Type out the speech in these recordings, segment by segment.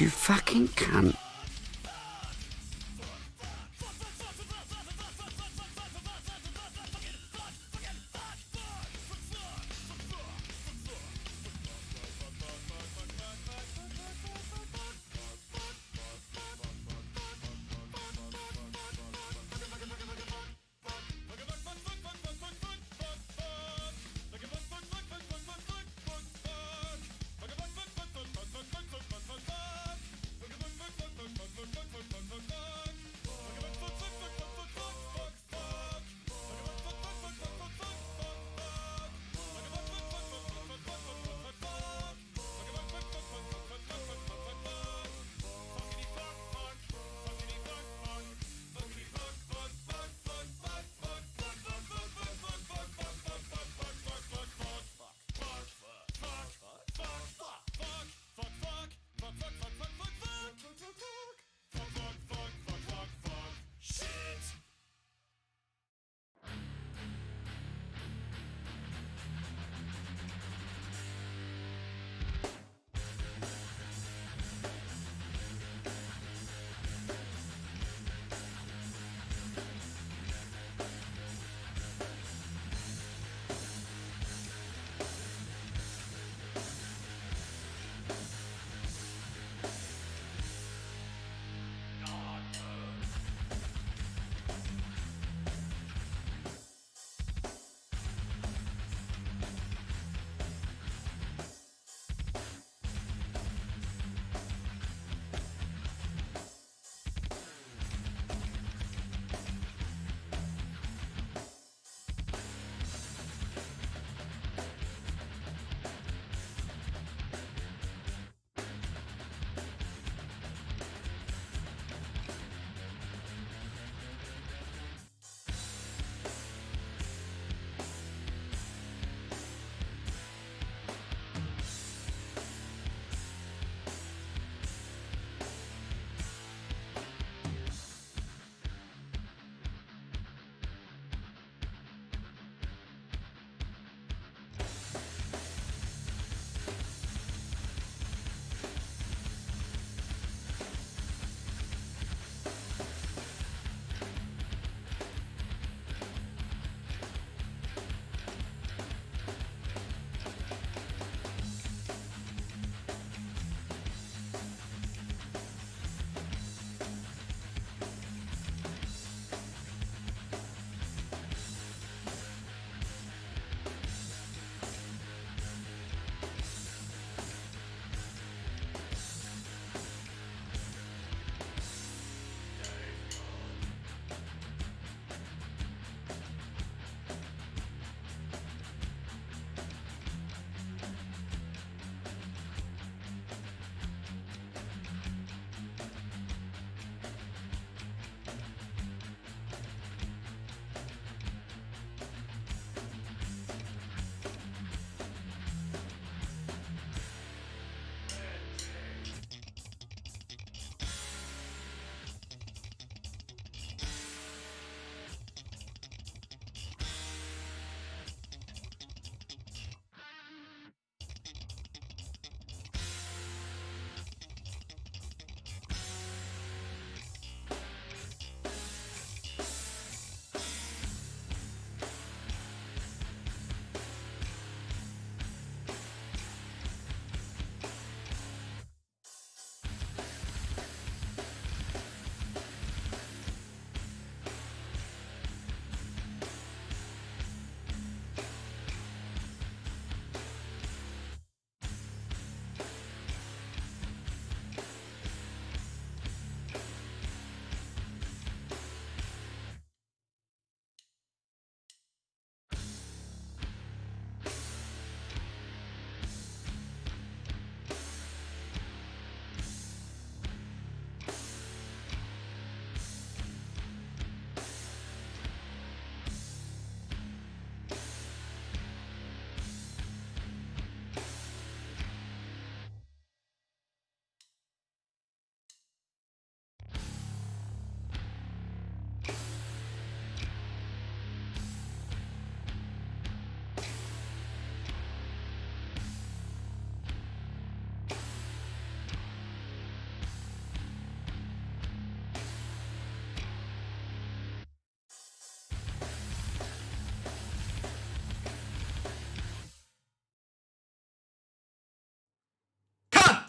You fucking cunt.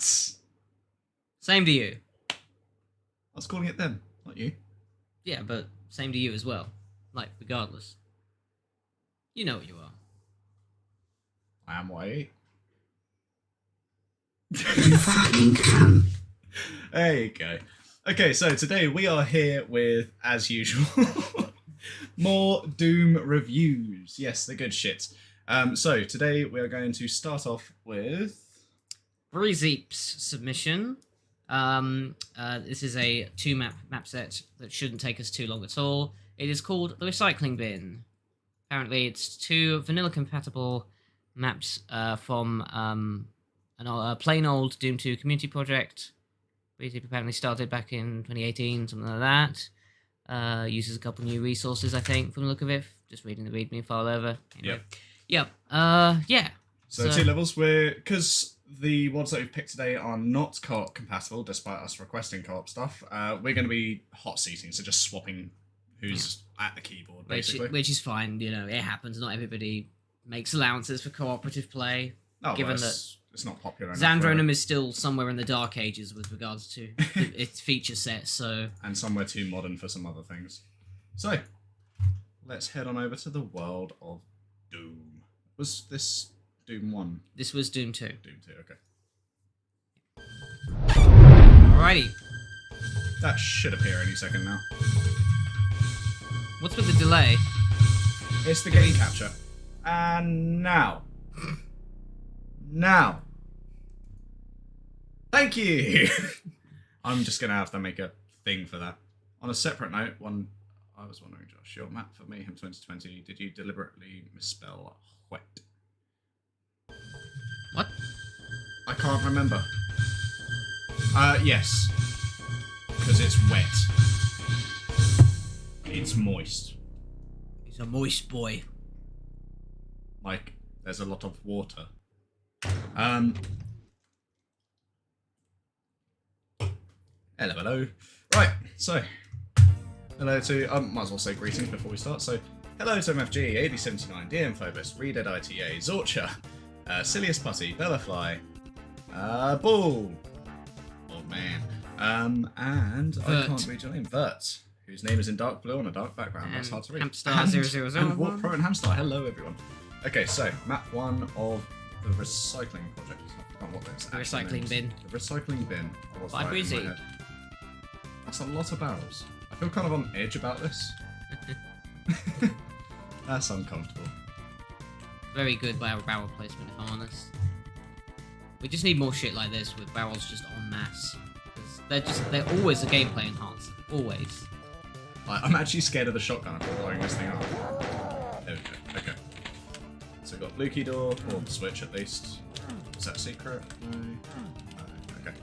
What? Same to you. I was calling it them, not you. Yeah, but same to you as well. Like, regardless. You know what you are. I am white. You fucking cunt. There you go. Okay, so today we are here with, as usual, more Doom reviews. Yes, the good shit. So today we are going to start off with Breezeep's submission. This is a 2-map map set that shouldn't take us too long at all. It is called the Recycling Bin. Apparently, it's 2 vanilla-compatible maps from a plain old Doom 2 community project. Breezeep apparently started back in 2018, something like that. Uses a couple new resources, I think, from the look of it. Just reading the README file over. Anyway. Yep. Yeah. So 2 levels. Because the ones that we've picked today are not co-op compatible, despite us requesting co-op stuff, we're going to be hot seating, so just swapping who's at the keyboard, basically. Which is fine, you know, it happens. Not everybody makes allowances for cooperative play. Oh, given well, that it's not popular enough. Xandronum is still somewhere in the dark ages with regards to its feature set, so... And somewhere too modern for some other things. So, let's head on over to the world of Doom. Was this Doom 1? This was Doom 2. Doom 2, okay. Alrighty. That should appear any second now. What's with the delay? It's the game capture. And now. Now. Thank you! I'm just going to have to make a thing for that. On a separate note, I was wondering, Josh, your map for Mayhem 2020, did you deliberately misspell wet? What? I can't remember. Yes. Because it's wet. It's moist. He's a moist boy. Like, there's a lot of water. Hello. Right, so, hello to, might as well say greetings before we start. So, hello to MFG, 8079, Infenovasion, Redead ITA, Zorcha, Silius Putty, Bellafly, Bull, old man, and Vert. I can't read your name, Vert, whose name is in dark blue on a dark background. That's hard to read. Hamstar 000. And Warp Pro and Hamstar. Hello, everyone. Okay, so map 1 of the recycling project. I forgot what this The actually recycling means. bin. The recycling bin. I was By right in my Breezeep. head. That's a lot of barrels. I feel kind of on edge about this. That's uncomfortable. Very good barrel placement, if I'm honest. We just need more shit like this with barrels just en masse. 'Cause they're always a gameplay enhancer. Always. I'm actually scared of the shotgun after blowing this thing up. There we go. Okay. So we've got blue key door, or the switch at least. Is that secret? No. Okay.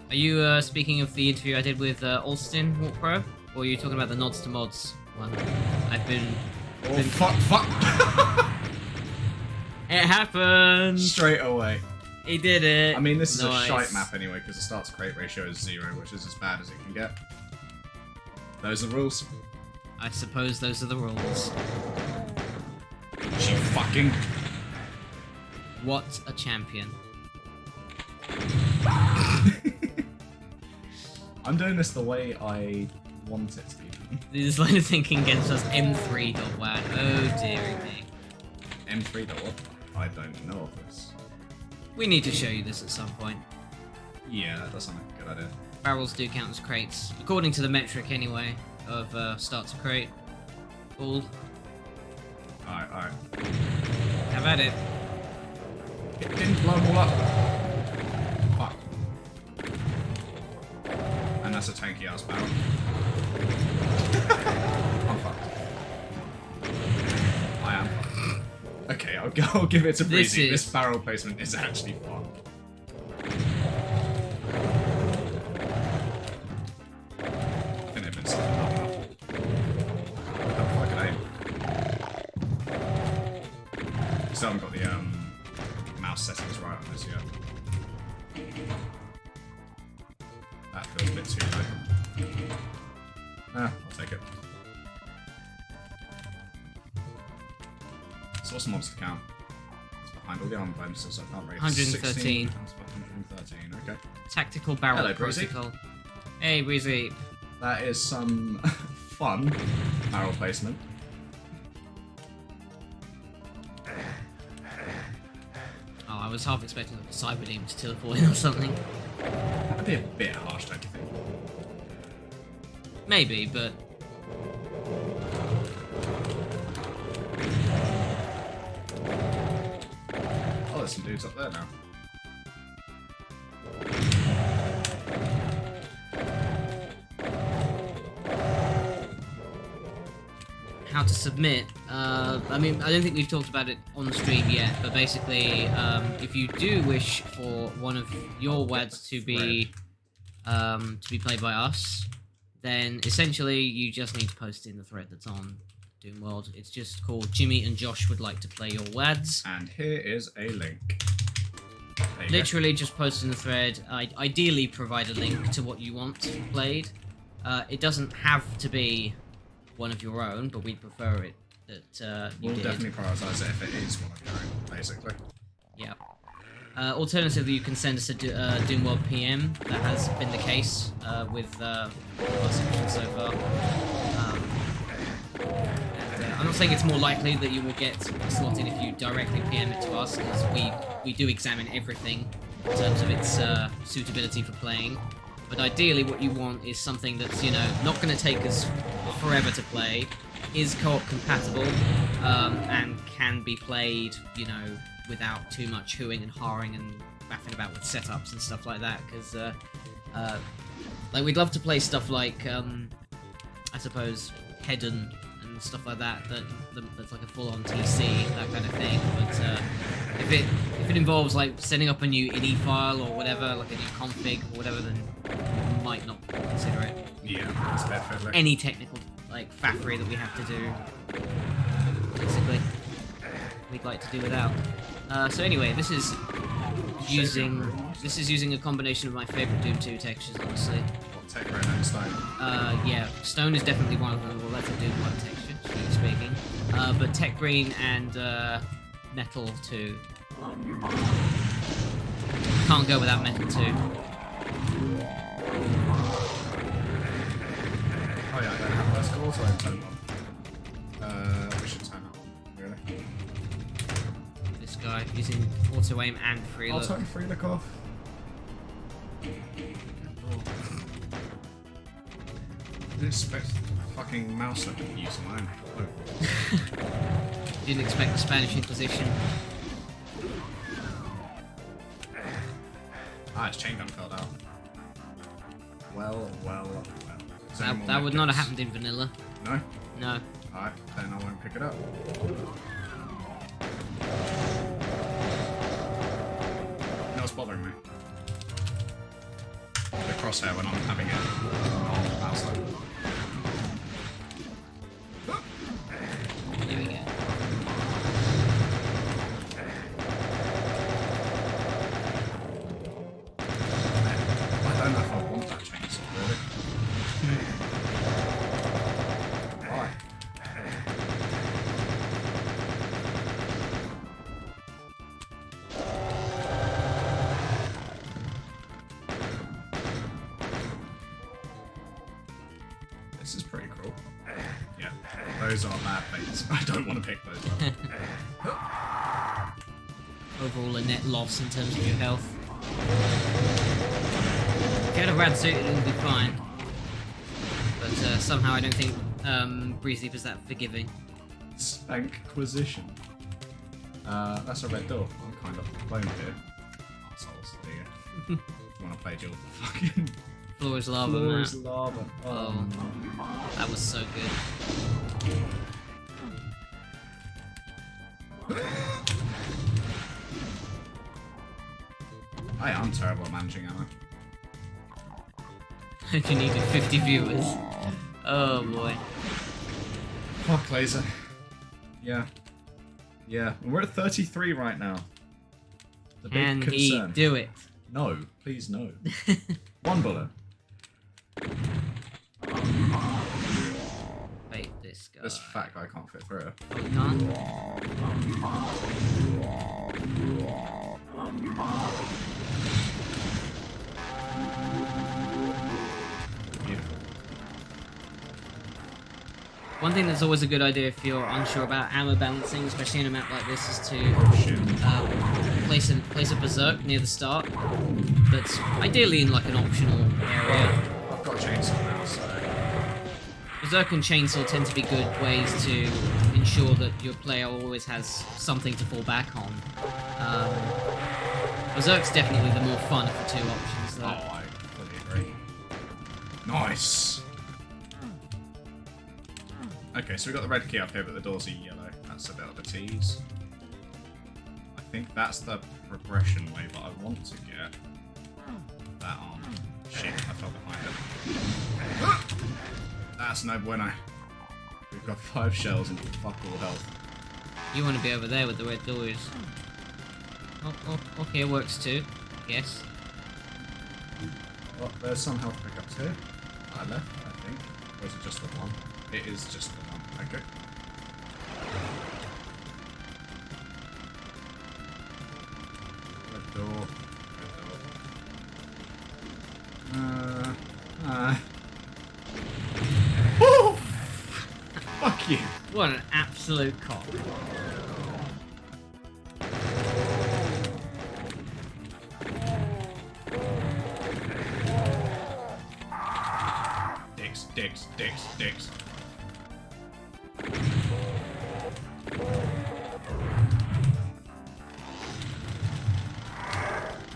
Are you speaking of the interview I did with Alston Walk Pro? Or are you talking about the Nods to Mods one? I've been... Oh, fuck! It happened! Straight away. He did it! I mean, this is Nice. a shite map anyway, because the start to crate ratio is 0, which is as bad as it can get. Those are the rules. I suppose those are the rules. You fucking... What a champion. I'm doing this the way I want it to be. This line of thinking gets us M3.1. Oh dearie me. M3 what? I don't know of this. We need to show you this at some point. Yeah, that does sound like a good idea. Barrels do count as crates, according to the metric anyway, of start to crate. Cool. Alright. Have at it. It didn't blow them all up. Fuck. And that's a tanky ass barrel. I'm fucked. I am fucked. Okay, I'll give it to Breezy. This barrel placement is actually fun. I think they've been softened up enough. How the fuck can I? Still haven't got the mouse settings right on this yet. That feels a bit too low. I'll take it. So what's the monster count? It's behind all the armor bonuses, so I can't read. 113. 16. Okay. Tactical Barrel Hello, Breezy. Protocol. Hey, Breezy. That is some fun barrel placement. Oh, I was half expecting like a cyber beam to teleport in or something. That'd be a bit harsh, don't you think? Maybe, but Oh, there's some dudes up there now. how to submit. I mean, I don't think we've talked about it on the stream yet, but basically, if you do wish for one of your WADs to be played by us, then essentially you just need to post in the thread that's on Doomworld. It's just called Jimmy and Josh would like to play your WADs. And here is a link. There you Literally just post in the thread. Ideally provide a link to what you want played. It doesn't have to be one of your own, but we'd prefer it that you We'll did. definitely prioritise it if it is one of your own, basically. Yeah. Alternatively, you can send us a Doomworld PM. That has been the case with our sections so far. I'm not saying it's more likely that you will get slotted if you directly PM it to us, because we do examine everything in terms of its suitability for playing. But ideally, what you want is something that's, you know, not going to take us forever to play, is co-op compatible, and can be played, you know, without too much hooing and hawing and faffing about with setups and stuff like that. Because, like, we'd love to play stuff like, I suppose, Hedon and stuff like that. That's like a full-on TC, that kind of thing. But if it involves like setting up a new INI file or whatever, like a new config or whatever, then we might not consider it. Yeah, that's definitely. Any technical like faffery that we have to do, basically, we'd like to do without. So anyway, this is using a combination of my favorite Doom 2 textures, honestly. What, Tech Rain and Stone? Yeah, Stone is definitely one of them. Well, that's a Doom 1 texture, strictly speaking. But Tech Green and Metal 2. Can't go without Metal 2. Oh yeah, I don't have first call, so I turn on. We should turn up, really. This guy using auto aim and free I'll look. turn free look off. Didn't expect fucking mouse up to use mine. Didn't expect the Spanish Inquisition. Ah, his chain gun fell out. Well. That would not have happened in vanilla. No? No. Alright, then I won't pick it up. You know what's bothering me? The crosshair when I'm having it on the mouse like. There we go. I don't know if I want that chainsaw, really. Why? This is pretty cool. Yeah, those are bad things. I don't want to pick those up. Overall, a net loss in terms of your health. Get a rad suit, it'll be fine. But somehow I don't think Breeze Leap is that forgiving. Spankquisition. That's a red door. I'm kind of blown here. Assholes. There you go. You want to play Jill? Fucking. Floor is lava, Floor man. is lava. Oh, that was so good. I'm terrible at managing ammo. You needed 50 viewers. Oh boy. Fuck laser. Yeah. Yeah. We're at 33 right now. The big Can he concern. do it? No, please no. One bullet. Wait, this guy. This fat guy can't fit through it. Oh, he can't? One thing that's always a good idea if you're unsure about ammo balancing, especially in a map like this, is to place a berserk near the start, but ideally in like an optional area. I've got a chainsaw now, so... Berserk and chainsaw tend to be good ways to ensure that your player always has something to fall back on. Berserk's definitely the more fun of the two options, though. Oh, I fully agree. Nice! Okay, so we got the red key up here, but the doors are yellow. That's a bit of a tease. I think that's the progression way, but I want to get that on. Shit, I fell behind it. That's no bueno. We've got 5 shells and fuck all health. You want to be over there with the red doors. Oh, okay, works too. Yes. Well, there's some health pickups here. I left, I think. Or is it just the one? It is just the one. Okay. Red door. Woo! Fuck you. What an absolute cock. Dicks.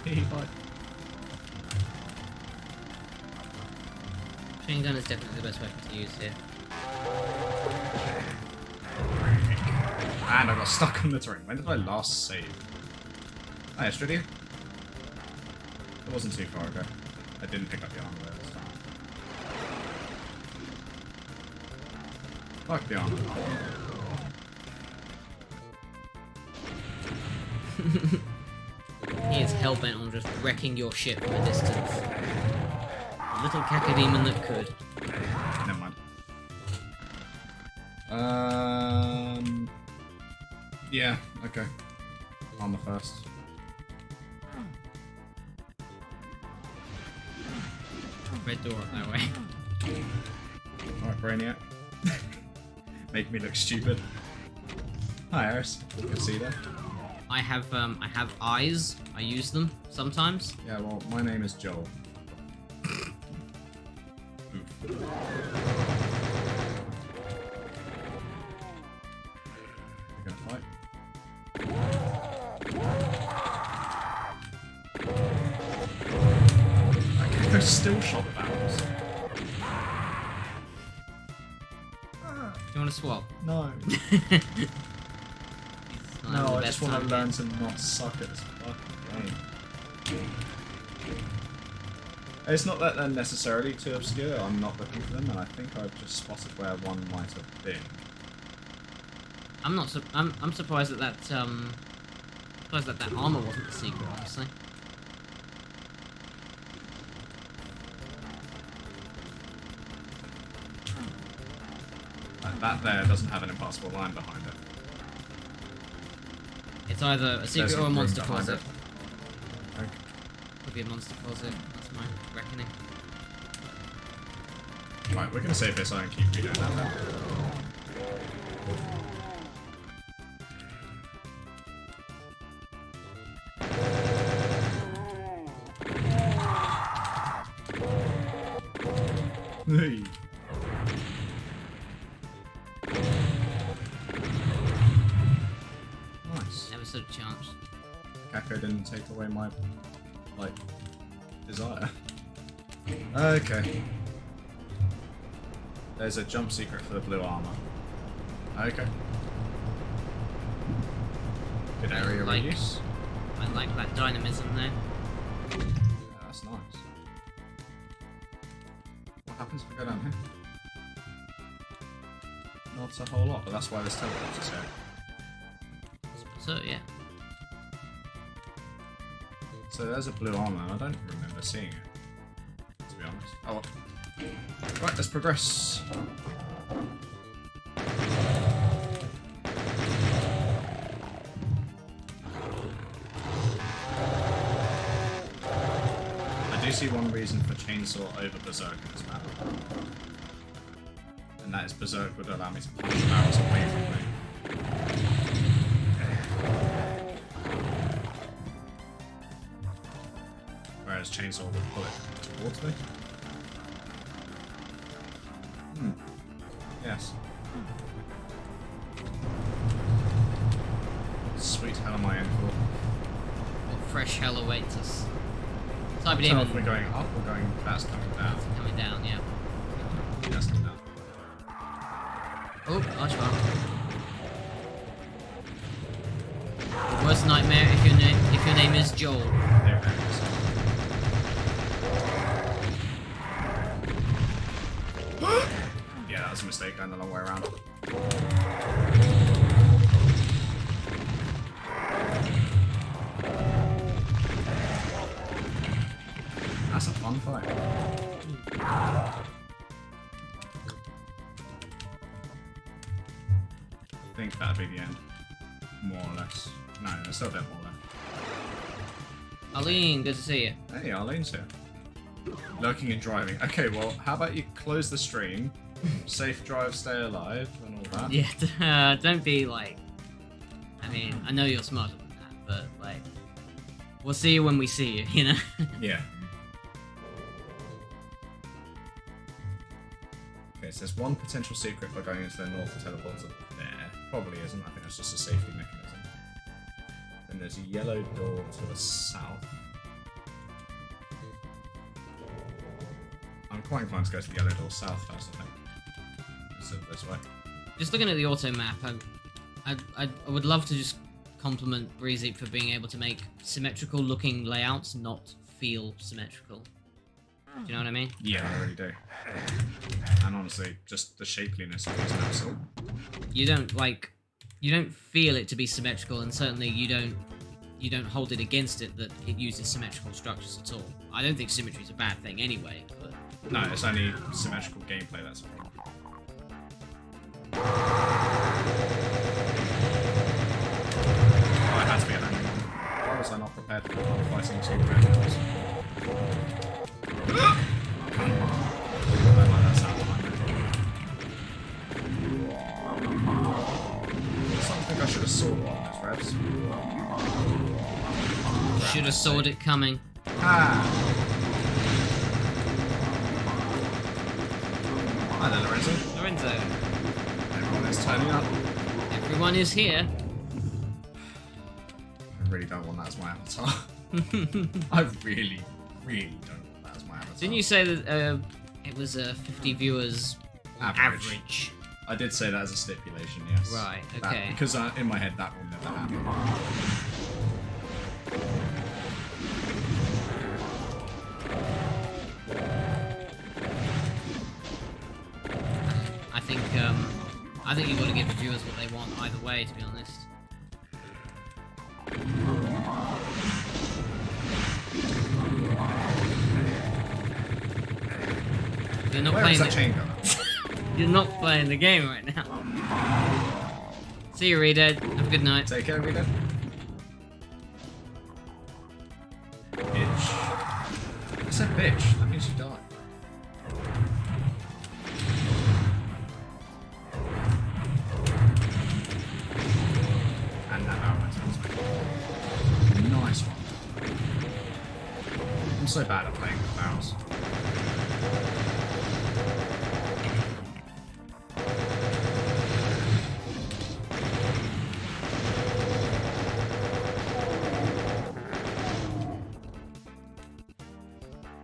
Hey, bud. Machine gun is definitely the best weapon to use here. And I got stuck on the terrain. When did I last save? Hi, Astridia. It wasn't too far ago. I didn't pick up the armor there this time. Fuck the armor. He is hellbent on just wrecking your ship from a distance. A little cacodemon that could. Never mind. Yeah, okay. Armor first. Red door up that way. Alright, Brainiac. Make me look stupid. Hi, Aris. You can see that. I have eyes. I use them sometimes. Yeah, well, my name is Joel. Oof. We're gonna fight. Okay, they're still shot bounds. Do you want to swap? No. No, I just want to learn to not suck at this fucking game. It's not that they're necessarily too obscure, I'm not looking for them, and I think I've just spotted where one might have been. I'm surprised that that armor wasn't a secret, honestly. That there doesn't have an impossible line behind it. It's either a secret There's or a room monster behind closet. it. Okay. Could be a monster closet, that's my reckoning. Right, we're gonna save this so I can keep redoing that now. Hey. Nice. Never stood a chance. Kako didn't take away my, like, desire. Okay. There's a jump secret for the blue armor. Okay. Good area Like- reuse. I like that dynamism there. Yeah, that's nice. What happens if I go down here? Not a whole lot, but that's why this teleports here. So yeah. So there's a blue armor, and I don't remember seeing it, to be honest. Oh well. Right, let's progress. I do see one reason for chainsaw over berserk in this map. and that is Berserk would allow me to punch the barrels away from me. Whereas Chainsaw would pull it towards me. Yes. Sweet hell am I in for? What fresh hell awaits us? Type it So in. if we're going up or going, that's coming down. Coming down, yeah. That's coming down. Oh, Archbar. The worst nightmare if your name is Joel. There it is. Yeah, that was a mistake going the long way around. That's a fun fight. I think that'd be the end. More or less. No, there's still a bit more left. Arlene, good to see you. Hey, Arlene's here. Lurking and driving. Okay, well, how about you close the stream, safe drive, stay alive, and all that? Yeah, don't be like... I mean, I know you're smarter than that, but like... We'll see you when we see you, you know? Yeah. Okay, so there's one potential secret by going into the north teleporter there. Probably isn't, I think that's just a safety mechanism. Then there's a yellow door to the south. I'm quite inclined to go to the yellow door south first, I think. Instead of this way. Just looking at the auto map, I would love to just compliment Breezy for being able to make symmetrical looking layouts not feel symmetrical. Do you know what I mean? Yeah, I really do. And honestly, just the shapeliness of these maps all. You don't feel it to be symmetrical, and certainly you don't hold it against it that it uses symmetrical structures at all. I don't think symmetry is a bad thing anyway, but... No, it's only symmetrical gameplay that's a problem. Oh, it had to be an angry one. Why was I not prepared for fighting two predators? I don't like that sound behind me. Something I should have saw on those revs. Should have sawed it coming. Ah! Hi there, Lorenzo. Lorenzo, Everyone is turning up. everyone is here. I really don't want that as my avatar. I really, really don't want that as my avatar. Didn't you say that it was 50 viewers average? I did say that as a stipulation, yes. Right, That- okay. because in my head that will never happen. I think you've got to give the viewers what they want either way, to be honest. You're not Where playing is that the, chain going? You're not playing the game right now. See you, Redead. Have a good night. Take care, Rita. Bitch. I said bitch. That means you die. And that arrow attacks me. Nice one. I'm so bad at playing with barrels.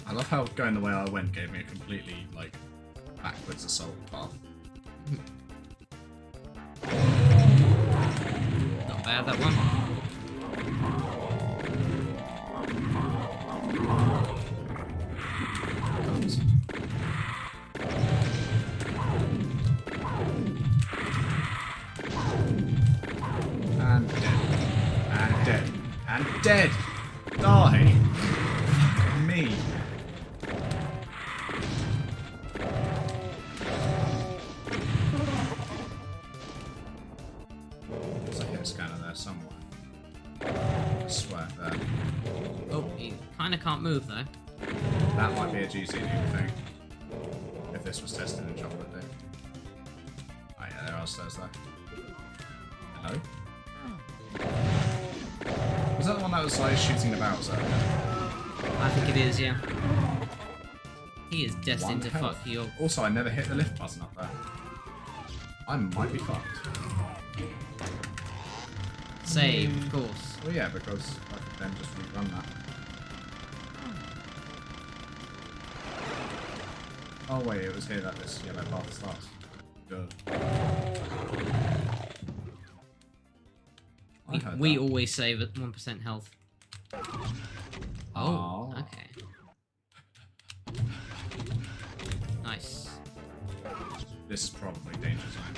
I love how going the way I went gave me a completely, like, backwards assault path. Not bad, that one. And dead. And dead. And dead! Die! Fuck me. There's a hit scanner there somewhere. I swear there. Oh, you kind of can't move though. That might be a GC new thing. If this was tested in Chocolate Day. stairs though. Hello? Was that the one that was like shooting the barrels earlier? I think it is, yeah. He is destined to health. fuck you up. Also, I never hit the lift button up there. I might be fucked. Save, of course. Well, yeah, because I could then just rerun that. Oh wait, it was here that this yellow path starts. Good. We always save at 1% health. Oh, Oh. okay. Nice. This is probably danger zone.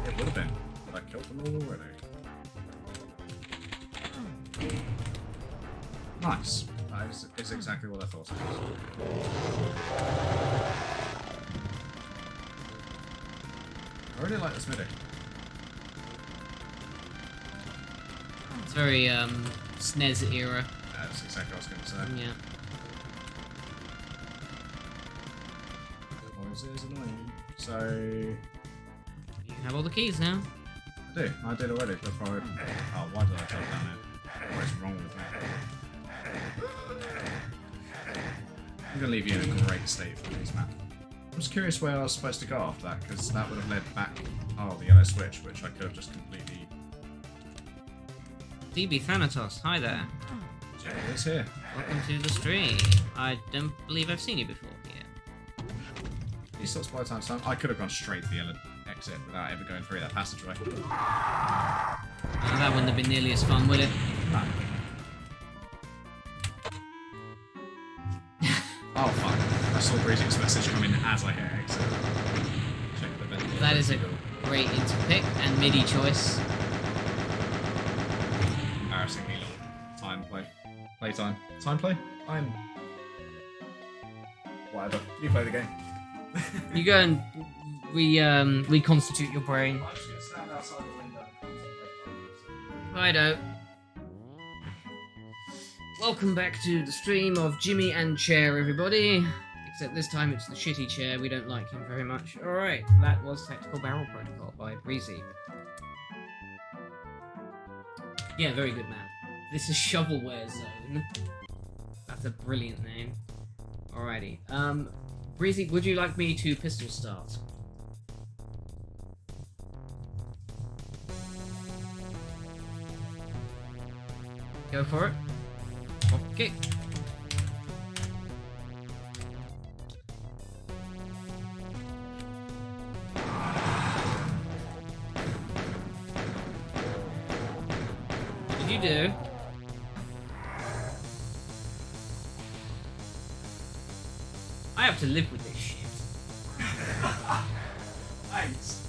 It would have been, but I killed them all already. Nice. That is exactly what I thought it was. I really like this MIDI. It's very SNES era. That's exactly what I was going to say. Yeah. Noises annoying. So You have all the keys now. I did already before I... Oh, why did I jump down here? What is wrong with me? I'm going to leave you in a great state for this map. I'm just curious where I was supposed to go after that, because that would have led back... Oh, the yellow switch, which I could have just completely... DB Thanatos, hi there. It's here. Welcome to the stream. I don't believe I've seen you before here. These sorts by time to time. I could have gone straight to the yellow exit without ever going through that passageway. That wouldn't have been nearly as fun, would it? No. Oh fuck. I saw Breezy's message come in as I hit exit. Check the vent. That is a great interpick and MIDI choice. Embarrassingly long. Time play. Playtime. Time play? Time. Whatever. You play the game. You go and reconstitute your brain. I'm just gonna stand outside the window. Righto. Welcome back to the stream of Jimmy and Chair, everybody. Except this time it's the shitty chair, we don't like him very much. Alright, that was Tactical Barrel Protocol by Breezy. Yeah, very good map. This is Shovelware Zone. That's a brilliant name. Alrighty. Breezy, would you like me to pistol start? Go for it. Okay. What did you do? I have to live with this shit. Thanks.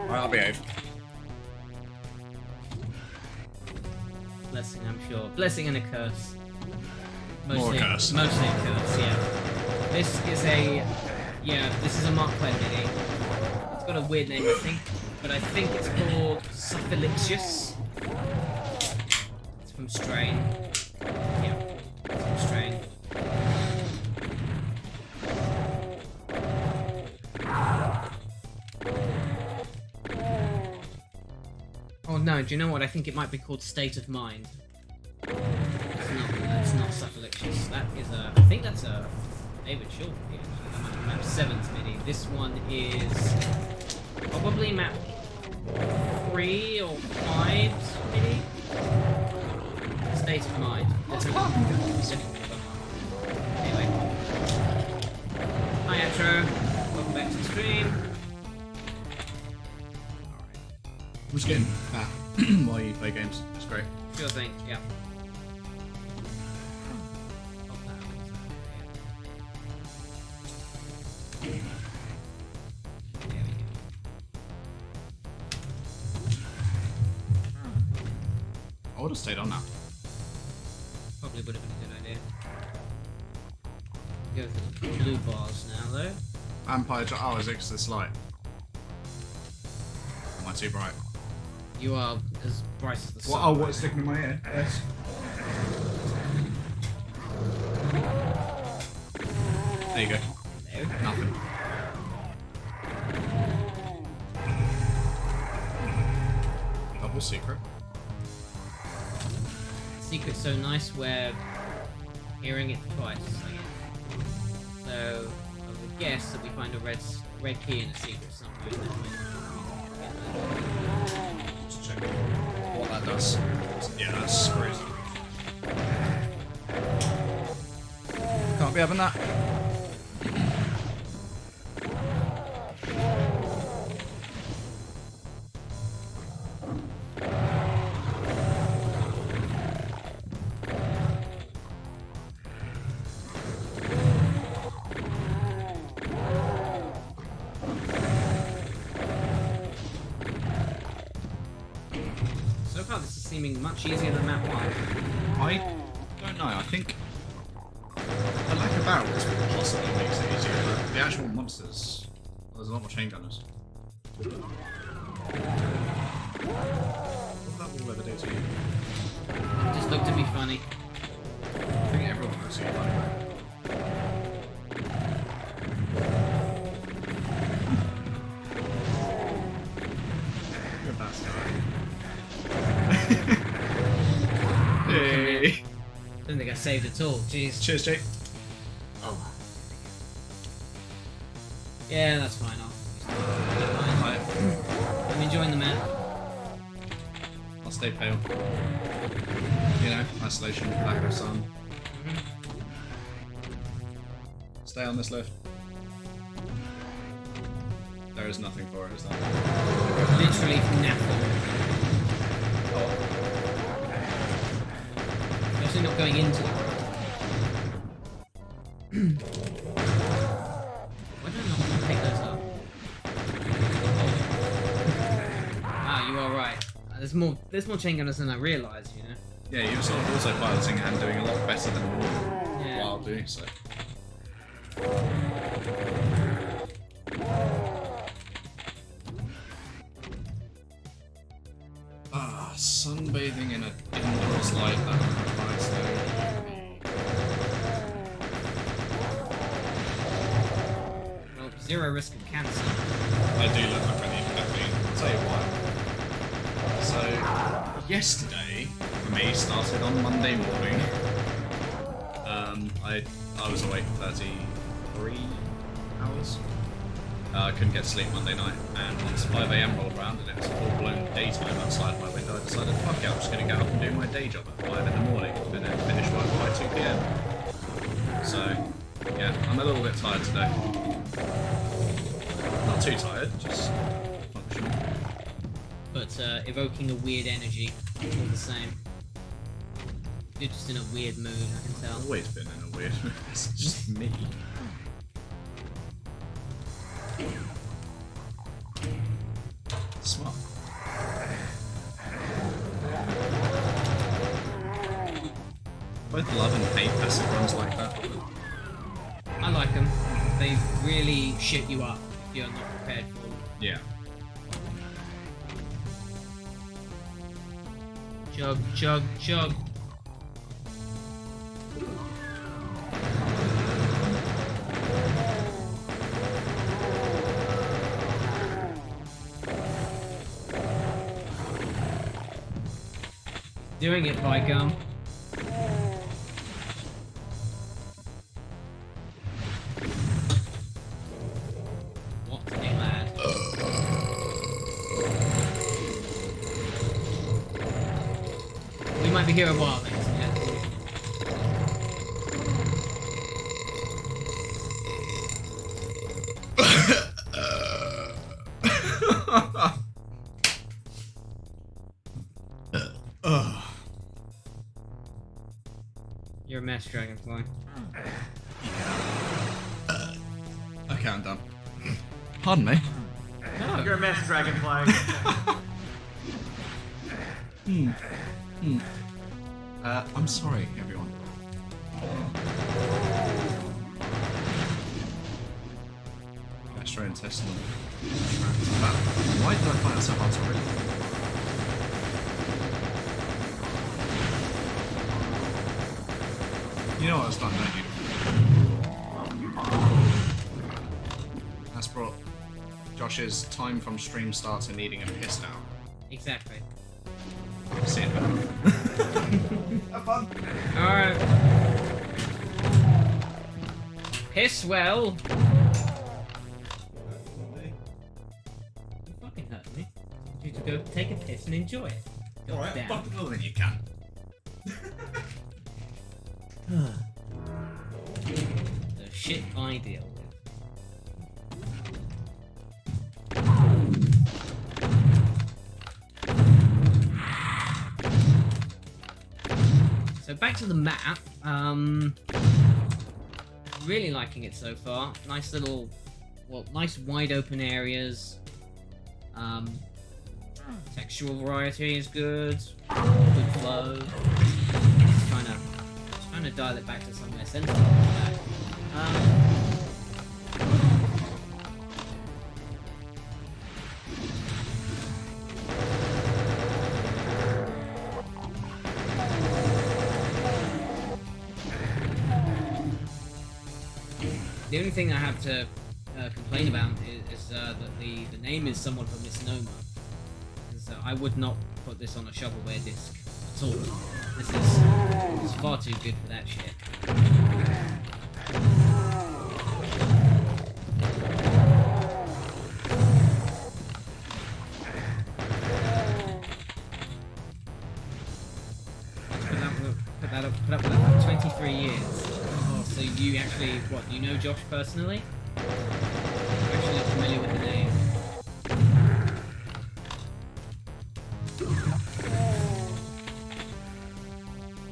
Right, I'll behave. Blessing, I'm sure. Blessing and a curse. More a curse. Mostly a curse, yeah. This is a... Yeah, this is a Mark Twain MIDI. It's got a weird name, I think. But I think it's called Suffilixious. It's from Strain. Yeah, it's from Strain. Oh no, do you know what? I think it might be called State of Mind. That's not Suffilixious. That is a... I think that's a David Shaw MIDI. Map 7's MIDI. This one is probably map 3 or 5's MIDI. State of Mind. Anyway. Hi Atro. Welcome back to the stream. I'm just getting fat while you play games. It's great. Sure thing, yeah. I would have stayed on that. Probably would have been a good idea. Go for the blue bars now, though. Vampire. Oh, is it 'cause it's light? Am I too bright? You are as bright as the sun. What? Oh, what's sticking in my ear? Yes. There you go. There. Nothing. Double secret. Secret's so nice we're hearing it twice. So I would guess that we find a red key in a secret somewhere. Just check what that does. Yeah, that's screwed. Can't be having that. So far this is seeming much easier than map 1. I don't know, I think the lack of barrels possibly makes it easier, but the actual monsters, well, there's a lot more chain gunners. What that will ever do to you? Just look to be funny. I think everyone looks at you funny. You're a bastard. Hey. Don't think I saved at all. Jeez. Cheers, Jake. Oh. Yeah, that's fine. Right. I'm enjoying the map. I'll stay pale. You know, isolation, lack of sun. Stay on this lift. There is nothing for it, is there? Literally nothing. Oh. Especially not going into it. Why don't I not pick those up? Wow, you are right. There's more chain gunners than I realised, you know. Yeah, you were sort of autopiloting and doing a lot better than normal Yeah. while doing so. Ah, sunbathing in an indoors light that provides though. Well, zero risk of cancer. I do look like I need caffeine. I'll tell you why. So, yesterday, for me, started on Monday morning. I was awake for 33 hours. I couldn't get to sleep Monday night, and once 5 AM rolled around and it was full-blown daytime outside my window, I decided, fuck it, I'm just going to get up and do my day job at 5 in the morning, and then finish work by 2 PM. So, yeah, I'm a little bit tired today. Not too tired, just functional. But evoking a weird energy all the same. You're just in a weird mood, I can tell. I've always been in a weird mood. It's just me. Smart. Both love and hate passive runs like that. I like them. They really shit you up if you're not prepared for them. Yeah. Chug, chug, chug. Doing it, by gum. What a lad. We might be here a while, ladies and gentlemen. You're a mess, Dragonfly. Okay, I'm done. Pardon me. No. You're a mess, Dragonfly. I'm sorry, everyone. Gastrointestinal. Why did I find it so hard to read? You know what I was done, don't you? brought Josh's time from stream start to needing a piss now. Exactly. See it. Have fun. Alright. Piss well. You fucking hurt me. I want you to go take a piss and enjoy it. Alright, Damn. fuck more than you can. The shit I deal with. So back to the map. Really liking it so far. Nice little, well, nice wide open areas. Textual variety is good. Good flow. Just trying to dial it back to somewhere sensible. The only thing I have to complain about is that the name is somewhat of a misnomer. Because I would not put this on a shovelware disc at all. This is far too good for that shit. Put up with that for 23 years. Oh, so you actually, what, you know Josh personally? You're actually familiar with the name.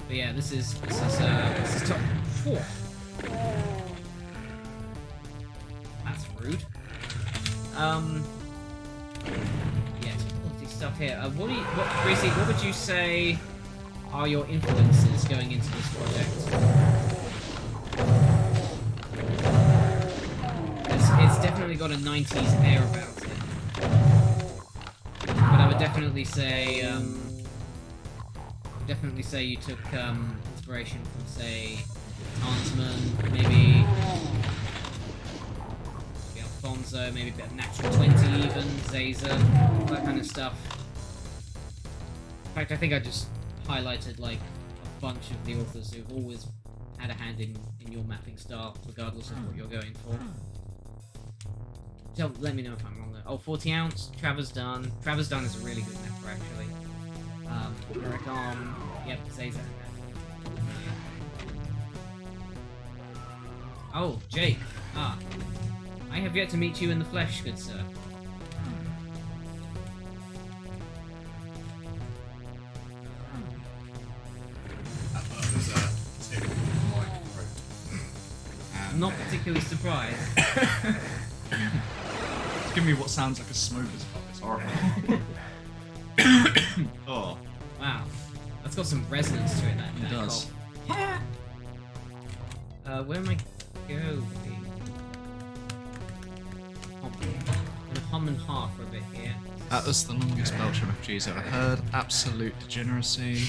But yeah, this is top 4. That's rude. Yeah, quality stuff here. Gracie, what would you say are your influences going into this project? It's definitely got a 90s air about it. But I would definitely say you took inspiration from, say, Hansman, maybe Alfonso, maybe a bit of Natural 20 even, Zaza, that kind of stuff. In fact, I think I just highlighted like a bunch of the authors who've always had a hand in your mapping style, regardless of what you're going for. Let me know if I'm wrong there. Oh, 40 ounce, Traver's Done. Traver's Done is a really good mapper, actually. Eric Arm, yep, Zaza. Oh, Jake. Ah. I have yet to meet you in the flesh, good sir. Not particularly surprised. Give me what sounds like a smoker's puff. It's horrible. Oh. Wow. That's got some resonance to it, that It does. cough. Where am I going? I'm gonna hum and ha for a bit here. That was the longest Belcher MFGs I've ever heard. Absolute degeneracy.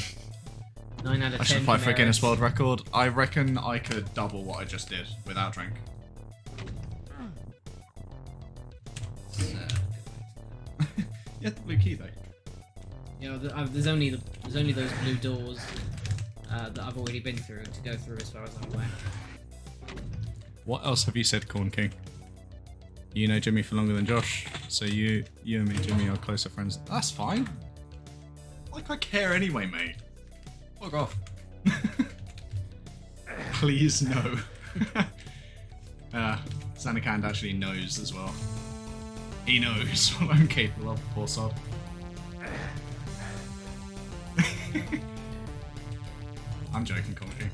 9 out of 10. I should apply for a Guinness merits. World Record. I reckon I could double what I just did without drink. You had the blue key though. You know, there's only those blue doors that I've already been through to go through, as far as I'm aware. What else have you said, Corn King? You know Jimmy for longer than Josh, so you and me, Jimmy, are closer friends. That's fine. Like I care anyway, mate. Fuck off. Please no. Sanakand actually knows as well. He knows what I'm capable of, poor sod. I'm joking, Corn King.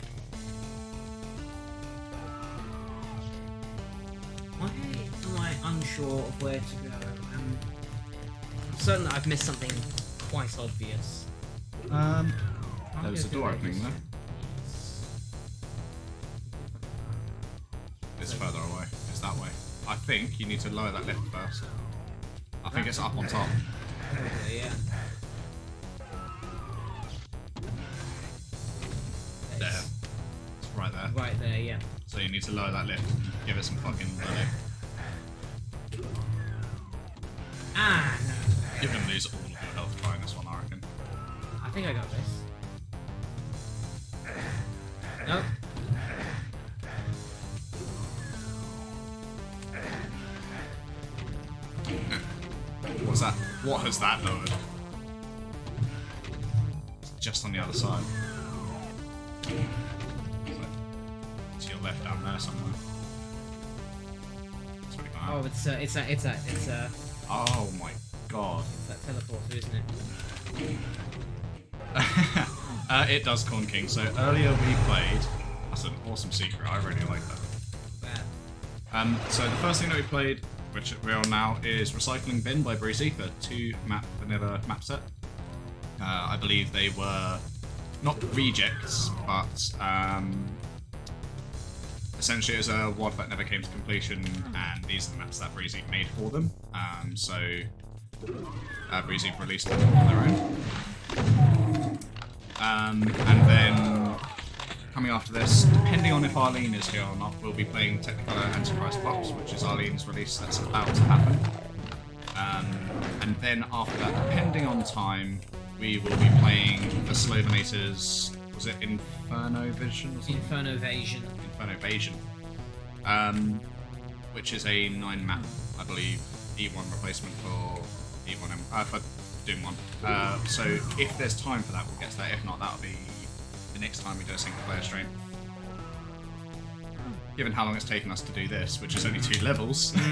Why am I unsure of where to go? I'm certain that I've missed something quite obvious. There was a door opening there. It's further away. It's that way. I think you need to lower that lift first. I think it's up on top. Probably, yeah. There. It's right there. Right there, yeah. So you need to lower that lift. Give it some fucking bloody. think I got this. Nope. What's that? What has that lowered? It's just on the other side. To your left down there somewhere. That's really bad. Oh, it's Oh my god. that teleporter, isn't it? It does Corn King. So earlier we played. That's an awesome secret. I really like that. Bad. So the first thing that we played, which we're on now, is Recycling Bin by Breezy, the 2-map vanilla map set. I believe they were not rejects, but essentially it was a WOD that never came to completion, and these are the maps that Breezy made for them. So Breezy released them on their own. And then coming after this, depending on if Arlene is here or not, we'll be playing Technicolour Antichrist Box, which is Arlene's release that's about to happen. And then after that, depending on time, we will be playing the Slovenators. Was it Infenovision or something? Infenovasion. Infenovasion. Which is a 9-map, I believe, E1 replacement for E1 for Doom 1. So if there's time for that, we'll get to that. If not, that'll be the next time we do a single player stream. Given how long it's taken us to do this, which is only 2 levels. We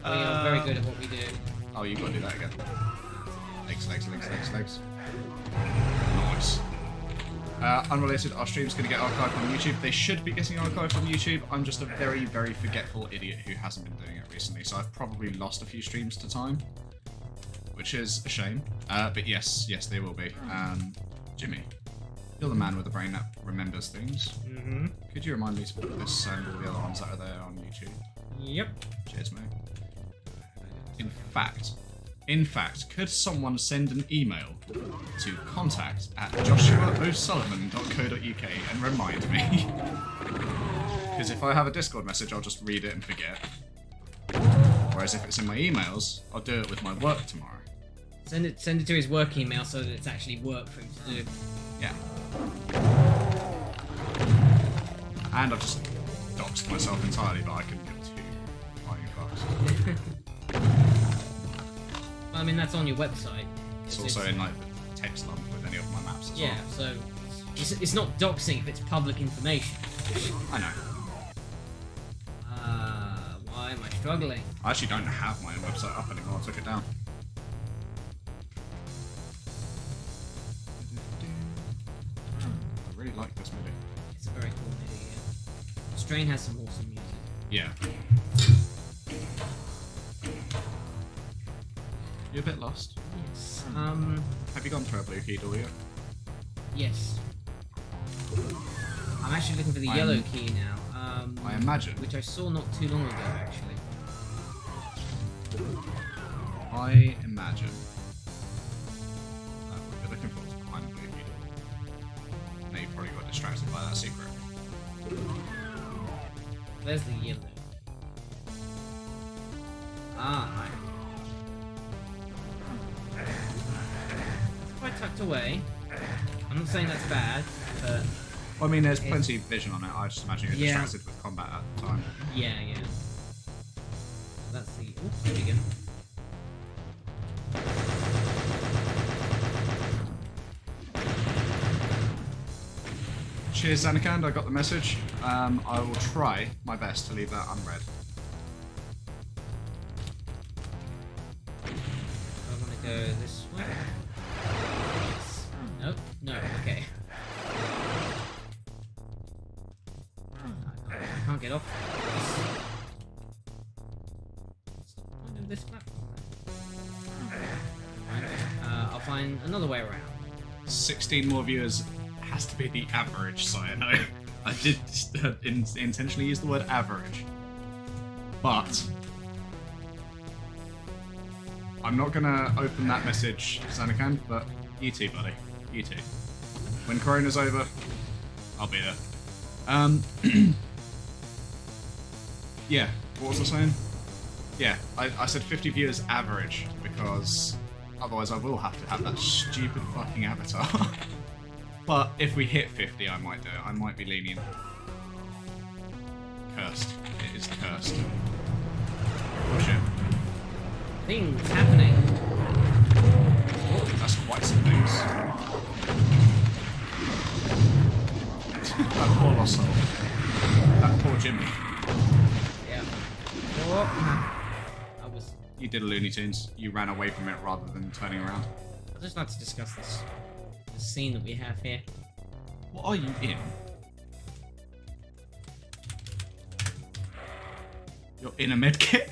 are very good at what we do. Oh, you've got to do that again. Legs. Nice. Unrelated, our stream's going to get archived on YouTube. They should be getting archived on YouTube. I'm just a very, very forgetful idiot who hasn't been doing it recently, so I've probably lost a few streams to time, which is a shame. But yes, they will be. Jimmy, you're the man with the brain that remembers things. Mm-hmm. Could you remind me to put this and all the other ones that are there on YouTube? Yep. Cheers, mate. In fact, could someone send an email to contact@joshuaosullivan.co.uk and remind me? Because if I have a Discord message, I'll just read it and forget. Whereas if it's in my emails, I'll do it with my work tomorrow. Send it to his work email so that it's actually work for him to do. Yeah. And I've just doxed myself entirely, but I can give 2 flying fucks. I mean, that's on your website. It's also in like the text lump with any of my maps as well. Yeah, so it's not doxing if it's public information. I know. Why am I struggling? I actually don't have my own website up anymore. I took it down. I really like this MIDI. It's a very cool MIDI. Yeah. Strain has some awesome music. Yeah. You're a bit lost. Yes. Have you gone through a blue key door yet? Yes. I'm actually looking for the yellow key now. I imagine. Which I saw not too long ago, actually. I imagine. What we're looking for is behind the blue key door. Now you probably got distracted by that secret. There's the yellow. Right. It's quite tucked away. I'm not saying that's bad, but... Well, I mean, there's plenty of vision on it. I just imagine you're Yeah. distracted with combat at the time. Yeah. That's the... Oh, there we go. Cheers, Zanikand. I got the message. I will try my best to leave that unread. I want to go this way. Yes. Nope. No. Okay. I can't get off. What's the point of this platform? I'll find another way around. 16 more viewers has to be the average, so I know. I did intentionally use the word average. But I'm not gonna open that message, Zanikand, but you too, buddy. You too. When Corona's over, I'll be there. Yeah, what was I saying? Yeah, I said 50 viewers average because Otherwise, I will have to have that stupid fucking avatar. But if we hit 50, I might do it. I might be lenient. Cursed. It is cursed. Oh shit. Things happening. That's quite some things. That poor lost soul. That poor Jimmy. Yeah. Oh. I was. You did a Looney Tunes. You ran away from it rather than turning around. I'd just like to discuss this scene that we have here. What are you in? You're in a medkit?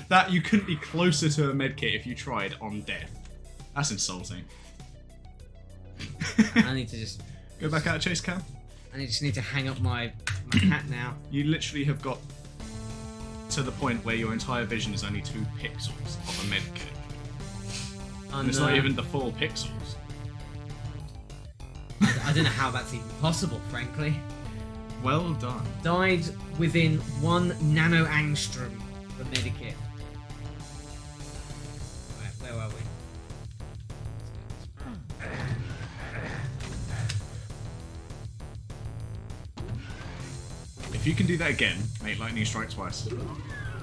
That you couldn't be closer to a medkit if you tried on death. That's insulting. I need to just Go back out of chase cam. I just need to hang up my hat now. You literally have got to the point where your entire vision is only 2 pixels of a medkit. And it's not even the full pixels. I don't know how that's even possible, frankly. Well done. Died within 1 nano angstrom of a medikit. Right, where are we? If you can do that again, make lightning strike twice.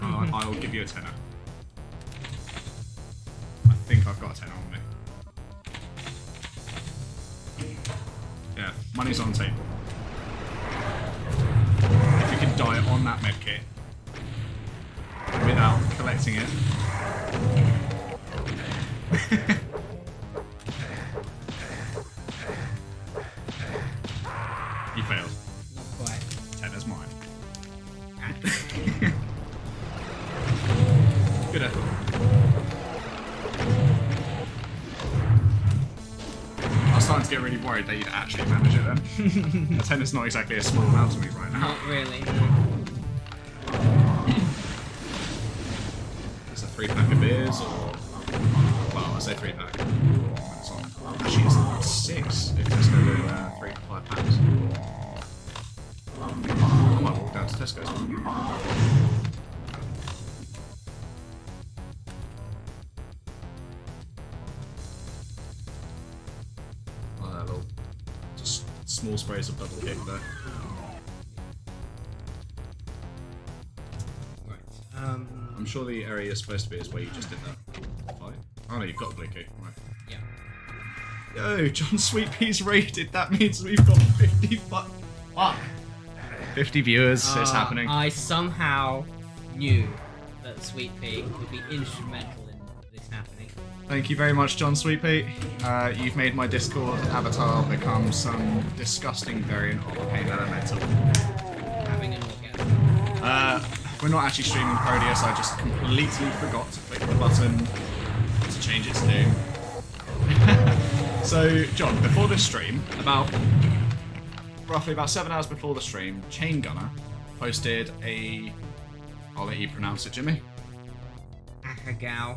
I'll give you a tenner. I think I've got a tenner on me. Yeah, money's on the table. If you can die on that medkit without collecting it. You failed. Not quite. Tenner's mine. Good effort. I was starting to get really worried that you'd actually manage it then. A tenner's not exactly a small amount to me right now. Not really. It's a 3-pack of beers or... Well, I say 3-pack. Actually, it's 6 if Tesco do 3 to 5 packs. I might walk down to Tesco's. Oh, that little just small sprays of double kick there. Right. I'm sure the area you're supposed to be is where you just did that fight. Oh no, you've got a blue key. Right. Yeah. Yo, John Sweetpea's rated. That means we've got 50 fuck. 50 viewers. It's happening. I somehow knew that Sweet Pea would be instrumental in this happening. Thank you very much, John Sweetpea. You've made my Discord avatar become some disgusting variant of a Pain Elemental. Having an orgasm. We're not actually streaming Prodeus. I just completely forgot to click the button to change its name. So, John, before this stream, roughly about 7 hours before the stream, Chain Gunner posted a... I'll let you pronounce it, Jimmy. Ahagao.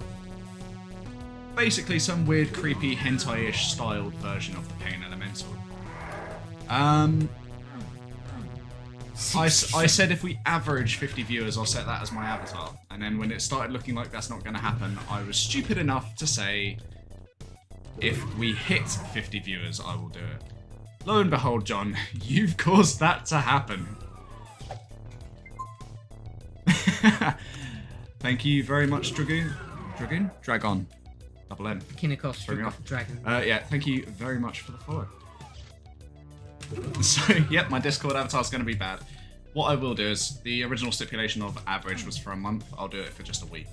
Basically some weird, creepy, hentai-ish styled version of the Pain Elemental. I said if we average 50 viewers, I'll set that as my avatar. And then when it started looking like that's not going to happen, I was stupid enough to say, if we hit 50 viewers, I will do it. Lo and behold, John, you've caused that to happen. Thank you very much, Dragoon. Dragoon? Dragon. Double N. Kinnikos Dragon. Yeah, thank you very much for the follow. So, yep, my Discord avatar is going to be bad. What I will do is, the original stipulation of average was for a month. I'll do it for just a week,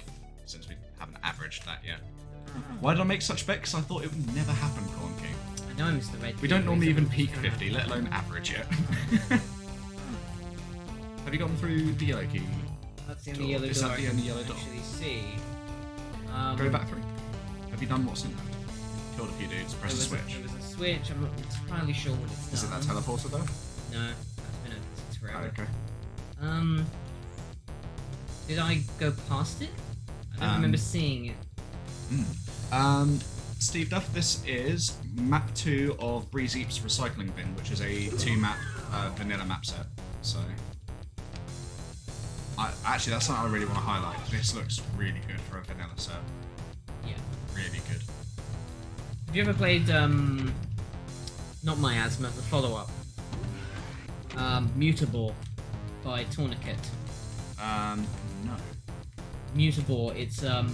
since we haven't averaged that yet. Why did I make such bet? Because I thought it would never happen, Corn King. I know, Mr. Red. We don't normally even peak 50, let alone average it. Have you gotten through the yellow key? That's the only yellow door. Is that the only yellow door? Actually see. Go back through. Have you done what's in there? Killed a few dudes, press the switch. There was a switch, I'm not entirely sure what it's done. Is it that teleporter though? No, that's been since forever. Oh, okay. Did I go past it? I don't remember seeing it. Steve Duff, this is map 2 of Breezeep's Recycling Bin, which is a 2-map vanilla map set. So, actually, that's something I really want to highlight. This looks really good for a vanilla set. Yeah. really good. Have you ever played, not Miasma, the follow-up? Mutabor by Tourniquet. No. Mutabor, it's a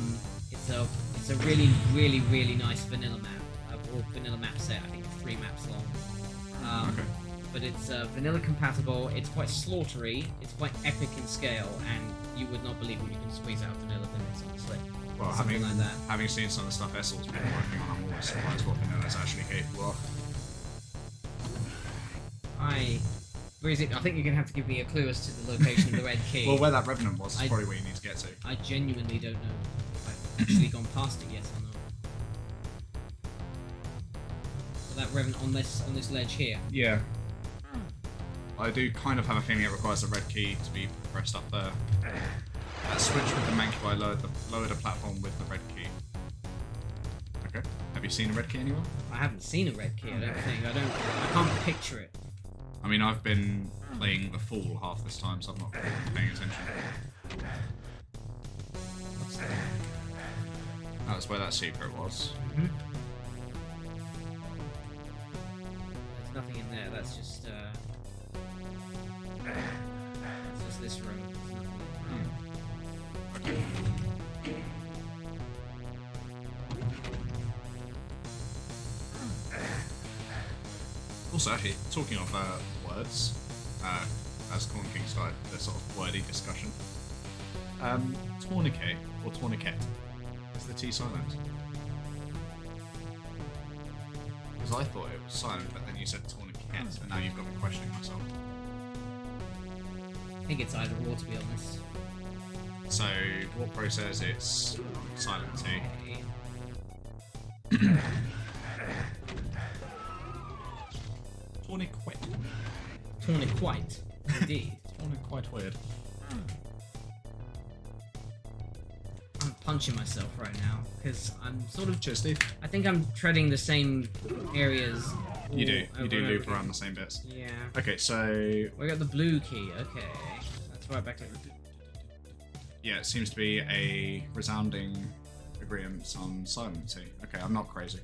really, really, really nice vanilla map, or vanilla map set. I think it's 3 maps long. Okay. But it's vanilla compatible. It's quite slaughtery. It's quite epic in scale, and you would not believe what you can squeeze out of vanilla limits, honestly. Well, Something like that. having seen some of the stuff Essel's been working on, I'm always surprised what Vanilla's actually capable of. I think you're gonna have to give me a clue as to the location of the red key. Well, where that Revenant was is I- probably where you need to get to. I genuinely don't know if I've actually gone past it yet or not. So that Revenant on this ledge here. Yeah. I do kind of have a feeling it requires a red key to be pressed up there. That switch with the Mancubi lowered the platform with the red key. Okay. Have you seen a red key anywhere? I haven't seen a red key. I don't think. I can't picture it. I mean, I've been playing The Fall half this time, so I'm not paying attention. What's that? That was where that secret was. Mm-hmm. There's nothing in there. That's just this room. There's nothing in there. Okay. Also, actually, talking of words, as Corn King started the sort of wordy discussion, tourniquet or tourniquet, is the T silent? Because I thought it was silent, but then you said tourniquet, and now you've got me questioning myself. I think it's either or, to be honest. So, what Pro says it's silent T. Okay. Tourniquet. Tourniquet, indeed. Quite weird. I'm punching myself right now because I'm sort of. Cheers, Steve. I think I'm treading the same areas. You do. all You do over and loop over around again. the same bits. Yeah. Okay, so We got the blue key. Okay, that's right back to. yeah, it seems to be a resounding agreement on silent T. Okay, I'm not crazy.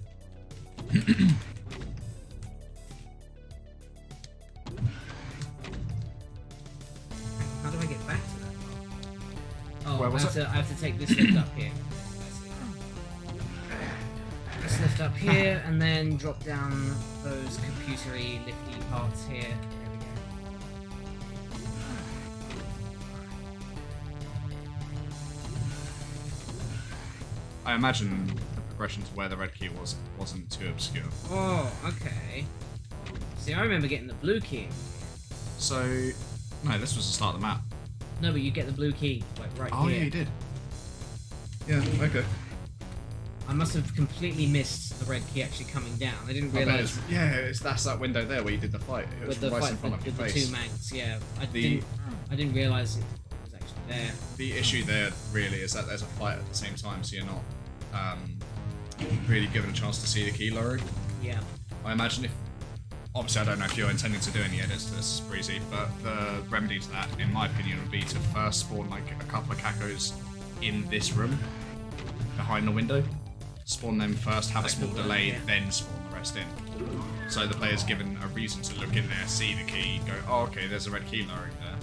How do I get back to that? Oh, Where was I have to take this lift up here. This lift up here, and then drop down those computery lifty parts here. There we go. I imagine the progression to where the red key wasn't too obscure. Oh, okay. See, I remember getting the blue key. So, no, this was the start of the map. No, but you get the blue key, like right Oh here. yeah, you did. Yeah, okay. I must have completely missed the red key actually coming down. I didn't realise That's that window there where you did the fight. It was with the right fight in front of your with the face. two manx. Yeah, I The- didn't realise it was actually there. The issue there really is that there's a fight at the same time, so you're not really given a chance to see the key lowering. Yeah. I imagine if, obviously I don't know if you're intending to do any edits to this, Breezy, but the remedy to that, in my opinion, would be to first spawn like a couple of cacos in this room, behind the window. Spawn them first, have a small delay, yeah. then spawn the rest in. So the player's given a reason to look in there, see the key, go, oh okay, there's a red key lowering there.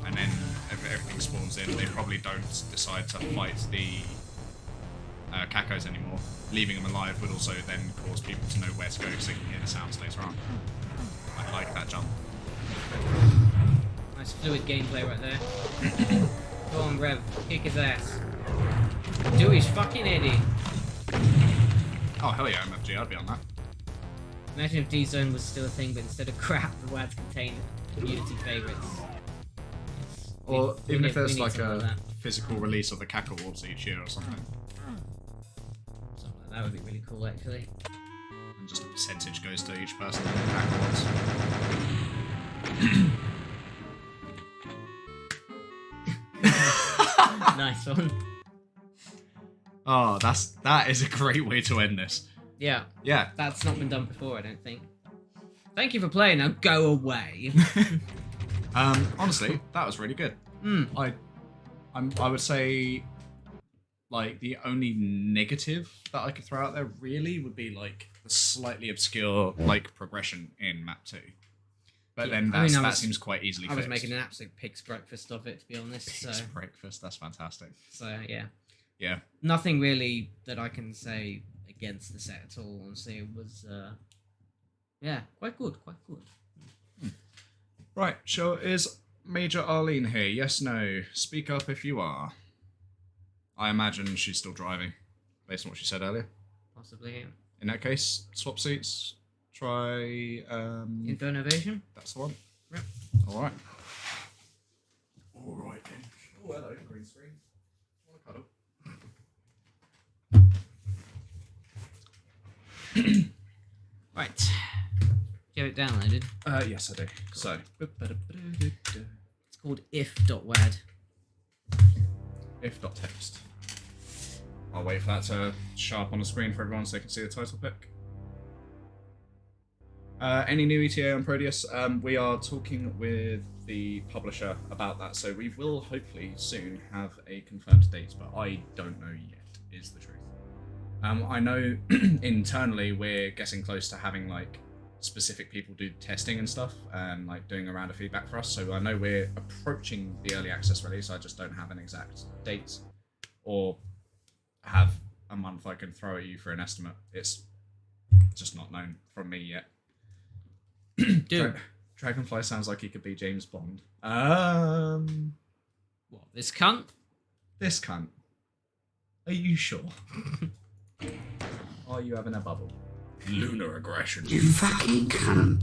And then if everything spawns in, they probably don't decide to fight the cacos anymore. Leaving them alive would also then cause people to know where to go because they can hear the sounds later on. I like that jump. Nice fluid gameplay right there. Go on, Rev. Kick his ass. Do his fucking head in. Oh hell yeah, MFG, I'd be on that. Imagine if D-Zone was still a thing, but instead of crap, the WADs contained community favourites. Yes. Or We even need- if there's we need like something a that. physical release of the cackle orbs each year or something. Something like that would be really cool, actually. And just a percentage goes to each person in the cackle orbs. Nice one. Oh, that is a great way to end this. Yeah, Yeah. that's not been done before, I don't think. Thank you for playing. Now go away. Honestly, that was really good. I would say, like the only negative that I could throw out there really would be like the slightly obscure like progression in map 2. But Yeah, then that seems quite easily I fixed. was making an absolute pig's breakfast of it, to be honest. Pig's breakfast, that's fantastic. So yeah. Yeah. Nothing really that I can say against the set at all. Honestly, it was quite good, quite good. Right, sure. Is Major Arlene here? Yes, no. Speak up if you are. I imagine she's still driving, based on what she said earlier. Possibly. Yeah. In that case, swap seats. Try Infenovasion? That's the one. Yep. Alright. Alright then. Oh hello, green screen. Wanna cuddle? Right. Do you have it downloaded? Yes I do. So It's called if.wad. if.text. I'll wait for that to show up on the screen for everyone so they can see the title pick. Any new ETA on Prodeus? We are talking with the publisher about that, so we will hopefully soon have a confirmed date, but I don't know yet, is the truth. I know internally we're getting close to having like specific people do testing and stuff and like doing a round of feedback for us, so I know we're approaching the early access release. I just don't have an exact date or have a month I can throw at you for an estimate. It's just not known from me yet. Dude. Dragonfly sounds like he could be James Bond. What, this cunt? This cunt. Are you sure? Are you having a bubble? Lunar aggression. You fucking cunt.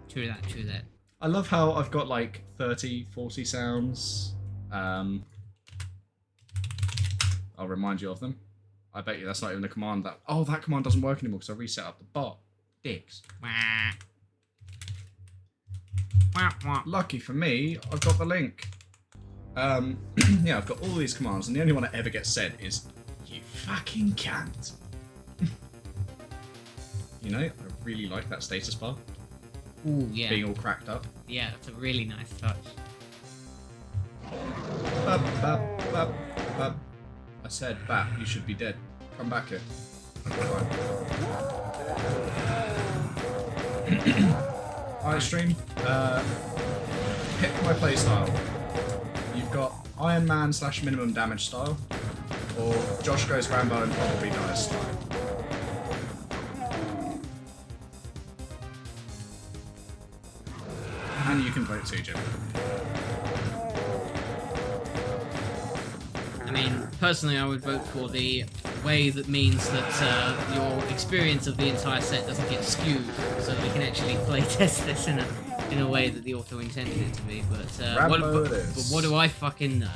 True that. I love how I've got like 30, 40 sounds. I'll remind you of them. I bet you that's not even a command that... Oh, that command doesn't work anymore because I reset up the bot. Dicks. Lucky for me, I've got the link. Yeah, I've got all these commands, and the only one that ever gets said is, you fucking can't. You know, I really like that status bar. Ooh, yeah. Being all cracked up. Yeah, that's a really nice touch. Bap, bap, bap, bap. I said, Bat, you should be dead. Come back here. Alright, stream. Pick my playstyle. You've got Iron Man / minimum damage style, or Josh goes Rambo and probably dies style. And you can vote too, Jim. I mean, personally, I would vote for the way that means that your experience of the entire set doesn't get skewed, so that we can actually play test this in a way that the author intended it to be. But what do I fucking know?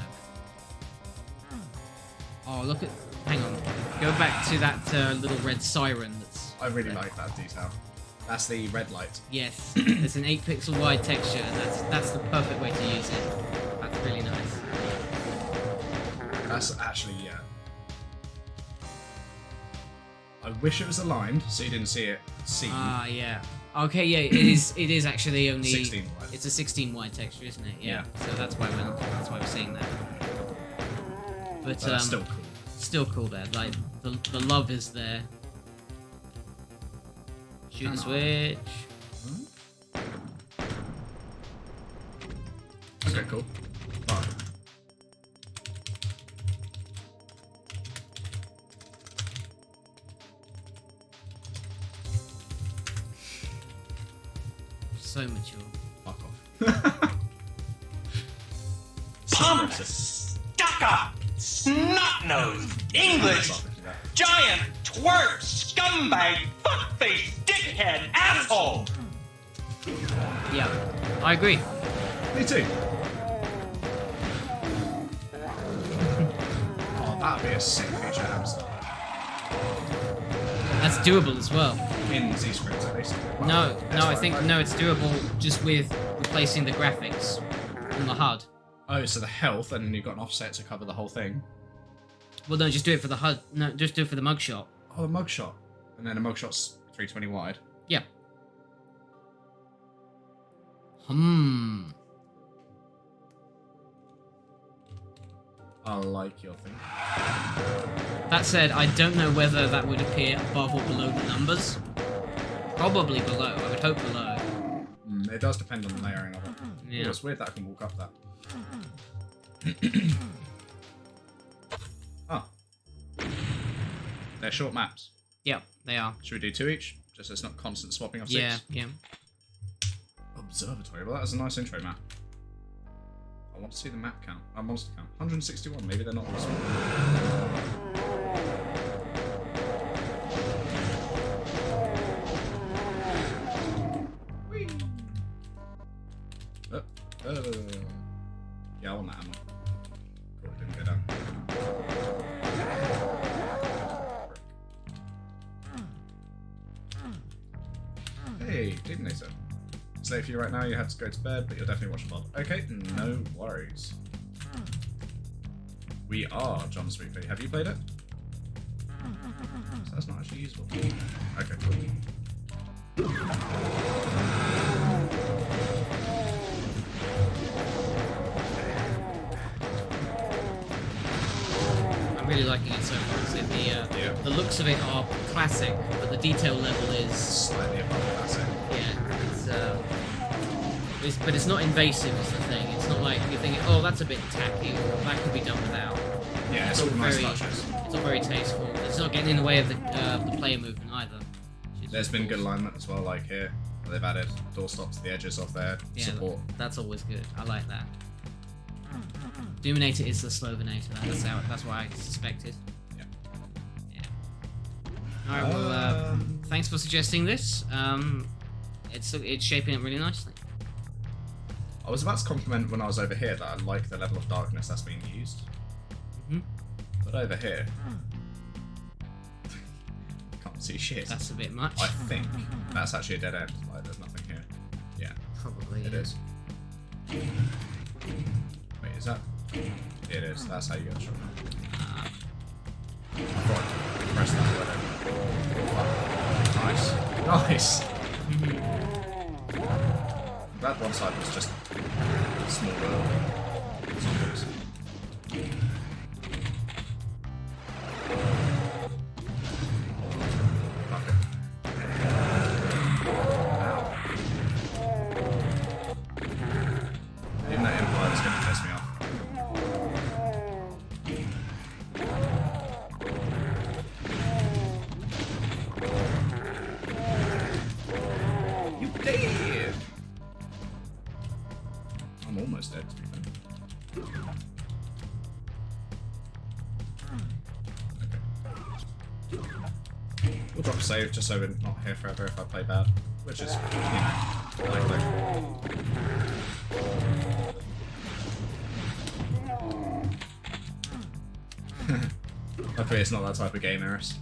Oh, look at... Hang on. Go back to that little red siren that's... I really like that detail. That's the red light. Yes. It's an 8 pixel wide texture, and that's the perfect way to use it. That's really nice. That's actually, yeah. I wish it was aligned so you didn't see it seen. Ah, yeah. Okay, yeah, it is actually only 16 wide. It's a 16 wide texture, isn't it? Yeah. So that's why we're seeing that. But That's still cool. Still cool there. Like the love is there. Shoot the switch. Okay, cool. Wow. So mature. Fuck off. Pompous, stuck-up, snot-nosed, English, giant, twerp, scumbag, fuckface, dickhead, asshole! Yeah, I agree. Me too. Oh, that'd be a sick feature, hamster. That's doable as well. In Z-Script, at least. No, I think it's doable just with replacing the graphics on the HUD. Oh, so the health, and then you've got an offset to cover the whole thing. Well, no, just do it for the HUD. No, just do it for the mugshot. Oh, the mugshot. And then the mugshot's 320 wide. Yeah. I like your thing. That said, I don't know whether that would appear above or below the numbers. Probably below. I would hope below. It does depend on the layering of it. Yeah. Ooh, it's weird that I can walk up that. Oh. They're short maps. Yep, they are. Should we do 2 each? Just so it's not constant swapping of 6? Yeah. Observatory. Well, that was a nice intro map. I want to see the map count. Monster count. 161. Maybe they're not all small. Yeah, I want that ammo. Cool, it didn't go down. Hey, Demonator. It's late for you right now, you had to go to bed, but you'll definitely watch VOD. Okay, no worries. We are John Sweetly. Have you played it? So that's not actually usable. Okay, cool. I'm really liking it so far. The looks of it are classic, but the detail level is Slightly above classic. but it's not invasive is the thing. It's not like you're thinking, oh, that's a bit tacky, or that could be done without. Yeah, it's all nice touches. It's all very tasteful. It's not getting in the way of the player movement either. There's been good alignment as well, like here. They've added door stops to the edges of their support. That's always good. I like that. Doominator is the Slovenator. That's why I suspected. Yeah. Alright, well, thanks for suggesting this. It's shaping up really nicely. I was about to compliment when I was over here that I like the level of darkness that's being used. But over here, can't see shit. That's a bit much. I think that's actually a dead end. Like, there's nothing here. Yeah, Probably. it is. Wait, is that? It is. That's how you get the shot. I thought I pressed that button. Nice. I'm glad one side was just smaller zombies. Fuck it. Ow. Even that Empire is going to piss me off. You dead! I'm almost dead, to be fair. Okay. We'll drop a save just so we're not here forever if I play bad. Which is, you know, likely. Luckily it's not that type of game, Eris.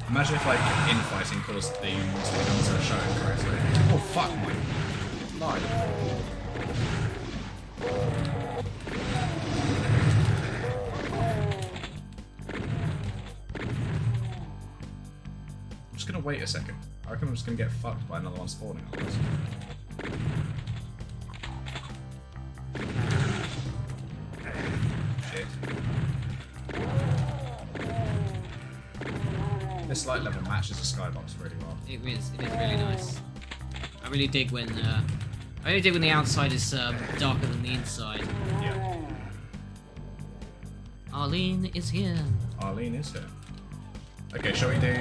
Imagine if, like, infighting caused the guns to show correctly. Oh, fuck my life. I'm just gonna wait a second. I reckon I'm just gonna get fucked by another one spawning on this. Shit. This light level matches the skybox really well. It is really nice. I really dig when the outside is darker than the inside. Yeah. Arlene is here. Arlene is here. Okay, shall we do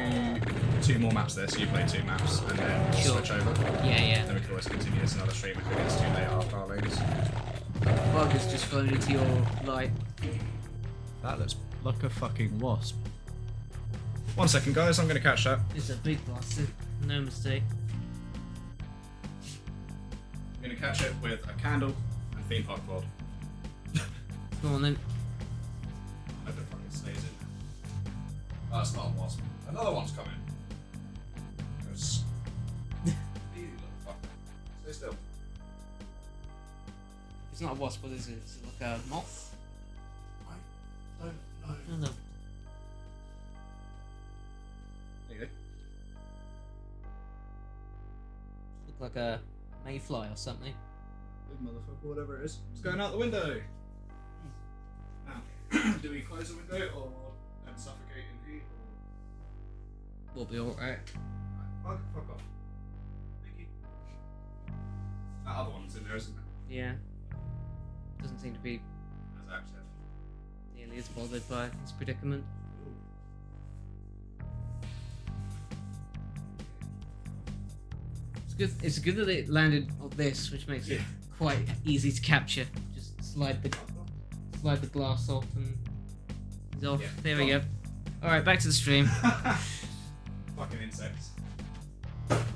2 more maps there, so you play 2 maps, and then switch over? Yeah. Then we can always continue this another stream if it gets too late after Arlene's. Bug has just flown into your light. That looks like a fucking wasp. 1 second, guys, I'm gonna catch that. It's a big bastard. No mistake. I'm gonna catch it with a candle and theme park rod. Come on then. I hope it fucking stays in. That's not a wasp. Another one's coming. Goes. You little fucker. Stay still. It's not a wasp, what is it? Is it like a moth? I don't know. I don't know. There you go. Look like a mayfly or something. Big motherfucker, whatever it is. It's going out the window. Do we close the window or and suffocate in heat? We'll be alright. Fuck off. Thank you. That other one's in there, isn't it? Yeah. Doesn't seem to be As I've said. nearly as bothered by this predicament. It's good that it landed on this, which makes it quite easy to capture. Just slide the glass off and he's off. Yeah. There we go. Alright, back to the stream. Fucking insects.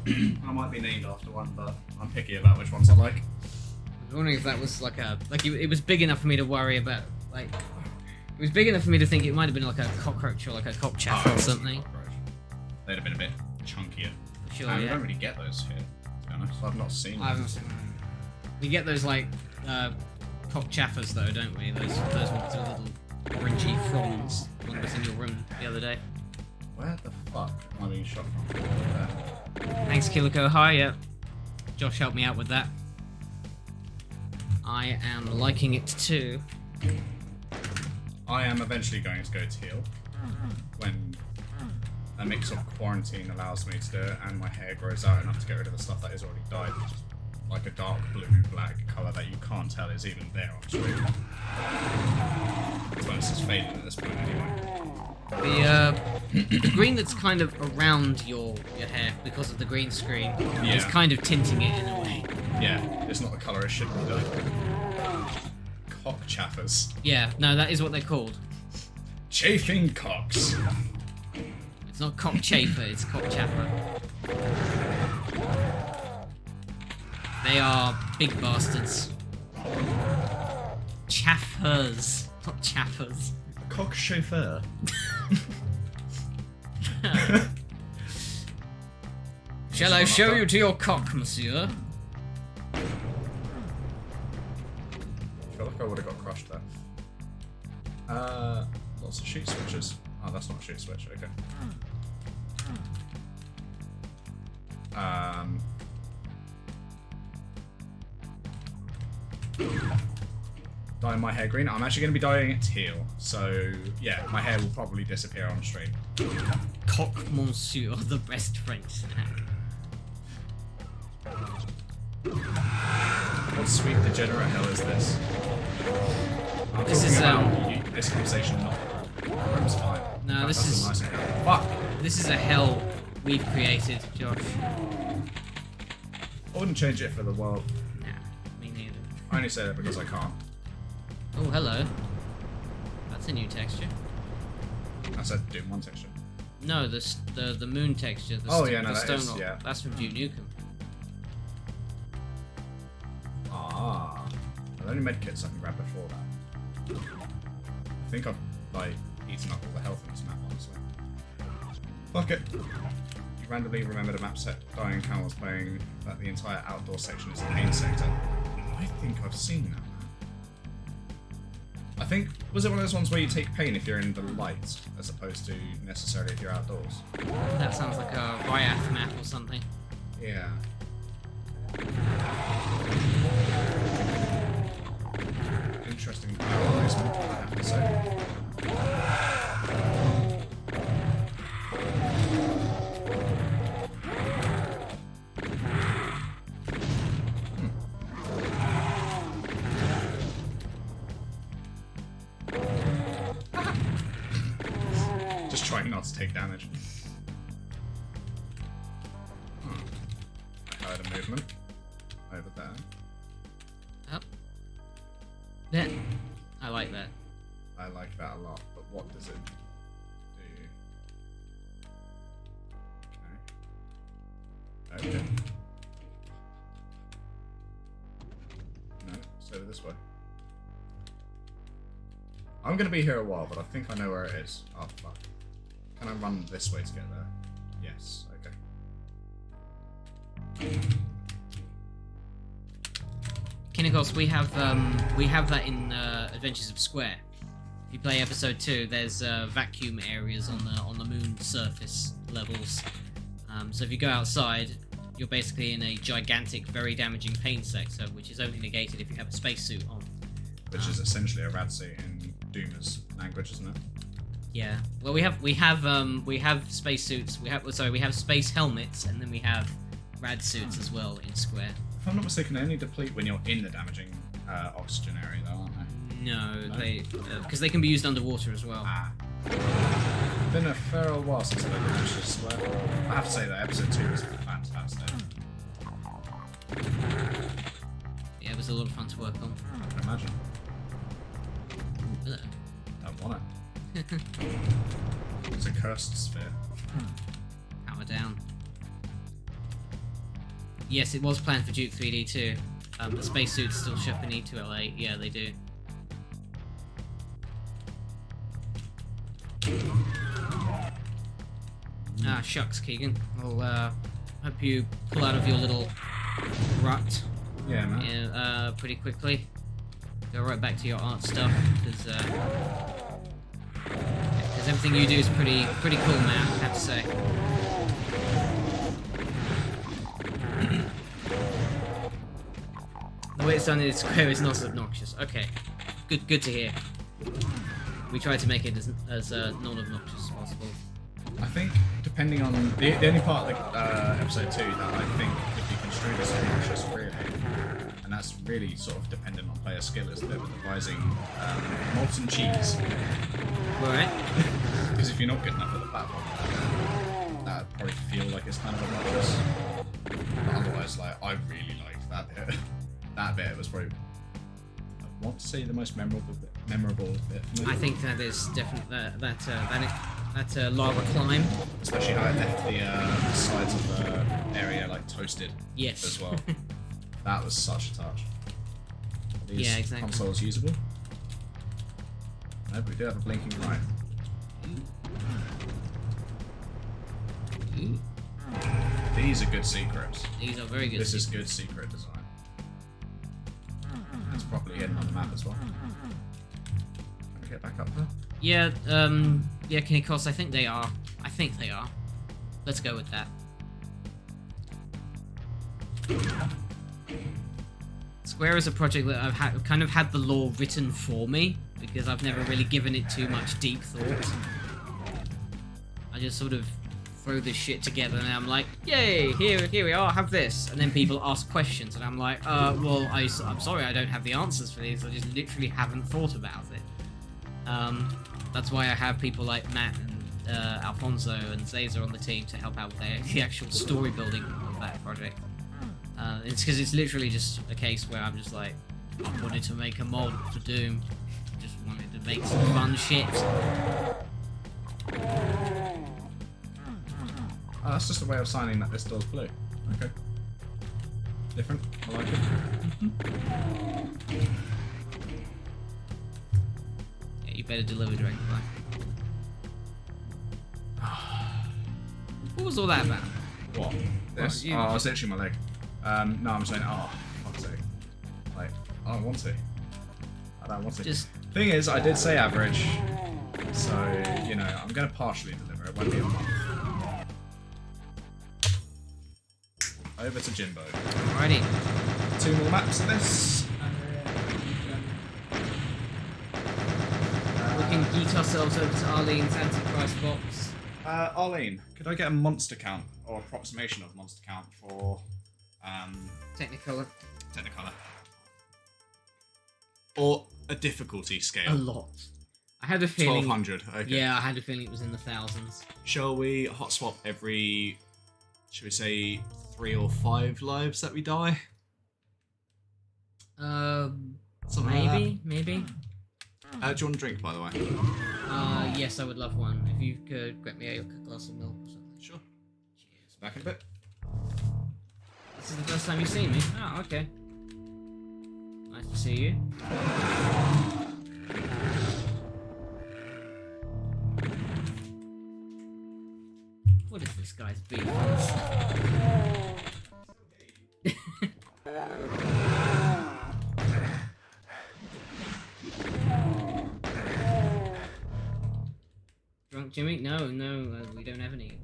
I might be named after one, but I'm picky about which ones I like. I was wondering if that was it was big enough for me to worry about, it was big enough for me to think it might have been like a cockroach or like a cockchafer or something. They'd have been a bit chunkier. For sure, We yeah. don't really get those here, to be honest. I've not seen I haven't them. seen them. We get those cockchaffers though, don't we? Those ones with little orangey fronds. One was in your room the other day. Where the fuck am I being shot from? Thanks, Kilico. Hi, yeah. Josh helped me out with that. I am liking it too. I am eventually going to go teal when a mix of quarantine allows me to do it and my hair grows out enough to get rid of the stuff that is already dyed. Like a dark blue, black colour that you can't tell is even there on screen. Well, this is fading at this point anyway. The green that's kind of around your hair because of the green screen is Yeah. kind of tinting it in a way. Yeah, it's not the colour it should be done. Cockchaffers. Yeah, no, that is what they're called. Chafing cocks. It's not cockchafer, it's cockchaffer. They are big bastards. Chaffers, not chaffers. Cock chauffeur. Shall I show you to your cock, monsieur? I feel like I would have got crushed there. Lots of shoot switches. Oh, that's not a shoot switch, okay. Dyeing my hair green. I'm actually going to be dyeing it teal, so yeah, my hair will probably disappear on stream. Cock monsieur, the best French snack. What sweet degenerate hell is this? I'm This talking is, about this conversation, not room's fine. No, That- this that's is- a nice encounter. Fuck! This is a hell we've created, Josh. I wouldn't change it for the world. Nah, me neither. I only say that because I can't. Oh, hello. That's a new texture. I said Doom 1 texture. No, the moon texture. Oh, yeah, no, the that stone is, rock. yeah. That's from Duke Nukem. Ah. Are there any medkits I can grab before that? I think I've, like, eaten up all the health in this map, honestly. Fuck it. You randomly remembered a map set Dying Cow was playing that the entire outdoor section is a pain sector. I think I've seen that map. I think, was it one of those ones where you take pain if you're in the light, as opposed to necessarily if you're outdoors? That sounds like a Ryath map or something. Yeah. Interesting power placement, I have to say. Just trying not to take damage. I heard a movement over there. Oh. There. I like that. I like that a lot, but what does it do? Okay. No, it's over this way. I'm gonna be here a while, but I think I know where it is. Oh fuck. Can I run this way to get there? Yes, okay. Kinnikos, we have that in Adventures of Square. If you play episode 2, there's vacuum areas on the moon surface levels. So if you go outside, you're basically in a gigantic, very damaging pain sector, which is only negated if you have a spacesuit on. Which is essentially a rad suit in Doomer's language, isn't it? Yeah. Well, we have spacesuits. We have space helmets, and then we have rad suits as well in Square. If I'm not mistaken, they only deplete when you're in the damaging oxygen area, though, aren't they? No, they because they can be used underwater as well. Been a fair old while since I've been to Square. I have to say that episode 2 was fantastic. Yeah, it was a lot of fun to work on. I can imagine. Hello. Don't want it. It's a cursed sphere. Power down. Yes, it was planned for Duke 3D too. The spacesuits still ship in E2L8. Yeah, they do. Ah, shucks, Keegan. Well, hope you pull out of your little rut Yeah, man. pretty quickly. Go right back to your art stuff, because everything you do is pretty cool, man, I have to say. The way it's done in Square is not as obnoxious. Okay, good to hear. We try to make it as non-obnoxious as possible. I think, depending on... The only part of episode 2 that I think could be construed as obnoxious, really, and that's really sort of dependent on player skill, is that with advising molten cheese. Alright. Because if you're not good enough at the platform, that would probably feel like it's kind of obnoxious. But otherwise, like, I really liked that bit. That bit was probably, I want to say, the most memorable bit for me. I think that is definitely that lava climb. Especially how it left the sides of the area like toasted. Yes. As well. That was such a touch. Are these Yeah, exactly. consoles usable? No, but we do have a blinking light. These are good secrets. These are very good. This is good secret design. It's properly hidden on the map as well. Can we get back up there? Yeah, yeah, Technicolour, I think they are. Let's go with that. Square is a project that I've kind of had the lore written for me, because I've never really given it too much deep thought. I just sort of throw this shit together and I'm like, yay, here we are, have this. And then people ask questions and I'm like, well, I'm sorry, I don't have the answers for these. I just literally haven't thought about it. That's why I have people like Matt and Alfonso and Zazer on the team to help out with the actual story building of that project. It's because it's literally just a case where I'm just like, I wanted to make a mod for Doom. Just wanted to make some fun shit. Oh, that's just a way of signing that this door's blue. Okay. Different. I like it. Yeah, you better deliver Dragonfly. What was all that about? What? This? you- Oh, it's literally my leg. No, I'm saying, oh, fuck's sake. Like, I don't want to. I don't want to. Just Thing is, I did say average, so, you know, I'm going to partially deliver. It won't be a month. Over to Jimbo. alrighty. 2 more maps of this. We can geek ourselves over to Arlene's Antichrist box. Arlene, could I get a monster count, or approximation of monster count for Technicolour. Technicolour? Or a difficulty scale? A lot. I had a feeling. 1200, okay. Yeah, I had a feeling it was in the thousands. Shall we hot swap every, should we say, 3 or 5 lives that we die? Something like Maybe. that. Do you want a drink, by the way? Yes, I would love one. If you could get me a glass of milk or something. Sure. Cheers. Back in a bit. This is the first time you've seen me. Oh, okay. Nice to see you. What is this guy's beef? Drunk Jimmy? No, we don't have any.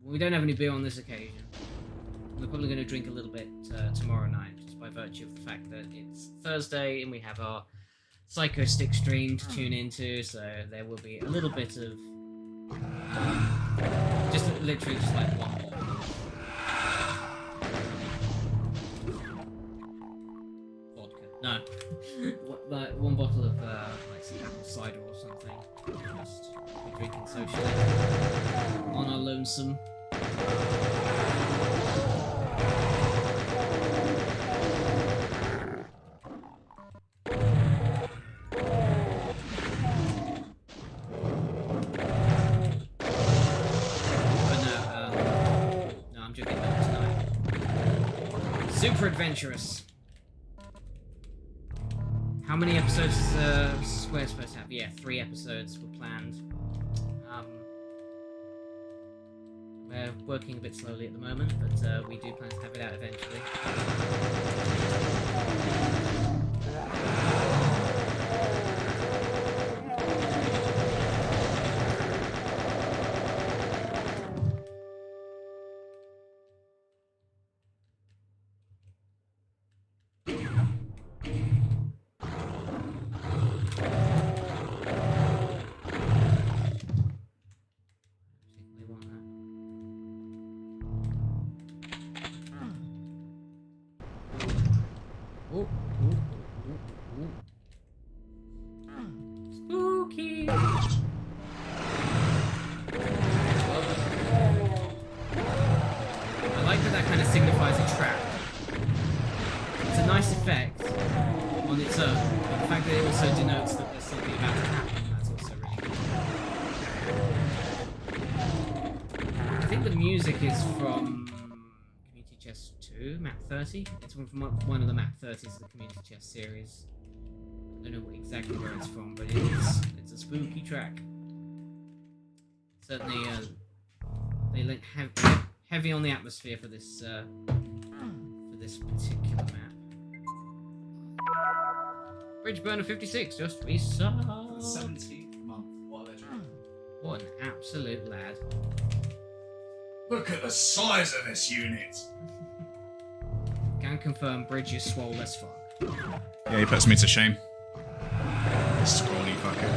We don't have any beer on this occasion. We're probably going to drink a little bit tomorrow night, just by virtue of the fact that it's Thursday and we have our Psycho Stick stream to tune into, so there will be a little bit of just literally just like one bottle. Vodka. No. Like one bottle of like some apple cider or something. Just be drinking socially on our lonesome. Super adventurous. How many episodes is Square supposed to have? Yeah, 3 episodes were planned. We're working a bit slowly at the moment, but we do plan to have it out eventually. Spooky. I like that kind of signifies a trap. It's a nice effect on its own, but the fact that it also denotes that there's something about to happen, that's also really cool. I think the music is from Community Chess 2, map 30. It's from one of the map 30s of the Community Chess series. I don't know exactly where it's from, but it's a spooky track. Certainly, they went heavy on the atmosphere for this particular map. Bridge Burner 56 just restarted. 17th month. What a legend. What an absolute lad. Look at the size of this unit. Can confirm Bridge is swole as fuck. Yeah, he puts me to shame. Scrawny fucker.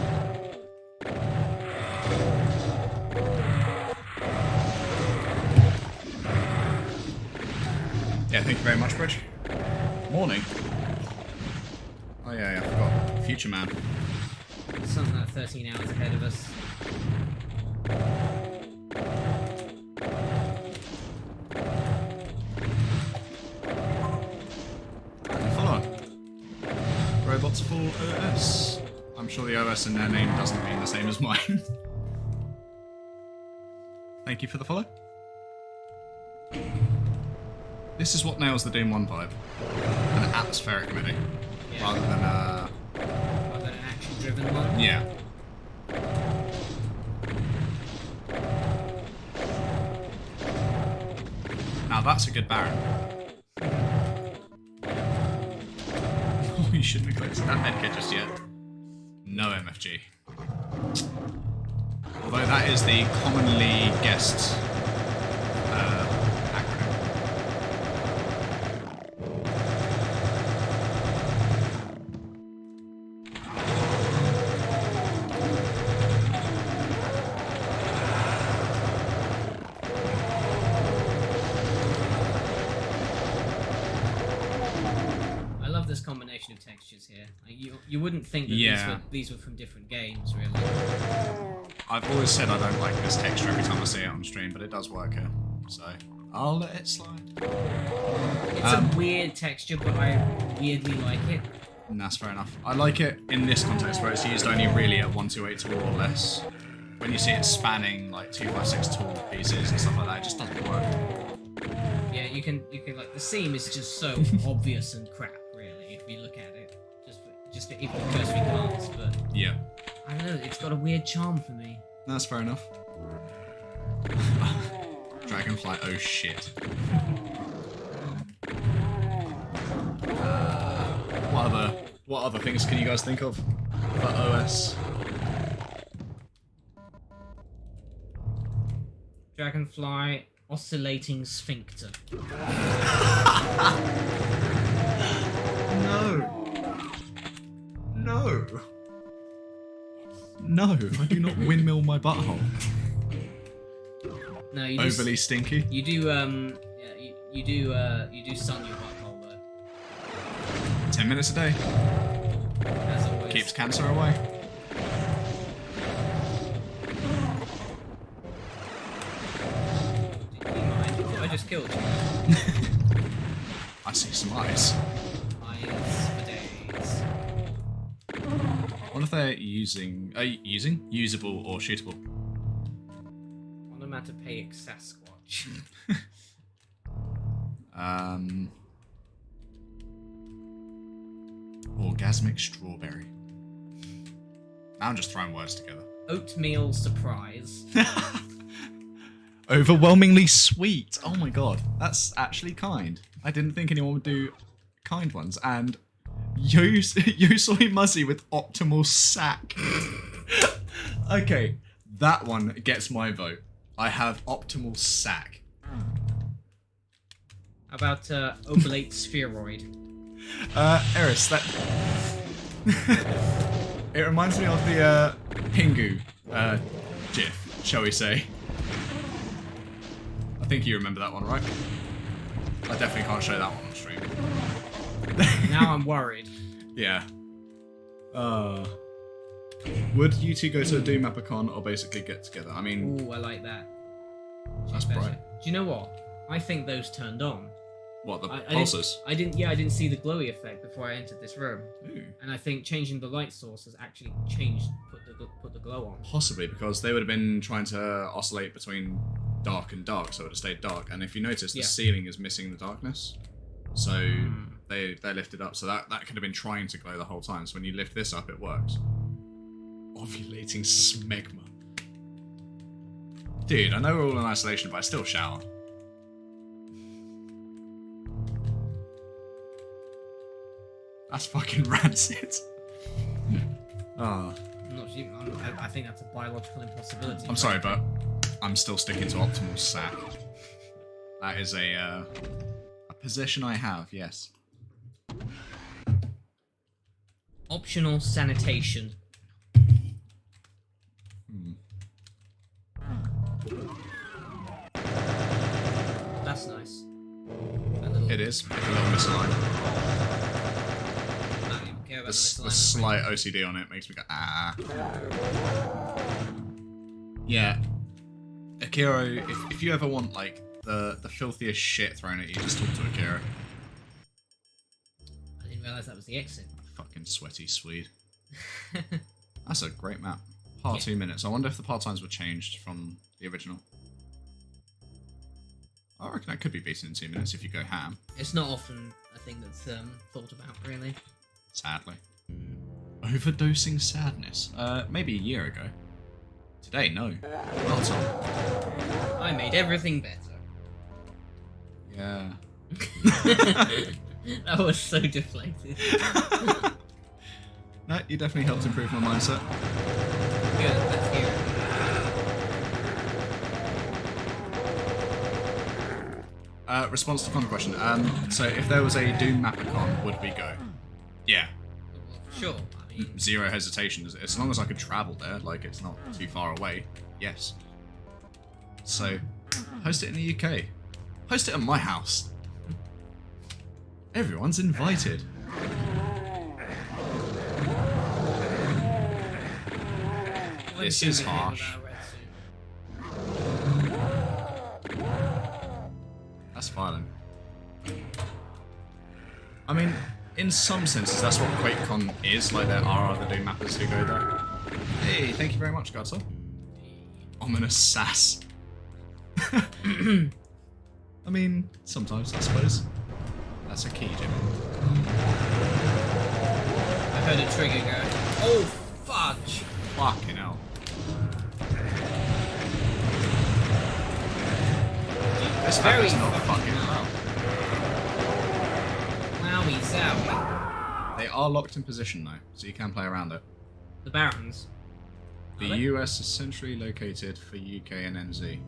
Yeah, thank you very much, Bridge. Morning. Oh yeah, I forgot. Future man. Something like 13 hours ahead of us. Follow. Robots full OS. I'm sure the OS in their name doesn't mean the same as mine. Thank you for the follow. This is what nails the Doom 1 vibe. An atmospheric MIDI. Yeah. Rather than Rather than an action-driven one. yeah. Now that's a good Baron. Oh, you shouldn't have collected that medkit just yet. No MFG. Although that is the commonly guessed acronym. I love this combination of textures here. Like, you wouldn't think that Yeah. these were from different games, really. I've always said I don't like this texture every time I see it on stream, but it does work here. So I'll let it slide. It's a weird texture, but I weirdly like it. And that's fair enough. I like it in this context where it's used only really at 128 tool or less. When you see it spanning like 256 tool pieces and stuff like that, it just doesn't work. Yeah, you can like the seam is just so obvious and crap, really, if you look at it. Just for even a cursory glance, but Yeah, I don't know, it's got a weird charm for me. that's fair enough. Dragonfly, oh shit. What other things can you guys think of for OS? Dragonfly oscillating sphincter. No. No. No, I do not windmill my butthole. No, you Overly stinky. You do you do sun your butthole though. 10 minutes a day. As always. Keeps cancer away. Do you mind? I just killed you. I see some eyes. Eyes for days. What if they're usable or shootable? Onomatopoeic Sasquatch. Orgasmic strawberry. Now I'm just throwing words together. Oatmeal surprise. Overwhelmingly sweet. Oh my god, that's actually kind. I didn't think anyone would do kind ones. And yo soy muzzy with optimal sack. Okay, that one gets my vote. I have optimal sack. How about oblate spheroid? Eris, that... It reminds me of the Pingu GIF, shall we say. I think you remember that one, right? I definitely can't show that one on stream. Now I'm worried. Yeah. Would you two go to a Doomapacon or basically get together? I mean... Ooh, I like that. That's better. bright. Do you know what? I think those turned on. What, the I pulses? I didn't see the glowy effect before I entered this room. Ooh. And I think changing the light source has actually put the glow on. Possibly, because they would have been trying to oscillate between dark and dark, so it would have stayed dark. And if you notice, the ceiling is missing the darkness. So they lifted up, so that could have been trying to glow the whole time. So when you lift this up, it works. Ovulating smegma. Dude, I know we're all in isolation, but I still shower. That's fucking rancid. Ah. I think that's a biological impossibility. I'm sorry, but I'm still sticking to optimal sack. That is a position I have, yes. Optional sanitation. That's nice. It is. A little misaligned. The slight OCD on it makes me go, ah. Yeah. Akira, if you ever want, like, the filthiest shit thrown at you, just talk to Akira. I didn't realise that was the exit. Fucking sweaty Swede. That's a great map. Part 2 minutes. I wonder if the part times were changed from the original. I reckon that could be beaten in 2 minutes if you go ham. It's not often a thing that's thought about, really. Sadly. Overdosing sadness. Maybe a year ago. Today, no. Not at all. I made everything better. Yeah. That was so deflated. No, you definitely helped improve my mindset. Good, let's hear it. Response to the question. So if there was a Doom Mapacon, would we go? Yeah. Sure. I mean, Zero hesitation. As long as I could travel there, like it's not too far away, yes. So, host it in the UK. Host it at my house. Everyone's invited. This is harsh. That's violent. I mean, in some senses, that's what QuakeCon is. Like, there are other Doom mappers who go there. Hey, thank you very much, Godson. Ominous sass. I mean, sometimes, I suppose. That's a key, Jimmy. I heard a trigger go. Oh, fudge! Fucking hell. This Very is not fucking loud. Wowie zowie. They are locked in position though, so you can play around it. The Barons. The US is centrally located for UK and NZ.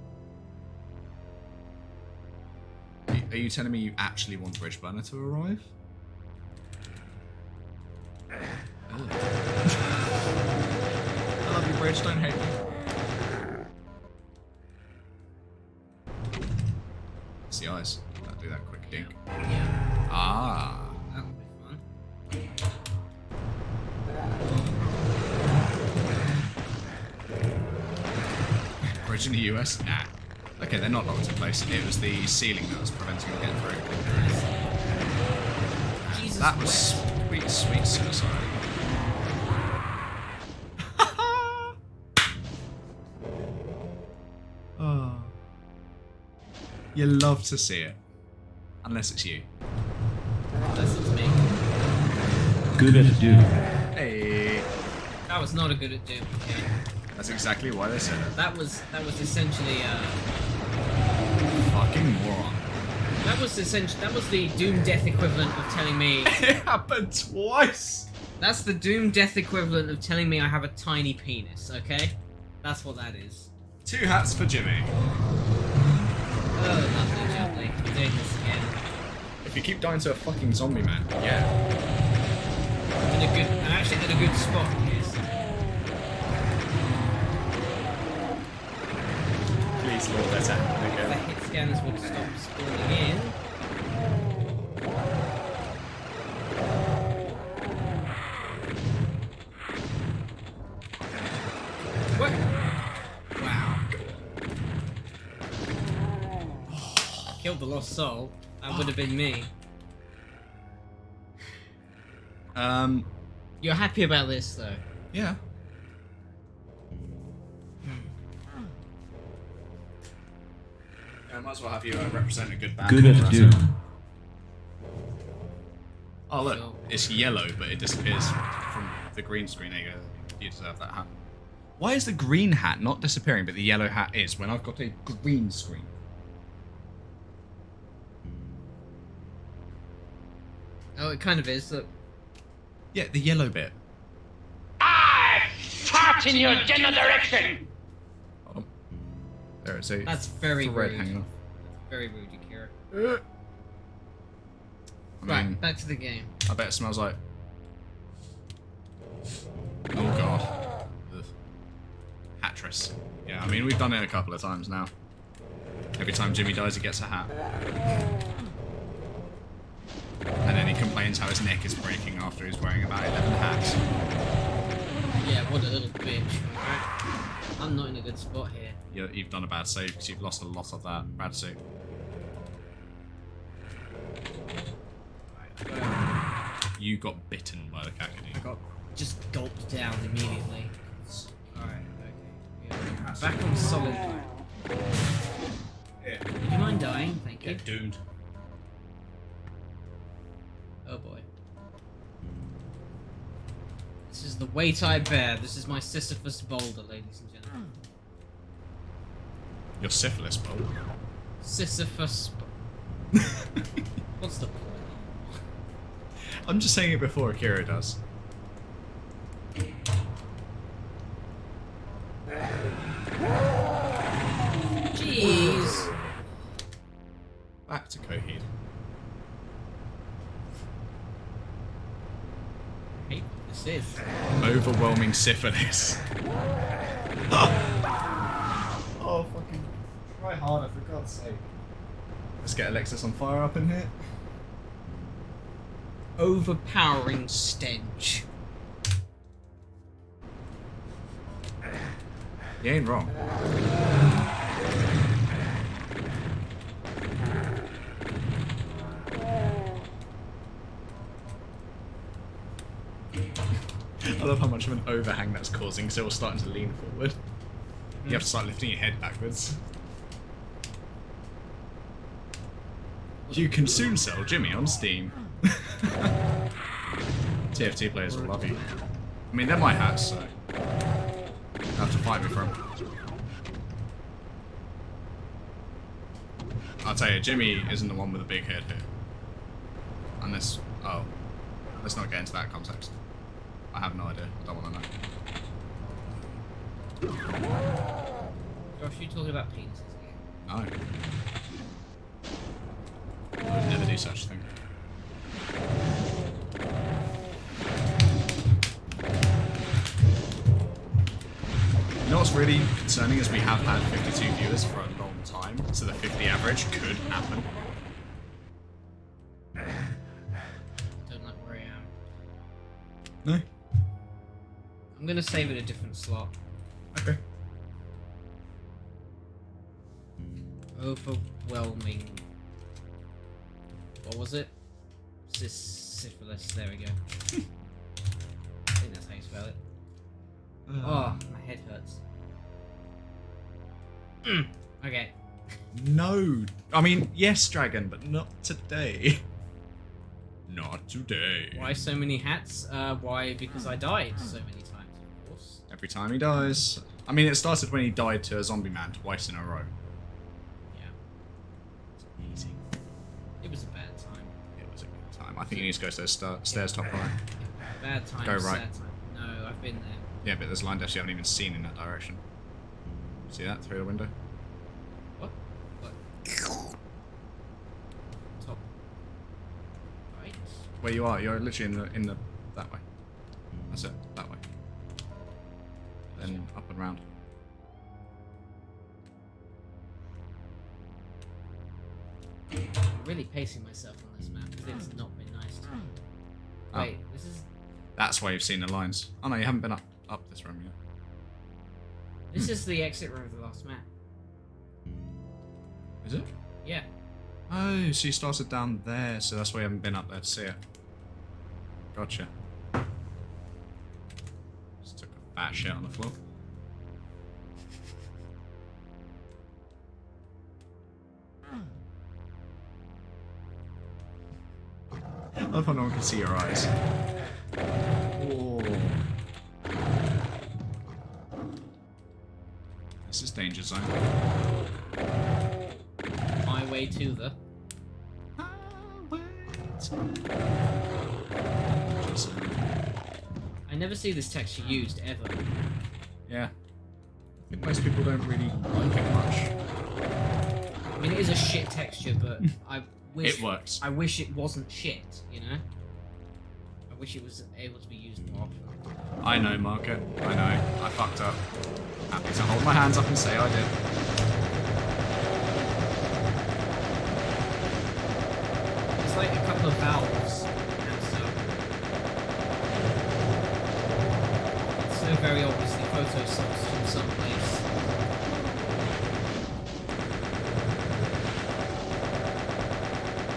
Are you telling me you actually want Bridgeburner to arrive? I love bridge, don't hate me. It's the eyes. I'll do that quick dink. Yeah. Ah. That'll be fun. Bridge in the US? Nah. Okay, they're not locked in place. It was the ceiling that was preventing them getting through. Jesus That was wept. sweet, sweet suicide. Oh. You love to see it. Unless it's you. Unless it's me. Good at Doom. Hey. That was not a good at Doom. Okay. That's exactly why they said it. That was essentially Fucking moron. that was the Doom Death equivalent of telling me It happened twice. that's the Doom Death equivalent of telling me I have a tiny penis, okay? That's what that is. 2 hats for Jimmy. Oh, lovely, gently. We're doing this again. If you keep dying to a fucking zombie man, yeah. I'm actually in a good spot here. So. Please, Lord, that's happening The again. hit scanners would stop spawning in. What? Wow. Killed the lost soul. That would have been me. You're happy about this, though. Yeah. I might as well have you represent a good band. Good at Doom. Oh look, Sure. it's yellow, but it disappears from the green screen. There you go. You deserve that hat. Why is the green hat not disappearing, but the yellow hat is when I've got a green screen? Oh, it kind of is. Look. Yeah, the yellow bit. I fart in your general direction. Hold on. There it's a That's very thread rude. hanging off. Very rude, Akira. I mean, Right, back to the game. I bet it smells like. Oh god. Ugh. Hattress. Yeah, I mean we've done it a couple of times now. Every time Jimmy dies, he gets a hat. And then he complains how his neck is breaking after he's wearing about 11 hats. Yeah, what a little bitch. Right. I'm not in a good spot here. You've done a bad save because you've lost a lot of that bad suit. You got bitten by the I Kakadu. got just gulped down immediately. Alright, okay. Yeah. Back on solid ground. Would you mind dying? Thank you. Get doomed. Oh boy. This is the weight I bear. This is my Sisyphus boulder, ladies and gentlemen. Your syphilis, bro. Sisyphus. What's the point? I'm just saying it before Akira does. Jeez. Back to Coheed. I hate what this is. Overwhelming syphilis. Oh, fucking try harder, for God's sake. Let's get Alexis on fire up in here. Overpowering stench. You ain't wrong. I love how much of an overhang that's causing, so we're starting to lean forward. You have to start lifting your head backwards. You can soon sell Jimmy on Steam. TFT players will love you. I mean, they're my hats, so you have to fight me for them. I'll tell you, Jimmy isn't the one with the big head here. Unless, oh, let's not get into that context. I have no idea. I don't want to know. Josh, you talking about penises again? No. I would never do such a thing. You know what's really concerning is we have had 52 viewers for a long time, so the 50 average could happen. Don't like where I am. No? I'm gonna save it a different slot. Okay. Overwhelming. What was it? Syphilis. There we go. I think that's how you spell it. Oh, my head hurts. Okay. No. I mean, yes, Dragon, but not today. Not today. Why so many hats? Why? Because I died so many times, of course. Every time he dies. I mean, it started when he died to a zombie man twice in a row. Yeah. It's easy. It was a bad time. It was a good time. I think you need to go to the stairs top right. Bad time. Go right. Sad time. No, I've been there. Yeah, but there's line deaths you haven't even seen in that direction. See that through the window? What? Top. Right. Where you are, you're literally in the that way. That's it, that way. Then up and round. I'm really pacing myself on this map because it's not been nice to me. Oh. Wait, this is. That's why you've seen the lines. Oh no, you haven't been up this room yet. This is the exit room of the last map. Is it? Yeah. Oh, so you started down there, so that's why you haven't been up there to see it. Gotcha. Just took a fat shit on the floor. I love how no one can see your eyes. Whoa. This is danger zone. Highway to the. I never see this texture used ever. Yeah. I think most people don't really like it much. I mean, it is a shit texture, but I wish It works. I wish it wasn't shit. You know. I wish it was able to be used more often. I know, Market. I know. I fucked up. Happy to hold my hands up and say I did. It's like a couple of valves. And so very obviously photo sourced from someplace.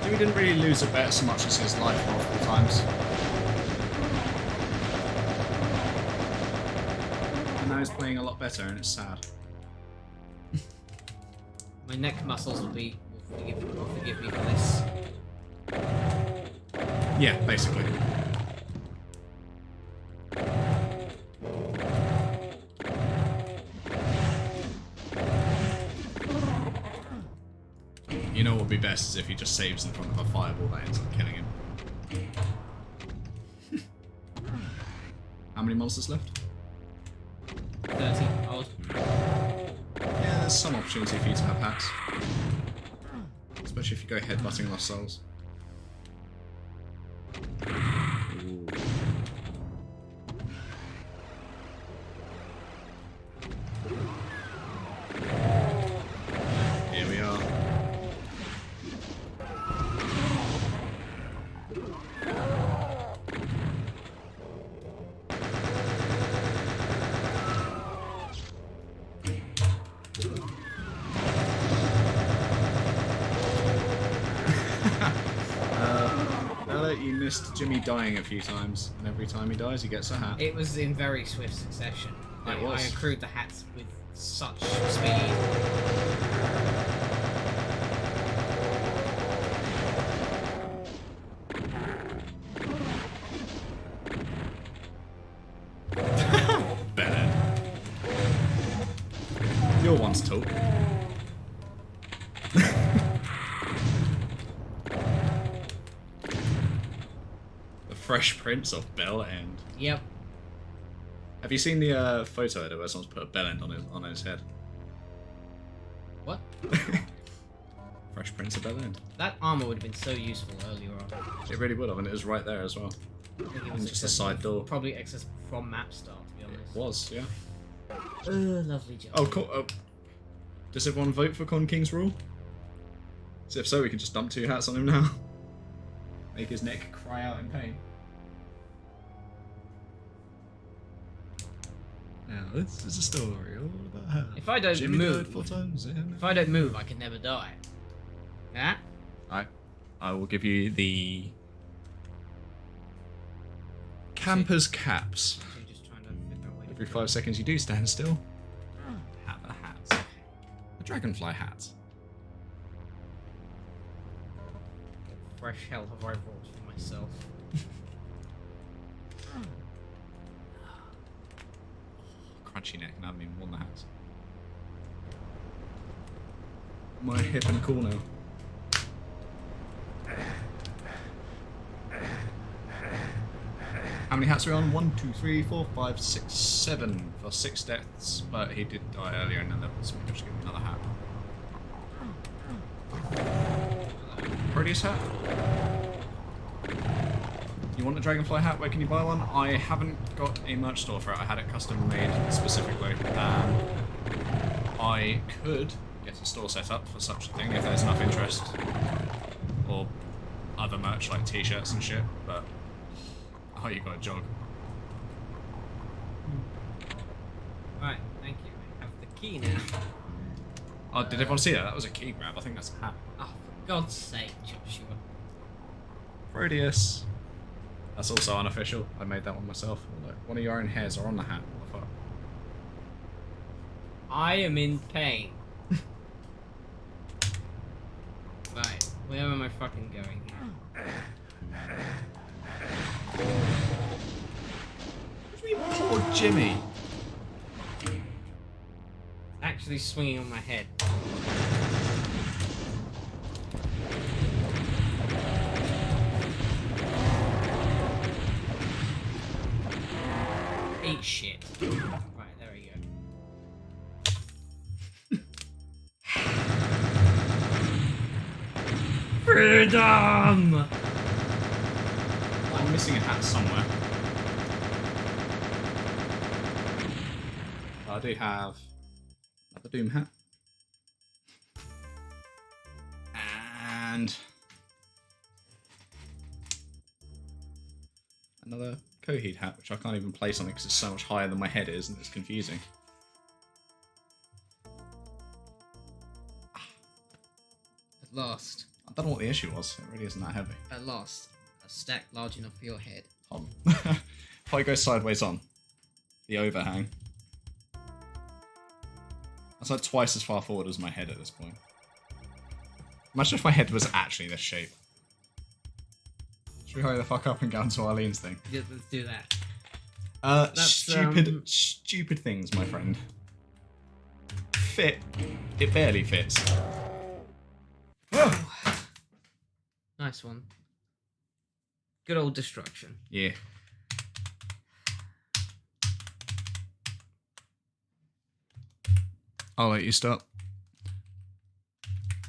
Dewey didn't really lose a bet so much as his life multiple times. And now he's playing a lot better and it's sad. My neck muscles will forgive me for this. Yeah, basically. You know what would be best is if he just saves in front of a fireball that ends up killing him. How many monsters left? 30 odd. Yeah, there's some opportunity for you to have hats. Especially if you go headbutting lost souls. Ooh. Here we are. You missed Jimmy dying a few times, and every time he dies, he gets a hat. It was in very swift succession. It was. I accrued the hats with such speed. Bennett. You're one to talk. Fresh Prince of Bell End. Yep. Have you seen the photo edit where someone's put a bell end on his head? What? Fresh Prince of Bell End. That armor would have been so useful earlier on. It really would have, and it was right there as well. I think it And was just a side door. Probably accessible from map start, to be honest. It was, yeah. Lovely job. Oh, does everyone vote for Con King's rule? So if so, we can just dump 2 hats on him now. Make his neck cry out in pain. Now this is a story all about how If I don't Jimmy move, died 4 times. if I don't move, I can never die. Yeah. I will give you the camper's caps. You're just trying to figure out where to Every go. 5 seconds you do stand still. Have a hat. A dragonfly hat. Fresh hell have I brought for myself. Crunchy neck, and I haven't even worn the hats. My hip and cool now. How many hats are we on? 1, 2, 3, 4, 5, 6, 7 for 6 deaths, but he did die earlier in the level, so we just give him another hat. Prodeus hat? You want a Dragonfly hat? Where can you buy one? I haven't got a merch store for it. I had it custom made specifically. I could get a store set up for such a thing if there's enough interest. Or other merch like t-shirts and shit, but... Oh, you got a jog. Right, thank you. I have the key now. Oh, did everyone see that? That was a key grab. I think that's a hat. Oh, for God's sake, Joshua. Prodeus. That's also unofficial. I made that one myself. Look, one of your own hairs are on the hat. What the fuck? I am in pain. Right, where am I fucking going here? Poor Jimmy. Actually swinging on my head. Eat shit. Right, there we go. Freedom! I'm missing a hat somewhere. I do have another Doom hat. And another Coheed hat, which I can't even place on it because it's so much higher than my head is and it's confusing. At last. I don't know what the issue was. It really isn't that heavy. At last. A stack large enough for your head. If I go sideways on, the overhang. That's like twice as far forward as my head at this point. Imagine if my head was actually this shape. Should we hurry the fuck up and go on to Arlene's thing? Yeah, let's do that. Stupid things, my friend. Fit. It barely fits. Nice one. Good old destruction. Yeah. I'll let you start.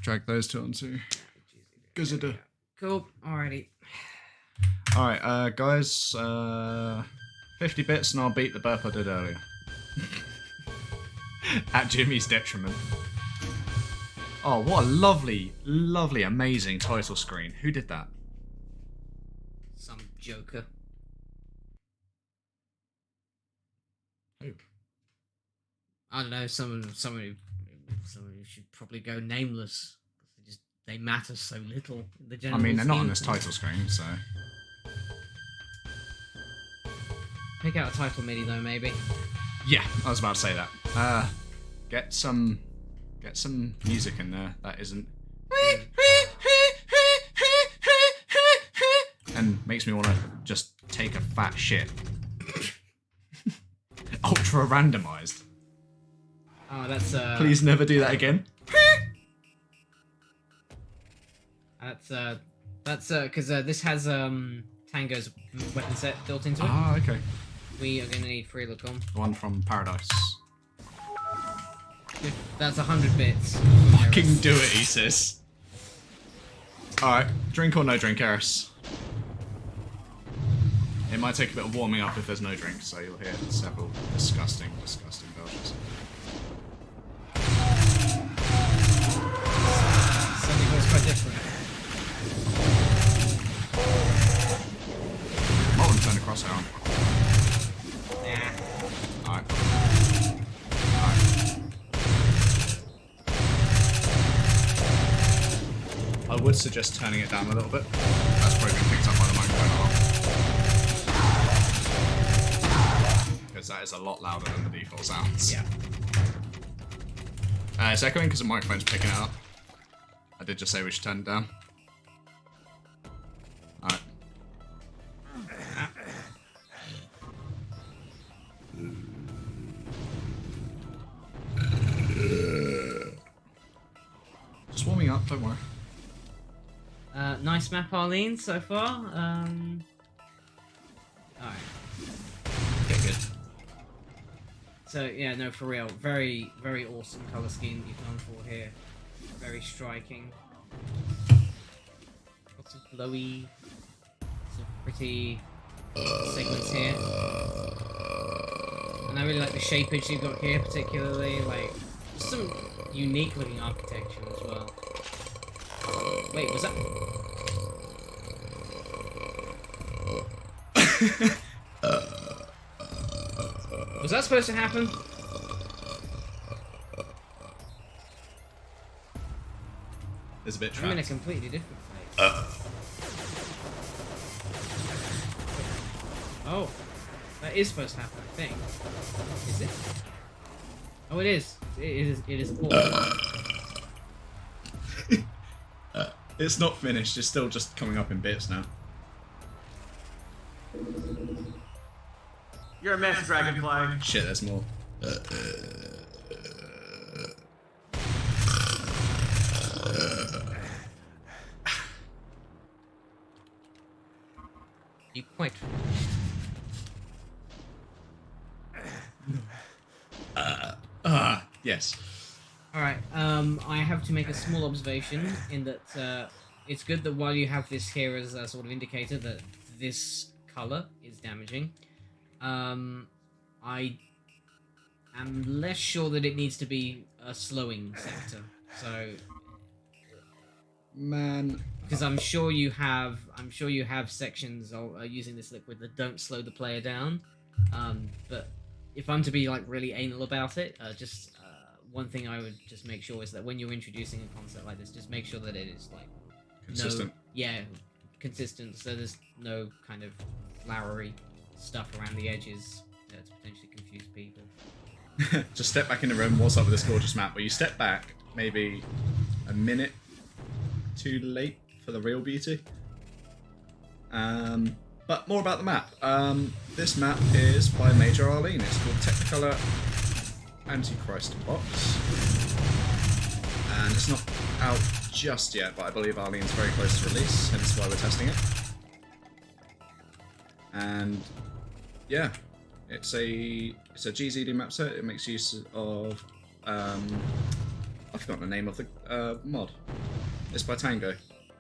Drag those two onto Gazida. Cool, alrighty. Alright, guys, 50 bits and I'll beat the burp I did earlier. At Jimmy's detriment. Oh, what a lovely, lovely, amazing title screen. Who did that? Some joker. Who? I don't know, someone who should probably go nameless. They matter so little in the I general mean, they're not on scheme this of title screen, so... Pick out a title MIDI though, maybe. Yeah, I was about to say that. Get some music in there that isn't... and makes me want to just take a fat shit. Ultra randomized. Oh, that's Please never do that again. That's because this has Tango's weapon set built into it. Ah, okay. We are gonna need 3 look on. The one from Paradise. That's 100 bits. Fucking do it, he says. Alright, drink or no drink, Eris? It might take a bit of warming up if there's no drink, so you'll hear several disgusting, disgusting belches. Suddenly feels quite different. Might want to turn the crosshair on. Nah. Alright. I would suggest turning it down a little bit. That's probably been picked up by the microphone a lot. Because that is a lot louder than the default sounds. Yeah. It's echoing because the microphone's picking it up. I did just say we should turn it down. Alright. Just warming up, don't worry. Nice map, Arlene, so far. Alright. Okay, good. So, yeah, no, for real. Very, very awesome colour scheme you've gone for here. Very striking. Lots of glowy, sort of pretty segments here. And I really like the shapeage you've got here, particularly. Like, just some unique looking architecture as well. Wait, was that... Was that supposed to happen? It's a bit I'm in a trapped. completely different place. Oh, that is supposed to happen, I think. Is it? Oh, it is. It is a portal. It's not finished, it's still just coming up in bits now. You're a mess, Dragonfly. Shit, there's more. You quite. Yes. Alright, I have to make a small observation in that it's good that while you have this here as a sort of indicator that this colour is damaging, I am less sure that it needs to be a slowing sector. So, Man. because I'm sure you have sections using this liquid that don't slow the player down. But if I'm to be like really anal about it, one thing I would just make sure is that when you're introducing a concept like this, just make sure that it is like Consistent. Consistent. So there's no kind of flowery stuff around the edges to potentially confuse people. Just step back in the room, what's up with this gorgeous map? Where you step back maybe a minute too late for the real beauty. But more about the map. This map is by Major Arlene. It's called Technicolour Antichrist box. And it's not out just yet, but I believe Arlene's very close to release, hence why we're testing it. And yeah, it's a GZD map set. It makes use of I've forgotten the name of the mod. It's by Tango.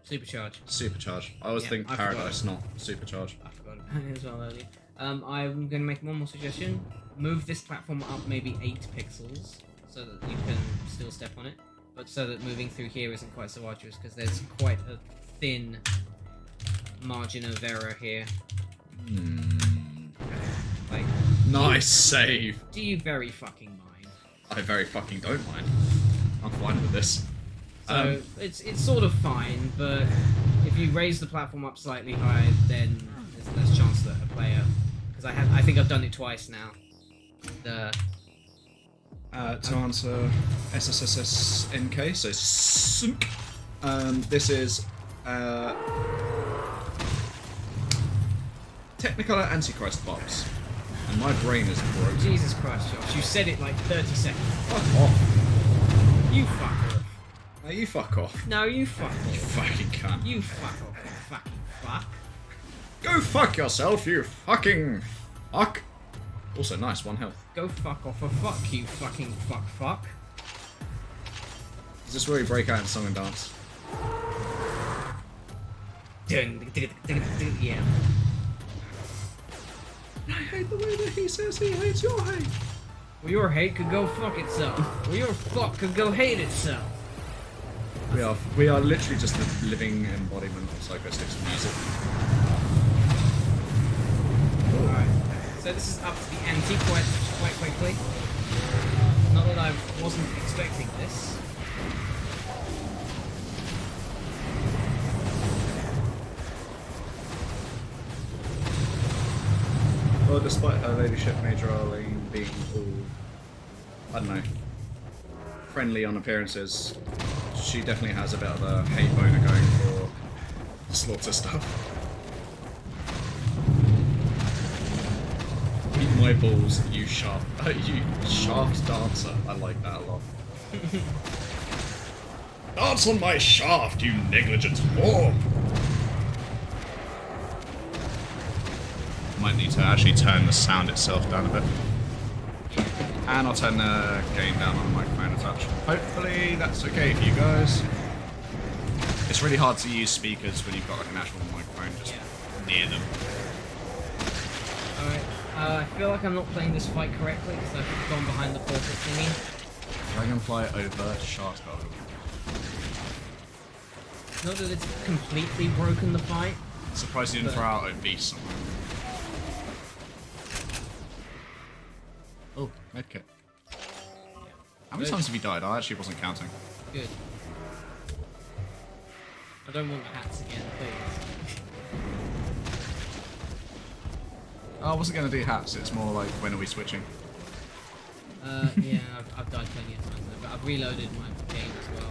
Supercharge. I always think Paradise, not Supercharge. I forgot about it as well earlier. I'm going to make one more suggestion. Move this platform up maybe 8 pixels so that you can still step on it, but so that moving through here isn't quite so arduous, because there's quite a thin margin of error here. Like, Nice save! do you very fucking mind? I very fucking don't mind. I'm fine with this. So it's sort of fine, but if you raise the platform up slightly higher, then there's less chance that a player, because I think I've done it twice now. To answer SSSSNK, so sunk. This is Technicolour Antichrist box, and my brain is broken. Jesus Christ, Josh, you said it like 30 seconds. Fuck off! You fuck off. Now you fuck off. No, you fuck You off. fucking cunt. You fuck off, you fucking fuck. Go fuck yourself, you fucking fuck. Also, nice, 1 health. Go fuck off, or fuck you fucking fuck. Is this where we break out in song and dance? Yeah. I hate the way that he says he hates your hate. Well, your hate could go fuck itself. Well, your fuck could go hate itself. We are literally just the living embodiment of Psycho-Stick's music. Alright, so this is up to the anti-quest quite quickly. Not that I wasn't expecting this. Well, despite her ladyship Major Arlene being all, I don't know, friendly on appearances, she definitely has a bit of a hate boner going for slaughter stuff. Eat my balls, you shaft dancer. I like that a lot. Dance on my shaft, you negligent whore! Might need to actually turn the sound itself down a bit. And I'll turn the gain down on the microphone a touch. Hopefully that's okay for you guys. It's really hard to use speakers when you've got like an actual microphone just near them. Alright, I feel like I'm not playing this fight correctly because I've gone behind the portal thingy. Dragonfly over Shaft Guard. Not that it's completely broken the fight. Surprised you didn't throw out obese somewhere. Oh, medkit. How many times have you died? I actually wasn't counting. Good. I don't want hats again, please. I wasn't going to do hats, it's more like, when are we switching? Yeah, I've died plenty of times, but I've reloaded my game as well.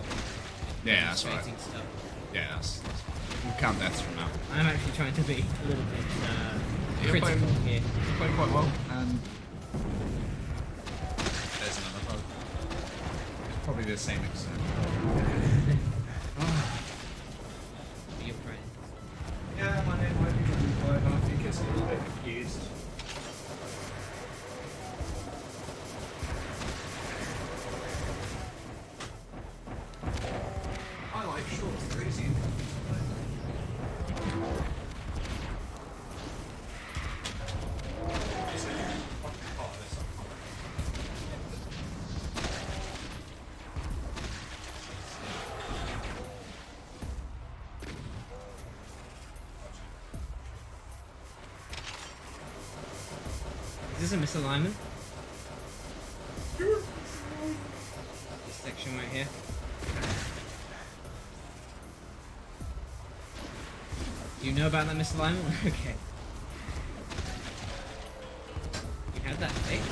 Yeah, that's right. Demonstrating stuff. Yeah, that's we'll count deaths from now. I'm actually trying to be a little bit You're critical playing, here. You're playing quite well, and there's another bug. It's probably the same extent. Be your friend. Yeah, my name might be Dragonfly, but I think it's a little bit confused. I like short, crazy. Is this a misalignment? This section right here. You know about that misalignment? Okay. You had that fixed?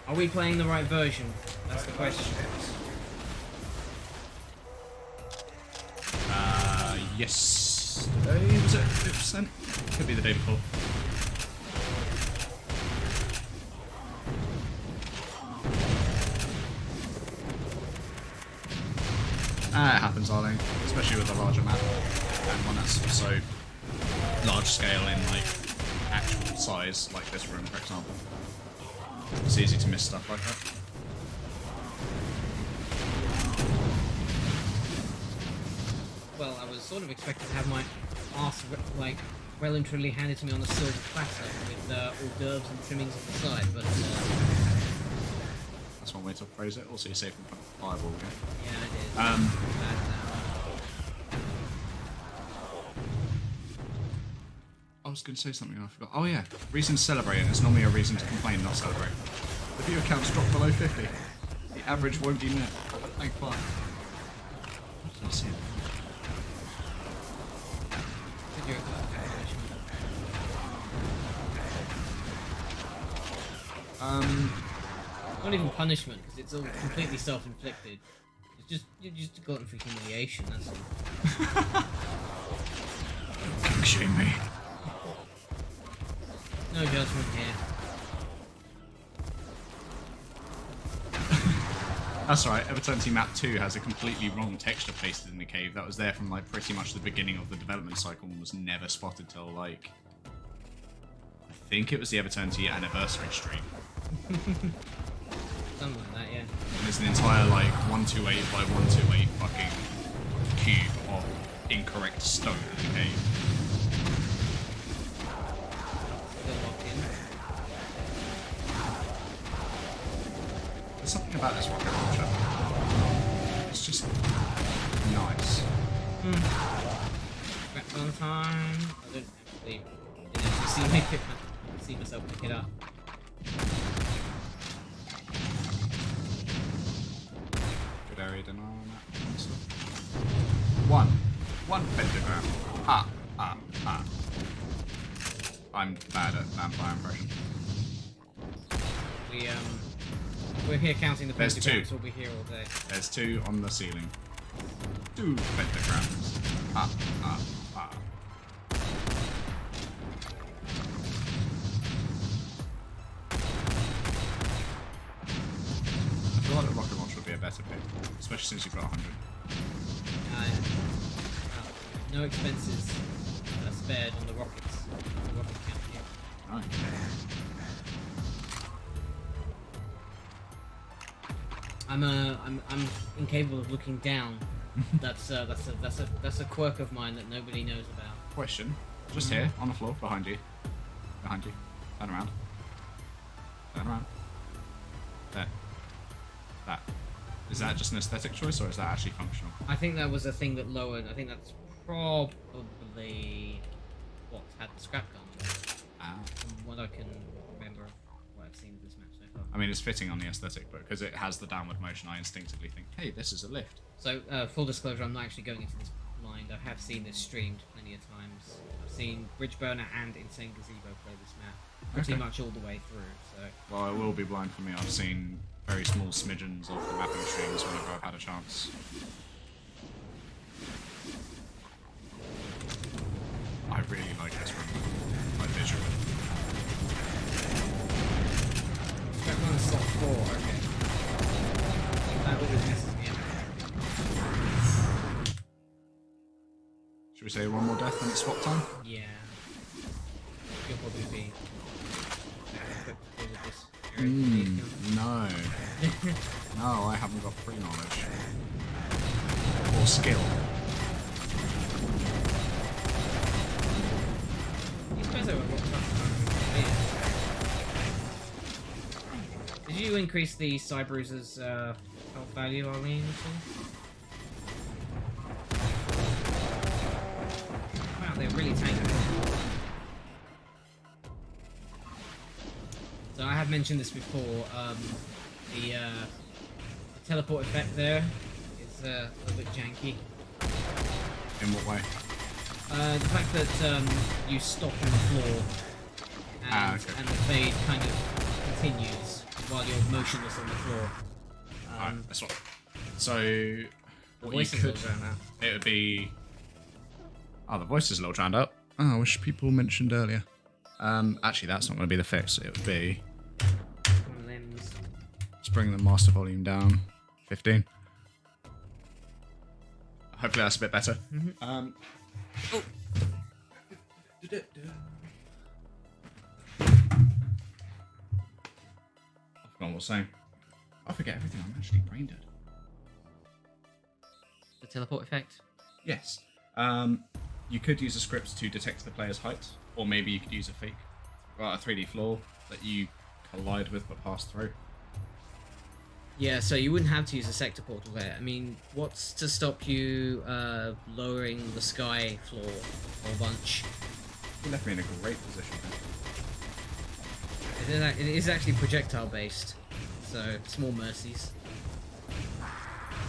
Are we playing the right version? That's the question. Yes. Was it 50%? Could be the day before. It happens, Arlene, especially with a larger map and one that's so large scale in like actual size, like this room, for example. It's easy to miss stuff like that. Well, I was sort of expecting to have my arse like well and truly handed to me on a silver platter with hors d'oeuvres and trimmings on the side, but That's one way to phrase it. Also, you're safe from fireball again. yeah, I did. Um, Bad now. I was going to say something and I forgot. Oh yeah, reason to celebrate, and it's normally a reason to complain, not celebrate. The viewer count's dropped below 50. The average won't be met. Thank fuck. What did I say? Did you- Not even punishment, because it's all completely self-inflicted. It's just you're just glutton for humiliation. That's all. King shame me. No judgment here. That's right, Eternity Map 2 has a completely wrong texture pasted in the cave that was there from like pretty much the beginning of the development cycle and was never spotted till like I think it was the Eternity anniversary stream. Something like that, yeah. And there's an entire like 128 by 128 fucking cube of incorrect stone in the cave. Still There's something about this rocket launcher. It's just nice. Back on time. I didn't actually see myself pick it up. Good area denial on that. So, one pentagram. I'm bad at vampire impression. We're here counting the There's pentagrams. two. We'll be here all day. There's 2 on the ceiling. 2 pentagrams. I feel like the rocket launcher would be a better pick, especially since you've got 100. No expenses spared on the rockets. The rocket count here. Right. I'm incapable of looking down. That's a quirk of mine that nobody knows about. Question. Just here, on the floor, behind you. Behind you. Turn around. Turn around. There. That. Is that just an aesthetic choice, or is that actually functional? I think that was a thing that lowered. I think that's probably what had the scrap gun. From what I can remember, what I've seen of this match so far. I mean, it's fitting on the aesthetic, but because it has the downward motion, I instinctively think, hey, this is a lift. So, full disclosure, I'm not actually going into this blind. I have seen this streamed plenty of times. I've seen Bridgeburner and Insane Gazebo play this map pretty much all the way through. So, Well, it will be blind for me. I've seen very small smidgens of the mapping streams whenever I've had a chance. I really like this one. Like visually. scrap gun is slot 4. Okay. That always messes me up. Should we say one more death and it's swap time? Yeah. You'll probably be equipped to deal with this. No. No, I haven't got pre-knowledge. Or skill. These guys are Did you increase the Cybruiser's health value, Arlene? Wow, they're really tanky. So I have mentioned this before. The teleport effect there is a little bit janky. In what way? The fact that you stop on the floor and, okay. and the fade kind of continues while you're motionless on the floor. Alright, that's what. So, The what voice you is could. all drowned out. It would be. Oh, the voice is a little drowned out. Oh, I wish people mentioned earlier. Actually, that's not going to be the fix. It would be. Limbs. Let's bring the master volume down. 15. Hopefully that's a bit better. Oh. I forgot what I was saying. I forget everything. I'm actually brain dead. The teleport effect. Yes. You could use a script to detect the player's height, or maybe you could use a fake, a 3D floor that you collide with but pass through. Yeah, so you wouldn't have to use a sector portal there. I mean, what's to stop you lowering the sky floor a whole bunch? You left me in a great position here. It is actually projectile based, so small mercies.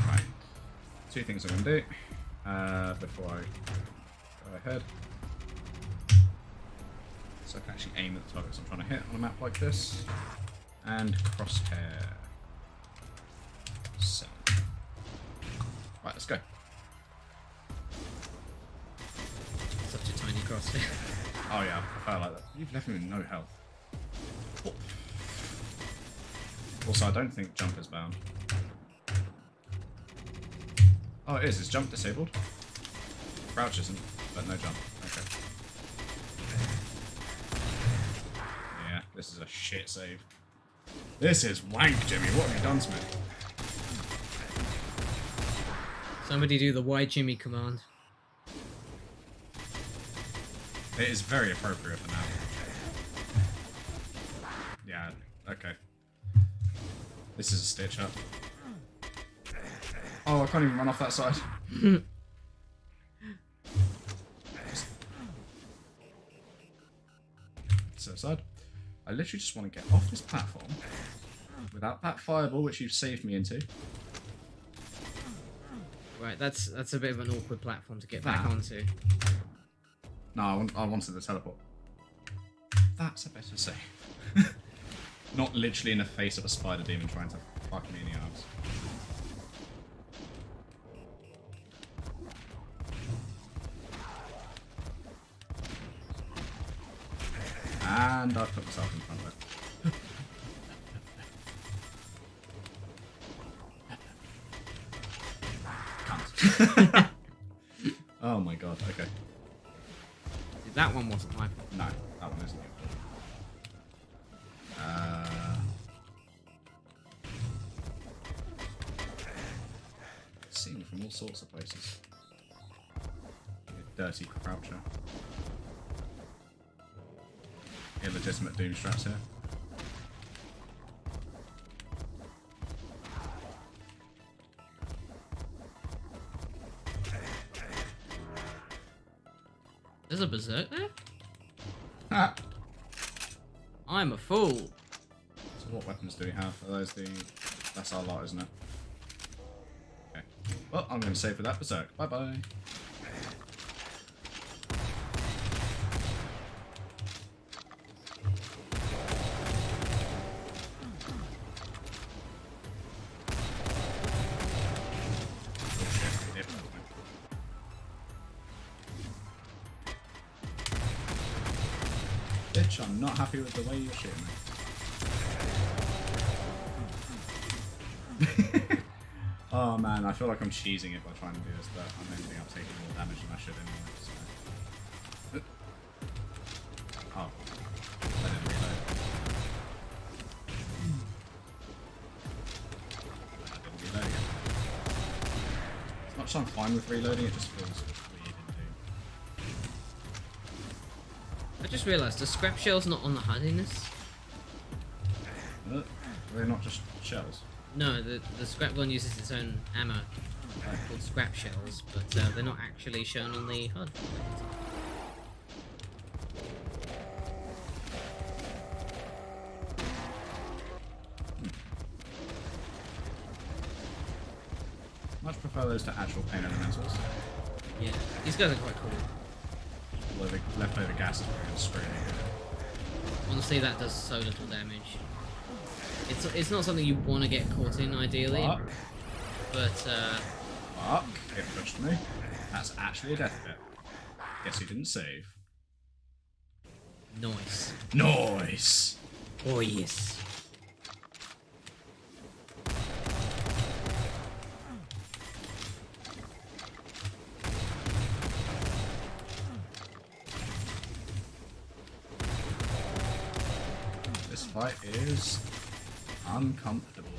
Right. 2 things I'm going to do before I go ahead. So I can actually aim at the targets I'm trying to hit on a map like this. And crosshair. 7. Right, let's go. Such a tiny crosshair. Oh yeah, I felt like that. You've left me with no health. Also, I don't think jump is bound. Oh, it is. Is jump disabled? Crouch isn't, but no jump. Okay. Yeah, this is a shit save. This is wank, Jimmy. What have you done to me? Somebody do the Why Jimmy command. It is very appropriate for now. Yeah, okay. This is a stitch up. Oh, I can't even run off that side. So sad. I literally just want to get off this platform without that fireball, which you've saved me into. Right, that's a bit of an awkward platform to get back onto. No, I wanted the teleport. That's a better save. Not literally in the face of a spider demon trying to fuck me in the arms. And I've put myself in front of it. Can't. Oh my god, okay. That one wasn't my fault. No, that one isn't your fault. Seen from all sorts of places. You dirty croucher. Illegitimate doom straps here. There's a berserk there? Ah. I'm a fool. So what weapons do we have? Are those the... That's our lot, isn't it? Okay. Well, I'm going to save for that berserk. Bye-bye. Bitch, I'm not happy with the way you're shooting me. Oh man, I feel like I'm cheesing it by trying to do this, but I'm ending up taking more damage than I should anyway. So. Oh, I didn't reload. I didn't reload again. As much as I'm fine with reloading, it just feels weird in Doom. I just realised the scrap shell's not on the HUD in this. They're not just shells. No, the scrap gun uses its own ammo called scrap shells, but they're not actually shown on the HUD. Much prefer those to actual pain elementals. Yeah, these guys are quite cool. Although the leftover gas is very screaming. Honestly, that does so little damage. It's not something you want to get caught in, ideally. Fuck. But, Fuck. It pushed me. That's actually a death bit. Guess he didn't save. Nice. Nice! Oh, yes. This fight is uncomfortable.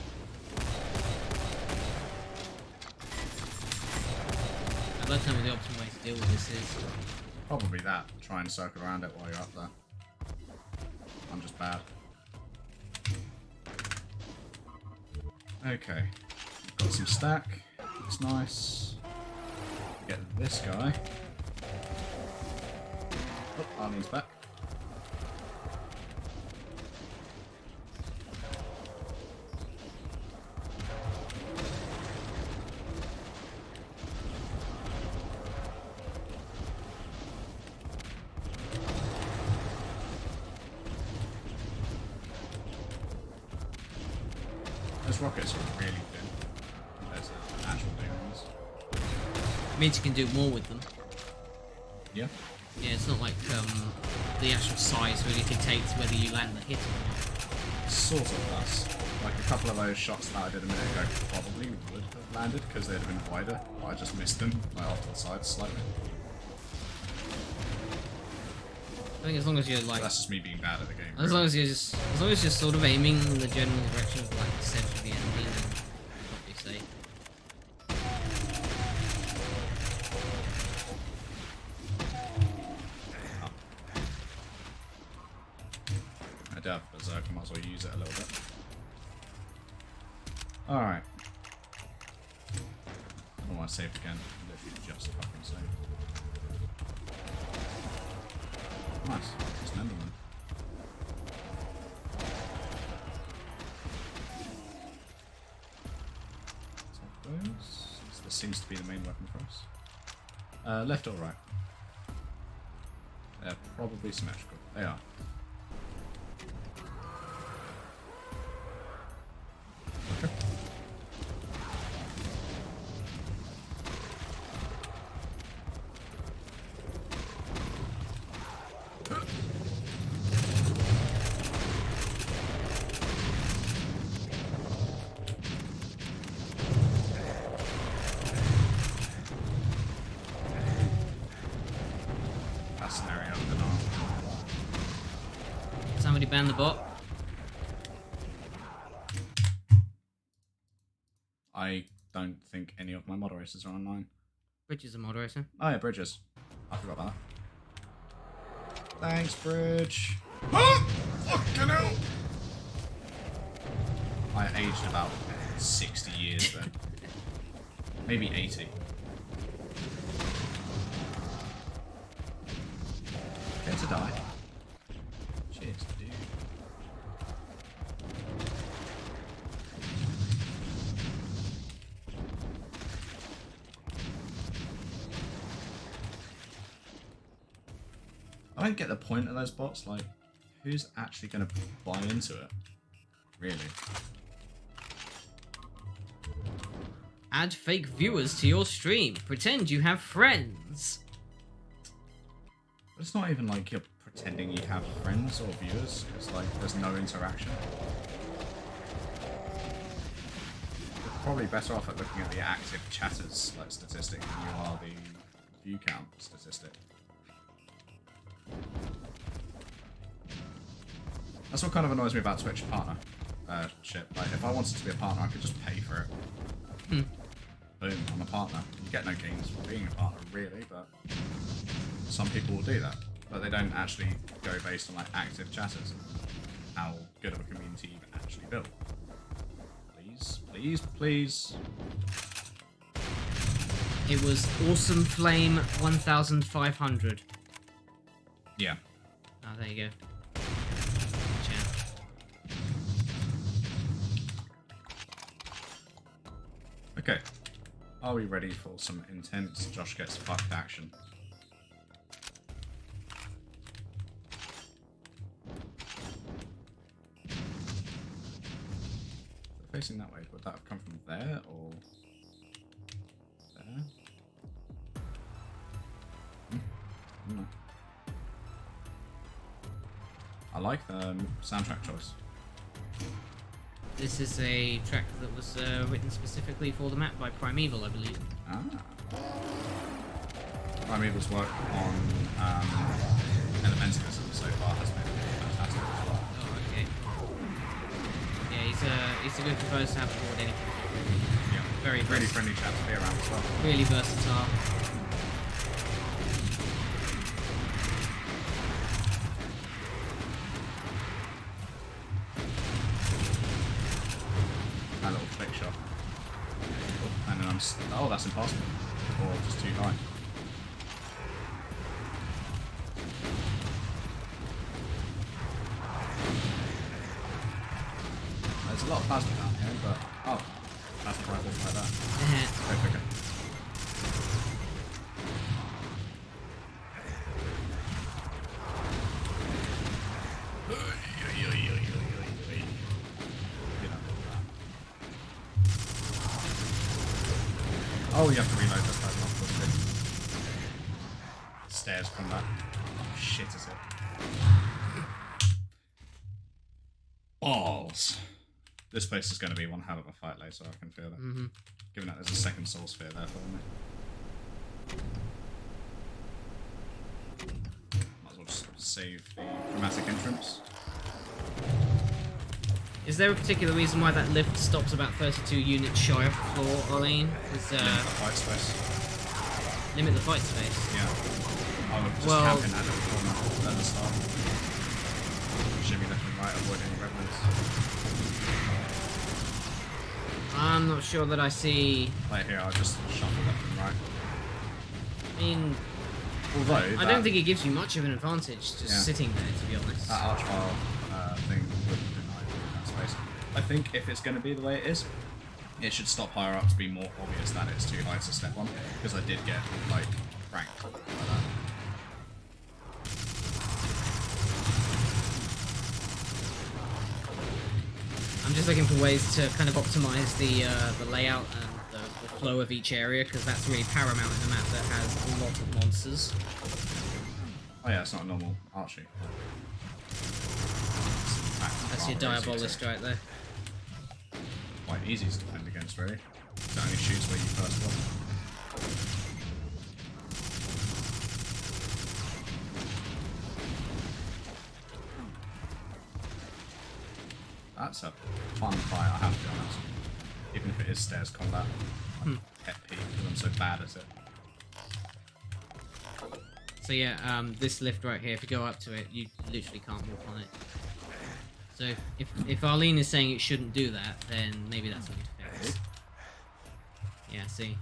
I'd like to know what the optimal way to deal with this is. Probably that. Try and circle around it while you're up there. I'm just bad. Okay. Got some stack. That's nice. Get this guy. Oh, Arlene's back. Those rockets are really thin compared to the actual demons. It means you can do more with them. Yeah. Yeah, it's not like the actual size really dictates whether you land the hit or not. Sort of does. Like a couple of those shots that I did a minute ago probably would have landed because they'd have been wider, but I just missed them like off to the side slightly. I think as long as you're like, That's just me being bad at the game. as long as you're sort of aiming in the general direction of like the center of the enemy, then probably safe. I do have Berserk, I might as well use it a little bit. Alright. Oh, I saved again. Literally just fucking saved. Nice. Just an Enderman. Take those. This seems to be the main weapon for us. Left or right? They're probably symmetrical. They are. Okay. Somebody ban the bot. I don't think any of my moderators are online. Bridge is a moderator. Oh yeah, Bridges. I forgot about that. Thanks, Bridge. Oh! Fucking hell! I aged about 60 years then. Maybe 80. Care to die? Cheers, dude. I don't get the point of those bots. Like, who's actually going to buy into it? Really? Add fake viewers to your stream. Pretend you have friends. But it's not even like you're pretending you have friends or viewers, because like there's no interaction. You're probably better off at looking at the active chatters like statistic than you are the view count statistic. That's what kind of annoys me about Twitch partner shit. Like if I wanted to be a partner, I could just pay for it. Boom, I'm a partner. You get no gains for being a partner, really, but some people will do that. But they don't actually go based on like active chatters and how good of a community you've actually built. Please, please, please. It was Awesome Flame 1500. Yeah. Oh, there you go. Okay. Are we ready for some intense Josh gets fucked action? Facing that way, would that have come from there or there? No. I like the soundtrack choice. This is a track that was written specifically for the map by Primeval, I believe. Ah. Primeval's work on Elementalism so far has been fantastic as well. Oh, okay. Yeah, he's a good composer to have aboard anything. Yeah, Very really friendly chap to be around as well. Really versatile. That little flick shot. Oh, and then oh, that's impossible. Or just too high. There's a lot of plasma down here, but oh, that's rifles like that. Go figure. Oh, you have to reload this plasma, of course. Stairs combat. Oh, shit, is it? Balls. This place is going to be one hell of a fight later, I can feel that. Given that there's a second soul sphere there for me. Might as well just save the dramatic entrance. Is there a particular reason why that lift stops about 32 units shy of the floor, Arlene? Limit the fight space. Limit the fight space? Yeah. I would just camp in that little corner at the start. Shimmy left and right, avoid any red ones. I'm not sure that I see. Like here, I'll just shuffle left and right. I mean, Although I don't think it gives you much of an advantage just sitting there, to be honest. that archvile thing wouldn't deny you in that space. I think if it's going to be the way it is, it should stop higher up to be more obvious that it's too high to step on, because I did get like pranked by that. I'm just looking for ways to kind of optimize the layout and the flow of each area, because that's really paramount in a map that has a lot of monsters. Oh yeah, it's not a normal archery. That's your Diabolist right there. Quite easy to defend against, really. It only shoots where you first block. That's a fun fight, I have to be honest. Even if it is stairs combat. I'm pet peeve because I'm so bad at it. So yeah, this lift right here, if you go up to it, you literally can't walk on it. So if Arlene is saying it shouldn't do that, then maybe that's something to fix. Yeah, see.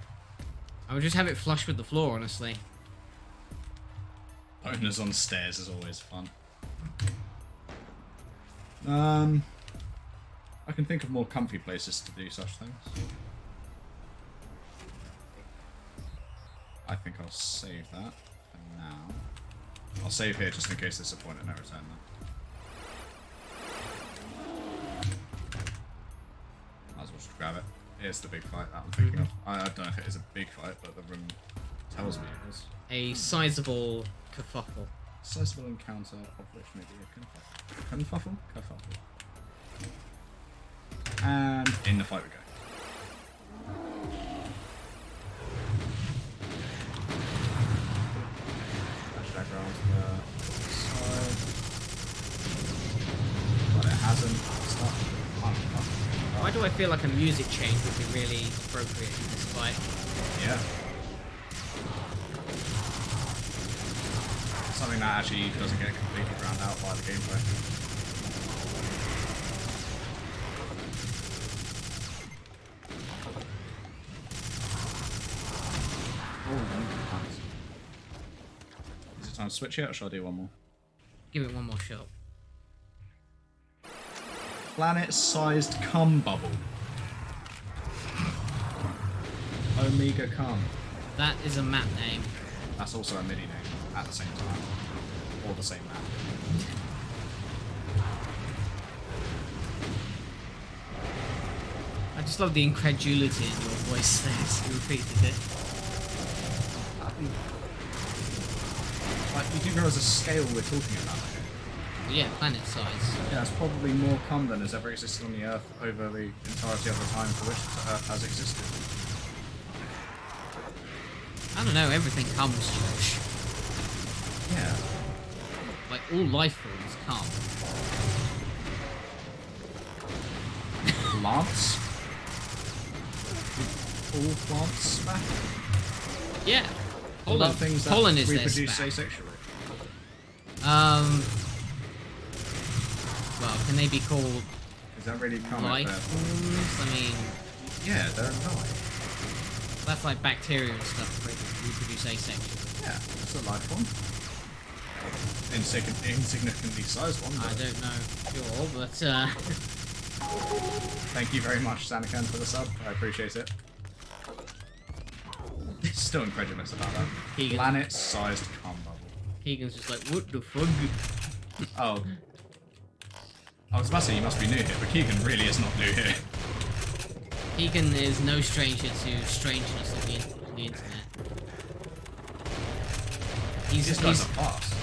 I would just have it flush with the floor, honestly. Boners on stairs is always fun. I can think of more comfy places to do such things. I think I'll save that for now. I'll save here just in case there's a point of no return then. Might as well just grab it. Here's the big fight that I'm thinking of. I don't know if it is a big fight, but the room tells me it is. A sizable kerfuffle. Sizable encounter of which maybe a kerfuffle? Kerfuffle. And in the fight we go. Dash dagger onto the side. But it hasn't. Start. Why do I feel like a music change would be really appropriate in this fight? Yeah. Something that actually doesn't get completely drowned out by the gameplay. Is it time to switch yet, or shall I do one more? Give it one more shot. Planet-sized cum bubble. Omega cum. That is a map name. That's also a MIDI name at the same time. Or the same map. I just love the incredulity in your voice there as you repeated it. Like, you do realise the scale we're talking about here. Yeah, planet size. Yeah, it's probably more cum than has ever existed on the Earth over the entirety of the time for which the Earth has existed. I don't know, everything comes, Josh. Yeah. Like, all life forms come. Plants? All plants back? Yeah. What about things that pollen is their reproduce spec. asexually? Well, can they be called Is that really cum? life if forms? I mean, they're- Yeah, they're alive. that's like bacteria and stuff that reproduce asexually. Yeah, it's a life form. Insignificantly sized one. I But don't know, sure, but thank you very much, Sanakan, for the sub. I appreciate it. Still incredulous about that. Keegan. Planet-sized cum bubble. Keegan's just like, what the fuck? Oh. I was about to say you must be new here, but Keegan really is not new here. Keegan is no stranger to strangeness on the internet. These guys are fast.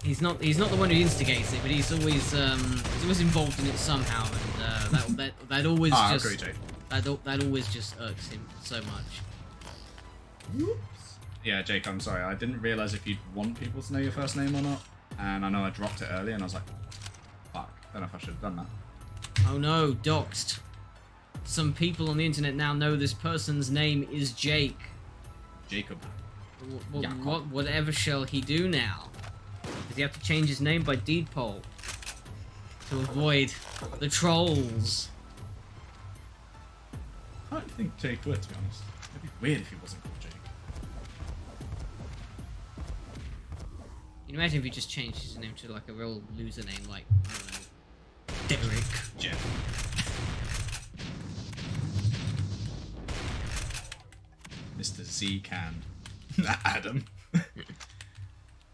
He's not the one who instigates it, but he's always involved in it somehow, and that always I just agree, Jake. that always just irks him so much. Yeah, Jake, I'm sorry. I didn't realise if you'd want people to know your first name or not. And I know I dropped it early, and I was like, fuck, don't know if I should have done that. Oh no, doxed. Some people on the internet now know this person's name is Jake. Jacob. Whatever shall he do now? Does he have to change his name by deed poll? to avoid the trolls. I don't think Jake would, to be honest. It'd be weird if he wasn't called Jake. You can imagine if he just changed his name to like a real loser name, like, I don't know, Derek. Jeff. Mr. Z canned. Adam.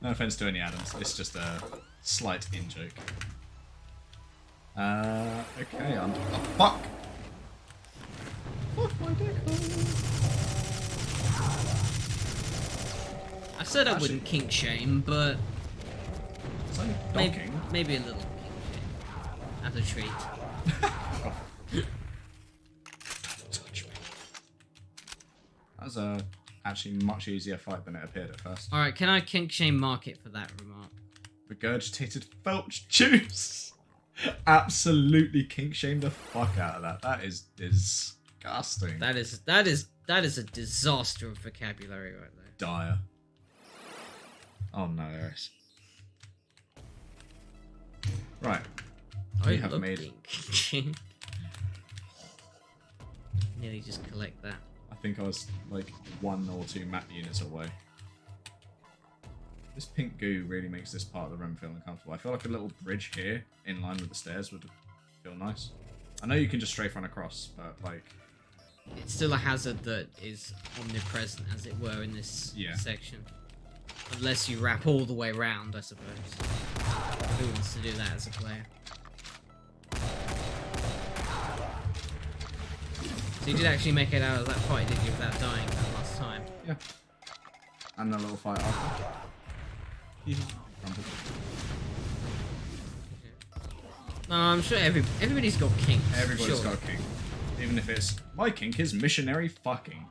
No offense to any Adams, it's just a slight in-joke. Okay, oh, fuck! Fuck my dick hole! I said I wouldn't kink shame, but It's only maybe, docking. maybe a little kink shame. As a treat. Touch me. That was a actually much easier fight than it appeared at first. Alright, can I kink shame Market for that remark? Regurgitated felch juice! Absolutely kink shame the fuck out of that. That is disgusting. That is a disaster of vocabulary right there. Dire. Oh no, there is. Right. We have love made. being kink shamed. Nearly just collect that. I think I was like 1 or 2 map units away. This pink goo really makes this part of the room feel uncomfortable. I feel like a little bridge here, in line with the stairs, would feel nice. I know you can just strafe run across, but like... It's still a hazard that is omnipresent, as it were, in this section. Unless you wrap all the way around, I suppose. Who wants to do that as a player? So you did actually make it out of that fight, did you, without dying that last time? Yeah. And a little fight after. Rumble. No, I'm sure everybody's got kinks. Everybody's sure. got a kink. Even if it's... My kink is missionary fucking.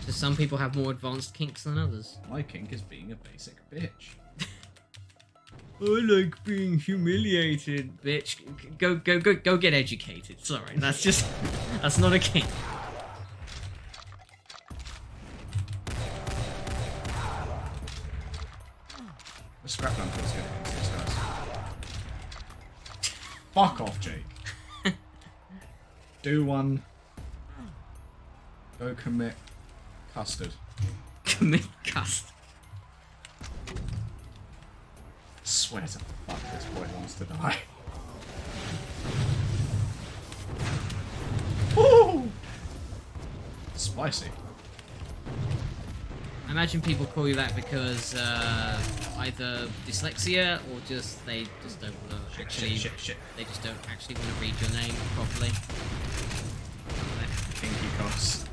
So some people have more advanced kinks than others. My kink is being a basic bitch. I like being humiliated, bitch. Go get educated. Sorry, that's not a kink. The scrap gun feels good against these guys. Fuck off, Jake. Do one. Go commit custard. Commit cust. Swear to fuck this boy wants to die. Woo! Spicy. I imagine people call you that because either dyslexia or just they just don't want to actually. Shit. They just don't actually want to read your name properly. Kinky costs.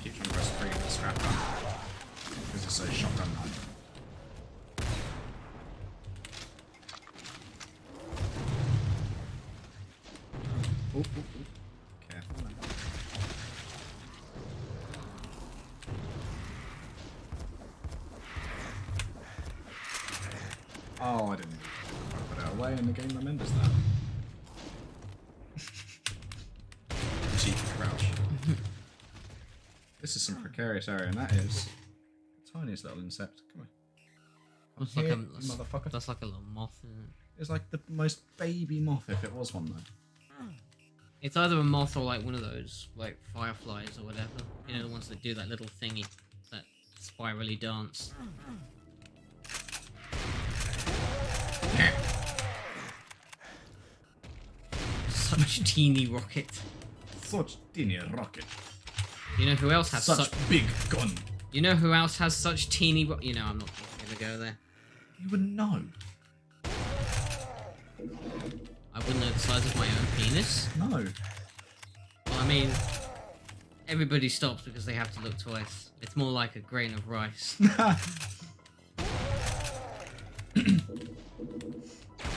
Keep trying to press 3 with the scrap gun. Because it's a shotgun knife. Ooh. Careful now. Oh, I didn't put it away and the game remembers that. Cheeky crouch. This is some precarious area, and that is the tiniest little insect. Come on. That's Here, like you motherfucker. that's like a little moth, isn't it? It's like the most baby moth if it was one though. It's either a moth or like one of those like fireflies or whatever. You know, the ones that do that little thingy, that spirally dance. Such teeny rocket. Such teeny rocket. You know who else has Such big gun. You know who else has such teeny? You know, I'm not gonna go there. You would know. I wouldn't know the size of my own penis. No. Well, I mean, everybody stops because they have to look twice. It's more like a grain of rice.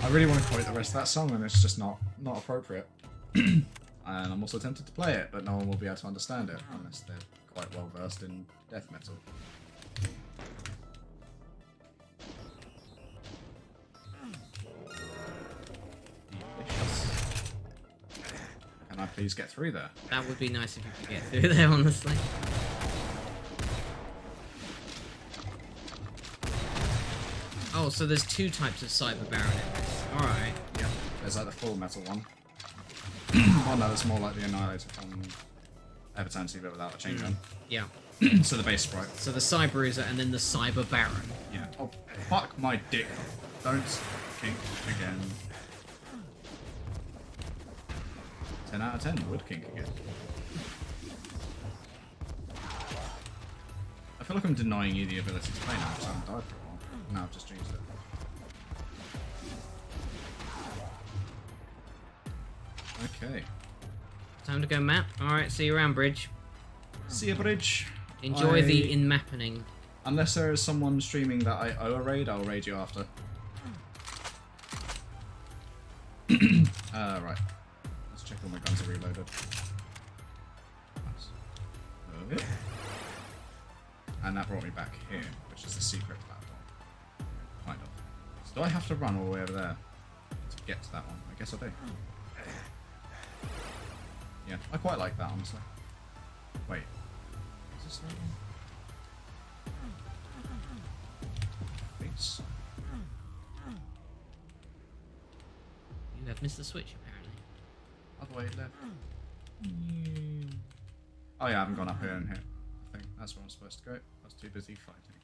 I really want to quote the rest of that song, and it's just not appropriate. And I'm also tempted to play it, but no one will be able to understand it unless they're quite well versed in death metal. Delicious. please get through there. That would be nice if you could get through there, honestly. Oh, so there's 2 types of Cyber Baron in this. Alright. Yeah. There's like the full metal one. One that's more like the Annihilator from Everturnity, but without a change on. Yeah. So the base sprite. So the Cyberuser and then the Cyber Baron. Yeah. Oh, fuck my dick. Don't kink again. 10 out of 10 would kink again. I feel like I'm denying you the ability to play now because I haven't died for a while. No, I've just used it. Okay. Time to go map. Alright, see you around, Bridge. See you, Bridge. Enjoy the in-mappening. Unless there is someone streaming that I owe a raid, I'll raid you after. Right. Let's check all my guns are reloaded. Nice. Okay. And that brought me back here, which is the secret platform. Kind of. So do I have to run all the way over there to get to that one? I guess I do. Yeah, I quite like that, honestly. Wait. Is this the right one? Thanks. You have missed the switch, apparently. Other way left. Oh yeah, I haven't gone up here and here. I think that's where I'm supposed to go. I was too busy fighting.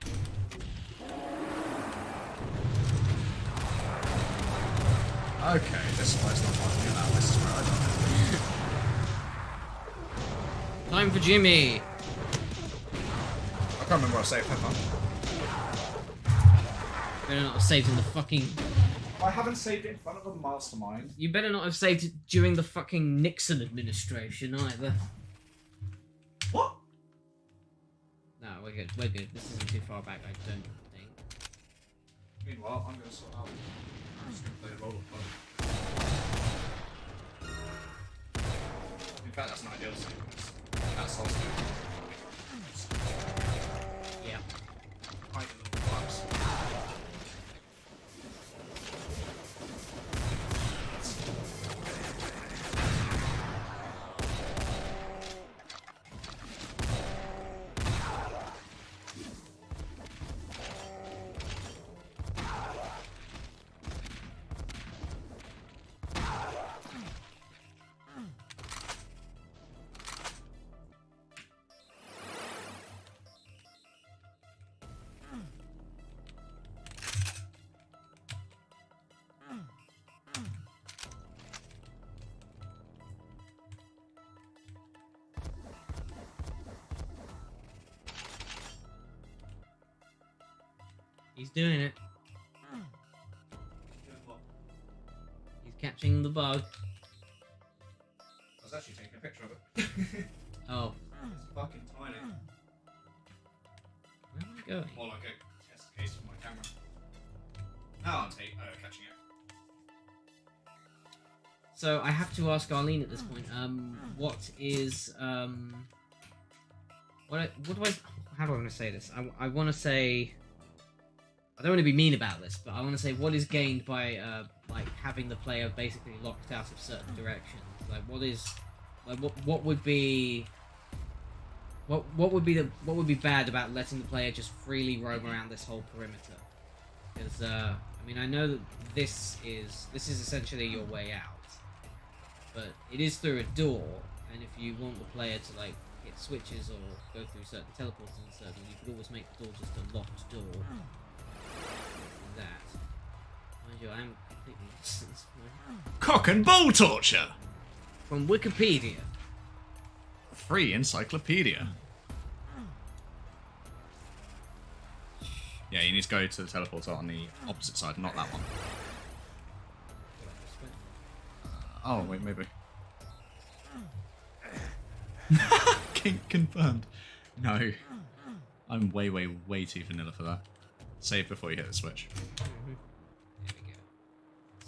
Okay, this fight's not fighting now. This is where I die. Time for Jimmy! I can't remember what I saved. Have fun. Better not have saved in the fucking... I haven't saved it in front of a mastermind. You better not have saved it during the fucking Nixon administration either. What? No, we're good. We're good. This isn't too far back, I don't think. Meanwhile, I'm going to sort out. I'm just going to play the role of fun. In fact, that's an ideal sequence. That's also. Yeah. Tiny little blocks. He's doing it. He's catching the bug. I was actually taking a picture of it. Oh. It's fucking tiny. Where am I going? More like a test case for my camera. Now I'm catching it. So I have to ask Arlene at this point. What is what do I? How do I want to say this? I want to say. I don't want to be mean about this, but I want to say what is gained by like having the player basically locked out of certain directions. Like what would be bad about letting the player just freely roam around this whole perimeter? Because I mean I know that this is essentially your way out, but it is through a door, and if you want the player to like hit switches or go through certain teleporters and certain, you could always make the door just a locked door. That. Mind you, I am completely distanced Cock and bull torture! from Wikipedia. Free encyclopedia. Yeah, you need to go to the teleporter on the opposite side, not that one. Oh, wait, maybe. Kink confirmed. No. I'm way, way, way too vanilla for that. Save before you hit the switch. There we go.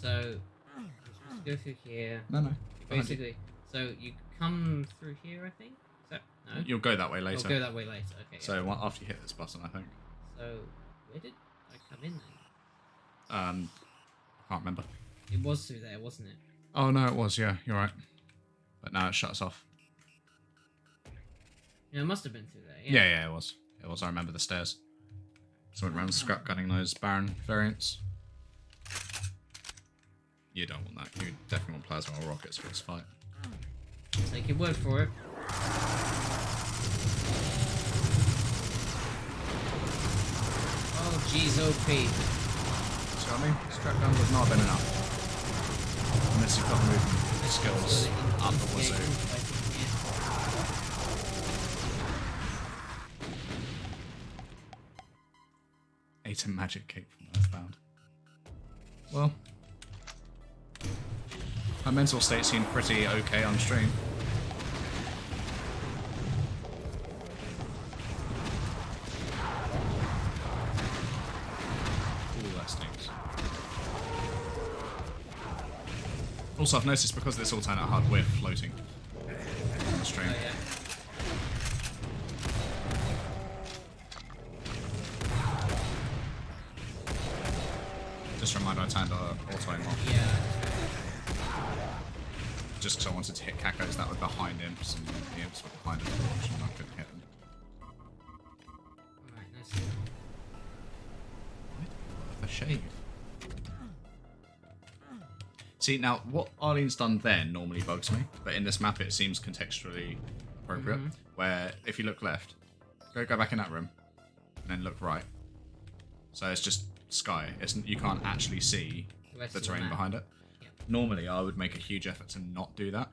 So, I'm supposed to go through here. No. Basically, so you come through here, I think? So, no? You'll go that way later. I'll go that way later, okay. So after you hit this button, I think. So, where did I come in then? I can't remember. It was through there, wasn't it? Oh no, it was. Yeah, you're right. But now it shuts off. Yeah, it must have been through there. Yeah, it was. It was. I remember the stairs. So I went around scrap gunning those Baron variants. You don't want that. You definitely want plasma or rockets for this fight. Take your word for it. Oh, jeez, OP. See what I mean? Scrap guns have not been enough. Unless you've got movement skills up the wazoo. Ate a magic cake from Earthbound. Well, her mental state seemed pretty okay on stream. Ooh, that stinks. Also, I've noticed because this alternate HUD, we're floating on the stream. Oh, yeah. Just a reminder, I turned auto aim off. Yeah. Just because I wanted to hit Kakos that were behind imps, and the imps were behind him, and I couldn't hit them. Alright, nice. A shave. See, now, what Arlene's done then normally bugs me, but in this map it seems contextually appropriate, where if you look left, go back in that room, and then look right. So it's just sky. You can't actually see the terrain behind it. Yep. Normally, I would make a huge effort to not do that.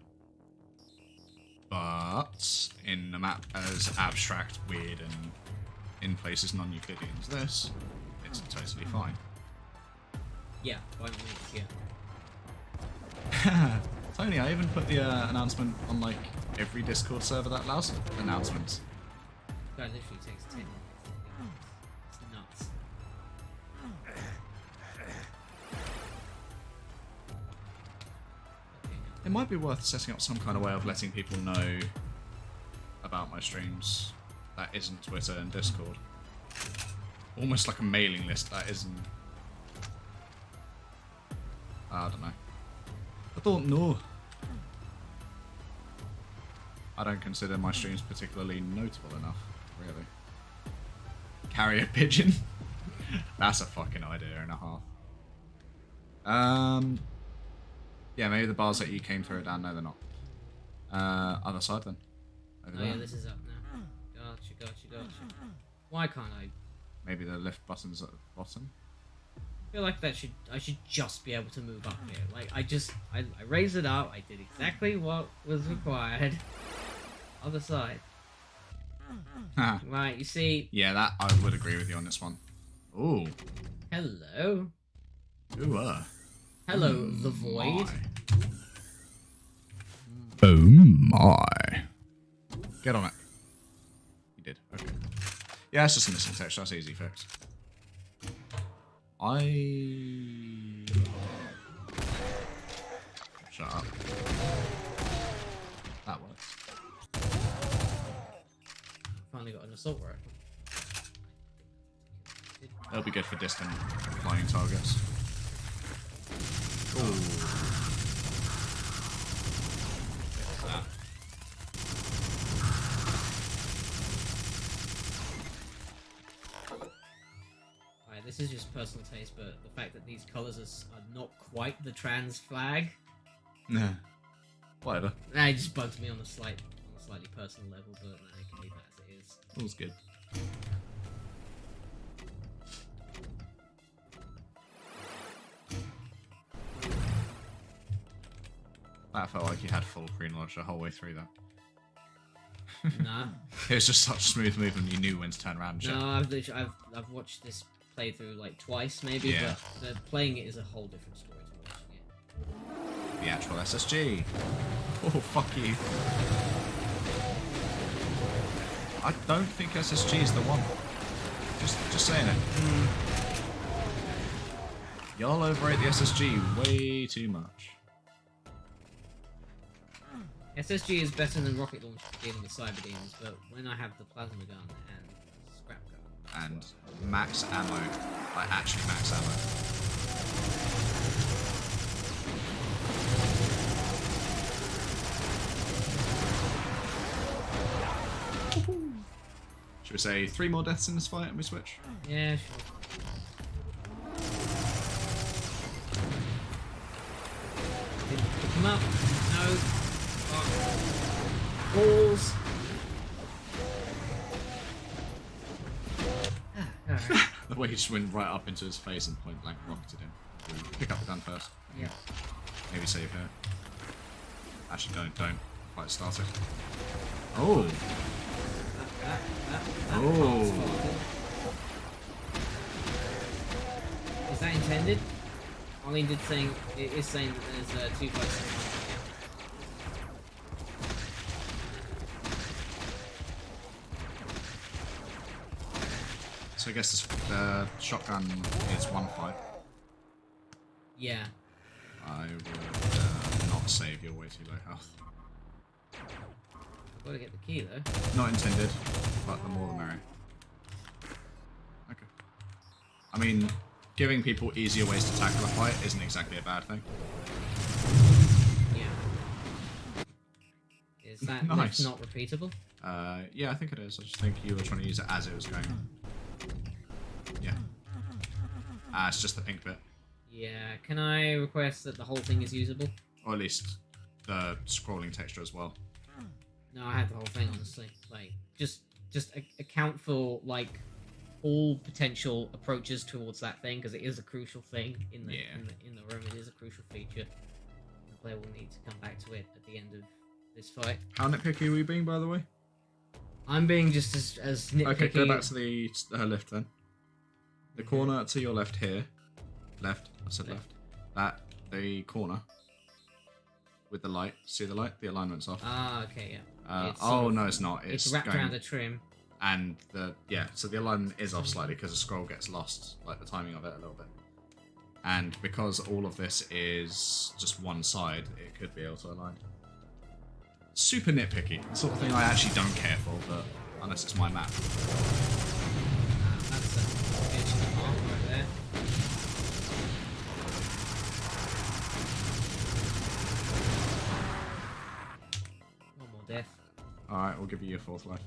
But in a map as abstract, weird, and in places non-Euclidean as this, it's totally fine. Yeah, by all means, yeah. Tony, I even put the announcement on like every Discord server that allows announcements. That literally takes 10 minutes. It's nuts. It might be worth setting up some kind of way of letting people know about my streams that isn't Twitter and Discord. Almost like a mailing list that isn't... I don't know. I don't know. I don't consider my streams particularly notable enough, really. Carrier pigeon? That's a fucking idea and a half. Yeah, maybe the bars that you came through are down. No, they're not. Other side then. Over Oh there. yeah, this is up now. Gotcha. Why can't I? Maybe the lift button's at the bottom. I feel like I should just be able to move up here. Like I raised it up. I did exactly what was required. Other side. Right, you see. Yeah, that I would agree with you on this one. Ooh. Hello. Ooh, Hello, the void. Oh my. Get on it. You did. Okay. Yeah, it's just a missing texture. That's easy fix. Shut up. That works. Finally got an assault rifle. That'll be good for distant flying targets. Ooh. That. Alright, this is just personal taste, but the fact that these colours are not quite the trans flag, Nah. Whatever. it just bugs me on a slightly personal level, but I can leave that as it is. All's good. That felt like you had full green lodge the whole way through that. Nah. It was just such smooth movement, you knew when to turn around and shit. No, I've watched this playthrough like twice maybe, Yeah. but playing it is a whole different story to watching it. The actual SSG. Oh, fuck you. I don't think SSG is the one. Just saying it. Y'all overrate the SSG way too much. SSG is better than rocket launch for dealing with cyber demons, but when I have the plasma gun and scrap gun And max ammo. Like, actually max ammo. Should we say 3 more deaths in this fight and we switch? Yeah, sure. Pick him up. No. Oh. Balls. Alright. The way he just went right up into his face and point blank rocketed him. Pick up the gun first. Yeah. Maybe save her. Actually, don't. Fight started. Oh. Oh. Is that intended? Arlene did saying it is saying that there's 2 fights in one. So I guess the shotgun is 1 fight. Yeah. I would not save your way too low health. I've got to get the key though. Not intended, but the more the merrier. Okay. I mean, giving people easier ways to tackle a fight isn't exactly a bad thing. Yeah. Is that Nice. not repeatable? Yeah, I think it is. I just think you were trying to use it as it was going. Yeah. It's just the pink bit. Yeah. Can I request that the whole thing is usable? Or at least the scrolling texture as well. No, I had the whole thing honestly. Like, just account for like all potential approaches towards that thing because it is a crucial thing in the in the room. It is a crucial feature. The player will need to come back to it at the end of this fight. How nitpicky are we being, by the way? I'm being just as nitpicky. Okay, go back to the lift then. The corner to your left here. Left. I said left. That, the corner. With the light. See the light? The alignment's off. Ah, okay, yeah. Oh, no, it's not. It's wrapped around the trim. And so the alignment is off slightly because the scroll gets lost, like the timing of it a little bit. And because all of this is just one side, it could be auto-aligned. Super nitpicky. The sort of thing I actually don't care for, but unless it's my map. That's a inch and a half right there. One more death. Alright, we'll give you your 4th life.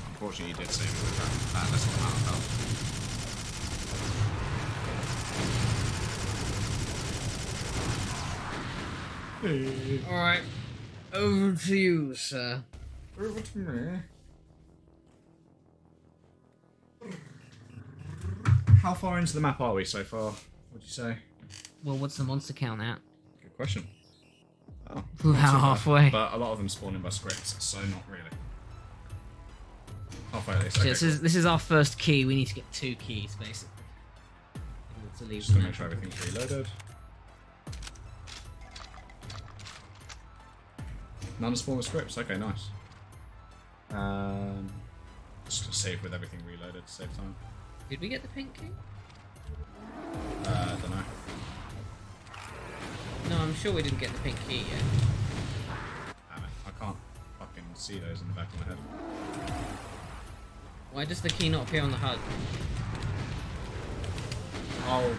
Unfortunately, you did save it with that little amount of health. Alright, over to you, sir. Over to me. How far into the map are we so far? What'd you say? Well, what's the monster count at? Good question. Oh, We're about halfway. But a lot of them spawn in by scripts, so not really. Halfway at least. So Okay, this is our first key. We need to get 2 keys, basically. In order to leave just the to map. make sure everything's reloaded. None spawn with scripts. Okay, nice. Just gonna save with everything reloaded to save time. Did we get the pink key? Don't know. No, I'm sure we didn't get the pink key yet. Damn it, I can't fucking see those in the back of my head. Why does the key not appear on the HUD? Oh.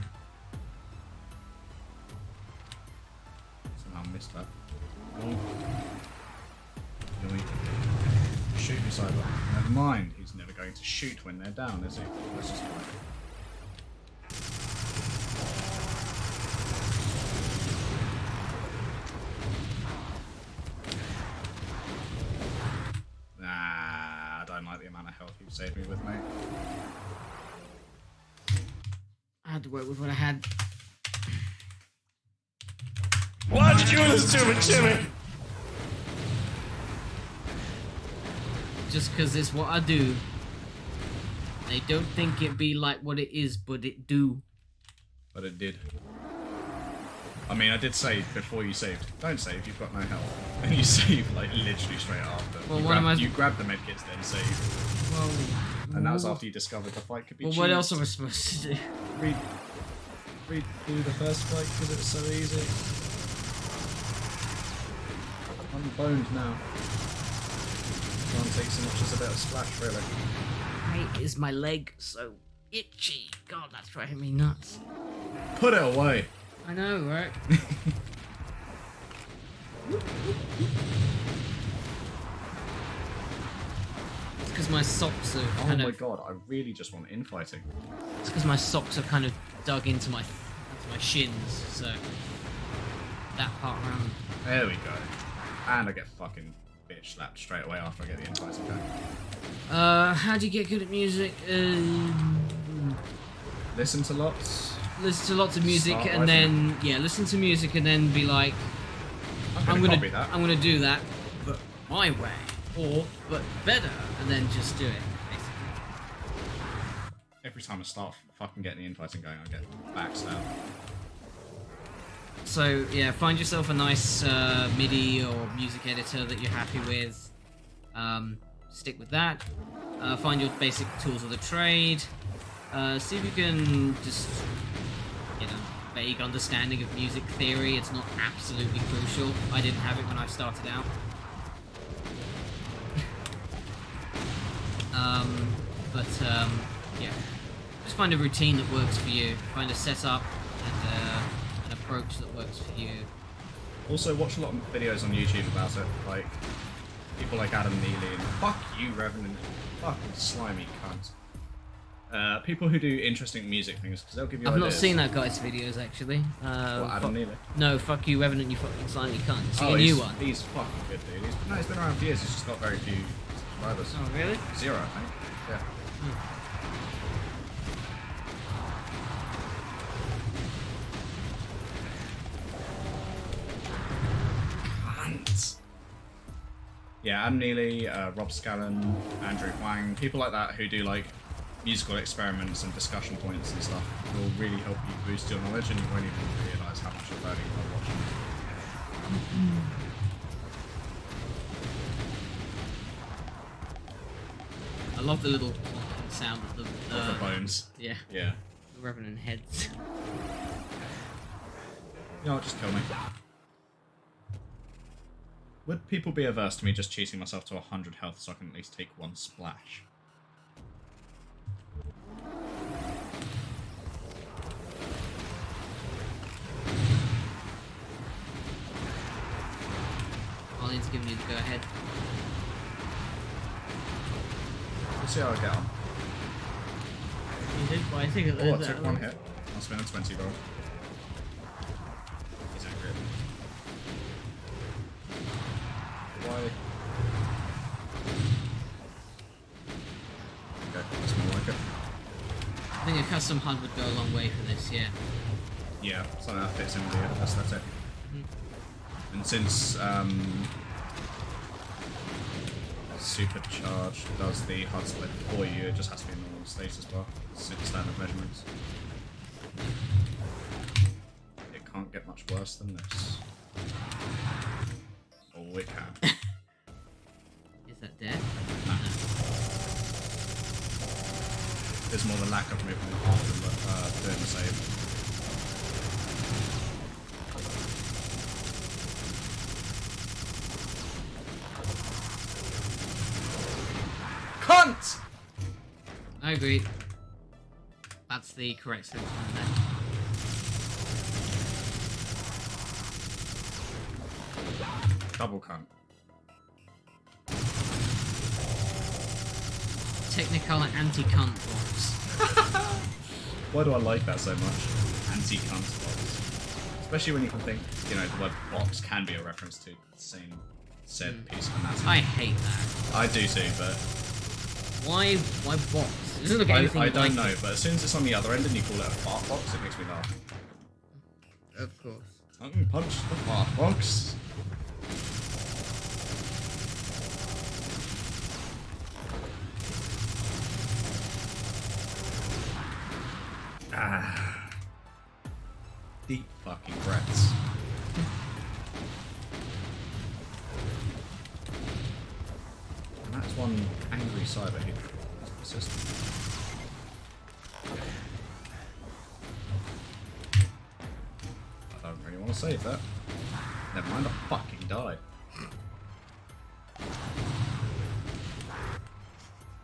Somehow missed that. Oh. Shoot me, Cyber. Never mind. He's never going to shoot when they're down, is he? Let's just fight. Nah, I don't like the amount of health you've saved me with, mate. I had to work with what I had. Why'd you do this to me, Jimmy? Just because it's what I do. They don't think it be like what it is, but it do. But it did. I mean, I did say before you saved, don't save, you've got no health. And you save, like, literally straight after. Well, you grabbed the medkits, then saved. Well, And that was after you discovered the fight could be well, what else cheesed. are we supposed to do? Redo the first fight because it was so easy. I'm boned now. Can't take so much as a bit of splash, really. Why is my leg so itchy? God, that's driving me nuts. Put it away. I know, right? my socks are Oh kind my of. god, I really just want infighting. It's because my socks are kind of dug into my shins, so that part around. There we go. And I get fucking bitch slapped straight away after I get the infighting going. How do you get good at music? Listen to lots. Listen to lots of music Start and then listen to music and then be like, I'm gonna copy that. I'm gonna do that, but my way, or but better, and then just do it. Basically. Every time I start fucking getting the infighting going, I get backstabbed. So yeah, find yourself a nice MIDI or music editor that you're happy with. Stick with that. Find your basic tools of the trade. See if you can just get a vague understanding of music theory. It's not absolutely crucial. I didn't have it when I started out. Yeah. Just find a routine that works for you. Find a setup and an approach that works for you. Also, watch a lot of videos on YouTube about it, like people like Adam Neely and fuck you, Revenant, fucking slimy cunt. People who do interesting music things, because they'll give you I've ideas. not seen that guy's videos actually. What, Adam Neely? No, fuck you, Revenant, you fucking slimy cunt. See a he's, new one. He's fucking good, dude. He's been around for years, he's just got very few subscribers. Oh, really? 0, I think. Yeah. Cunt. Yeah, Adam Neely, Rob Scallon, Andrew Huang, people like that who do like musical experiments and discussion points and stuff will really help you boost your knowledge, and you won't even realise how much you're learning by watching. I love the little sound of the The bones. yeah, Yeah. the Revenant heads. You know what, just kill me. Would people be averse to me just cheating myself to 100 health so I can at least take one splash? Colleen's giving me the go ahead. We'll see how I get on. You did, but I think it Oh, I took one hit. Must have been a 20 roll. He's angry at me. Why? Okay, that's more like it. I think a custom HUD would go a long way for this, yeah. Yeah, something that fits in with the aesthetic. And since Supercharge does the HUD split for you, it just has to be a normal status bar. Super standard measurements. It can't get much worse than this. Oh, it can. Is that dead? Nah. There's more the lack of movement after doing the save. Cunt! I agree. That's the correct solution there. Double cunt. Technicolour anti-cunt box. Why do I like that so much? Anti-cunt box. Especially when you can think, you know, the word box can be a reference to the same said piece of anatomy. I hate that. I do too, but Why box? It doesn't look anything I like don't know, it. but as soon as it's on the other end and you call it a fart box, it makes me laugh. Of course. Tongue punch the fart box. Ah. Deep fucking breaths. And that's one angry cyber who is persistent. I don't really want to save that. Never mind, I fucking died.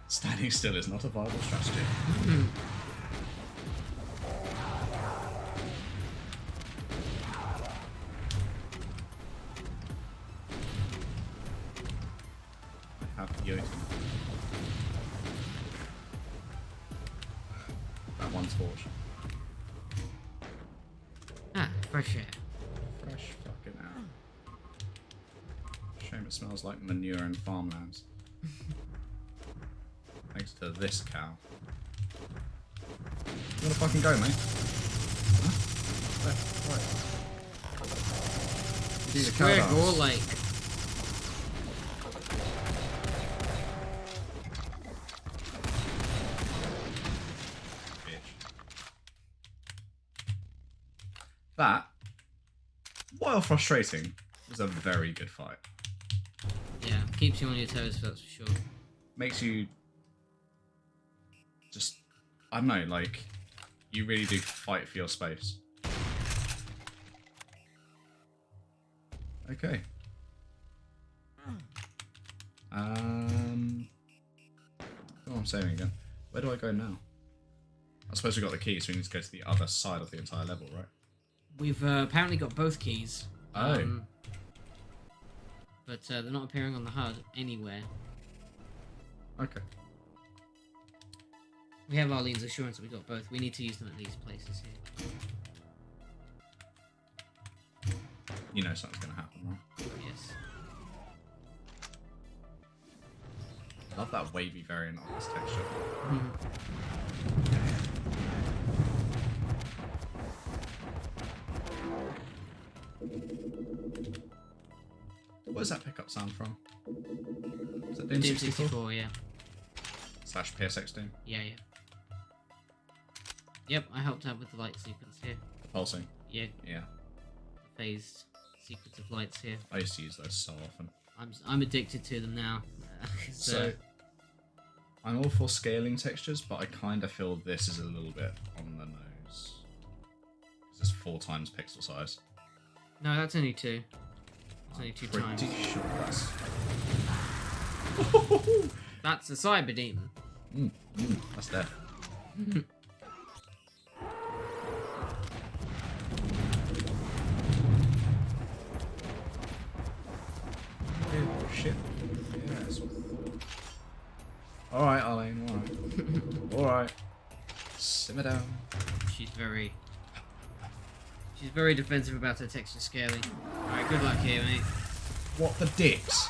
Standing still is not a viable strategy. I have Jotun. torch. Ah, fresh air. Fresh fucking air. Shame it smells like manure in farmlands. Thanks to this cow. You wanna fucking go, mate? Huh? Left, right. Do the cow Square dance. Gore Lake. Bitch. That, while frustrating, was a very good fight. Yeah, keeps you on your toes, that's for sure. Makes you just, I don't know, like, you really do fight for your space. Okay. Oh, I'm saving again. Where do I go now? I suppose we got the key, so we need to go to the other side of the entire level, right? We've apparently got both keys. Oh. But they're not appearing on the HUD anywhere. Okay. We have Arlene's assurance that we got both. We need to use them at these places here. You know something's gonna happen, right? Yes. I love that wavy variant of this texture. Where's that pickup sound from? Is that Doom 64? 64, yeah. Slash PSX Doom? Yeah. Yep, I helped out with the light sequence here. The pulsing? Yeah, Yeah. the phased sequence of lights here. I used to use those so often. I'm addicted to them now. So, I'm all for scaling textures, but I kind of feel this is a little bit on the nose. This is 4 times pixel size. No, that's only 2. It's only 2 times. Pretty sure that's... That's a cyber demon. That's death. Oh shit. Yeah, that's what I thought. Alright, Arlene, alright. Alright. Simmer down. She's very defensive about her texture scaling. Alright, good luck here, mate. What the dicks?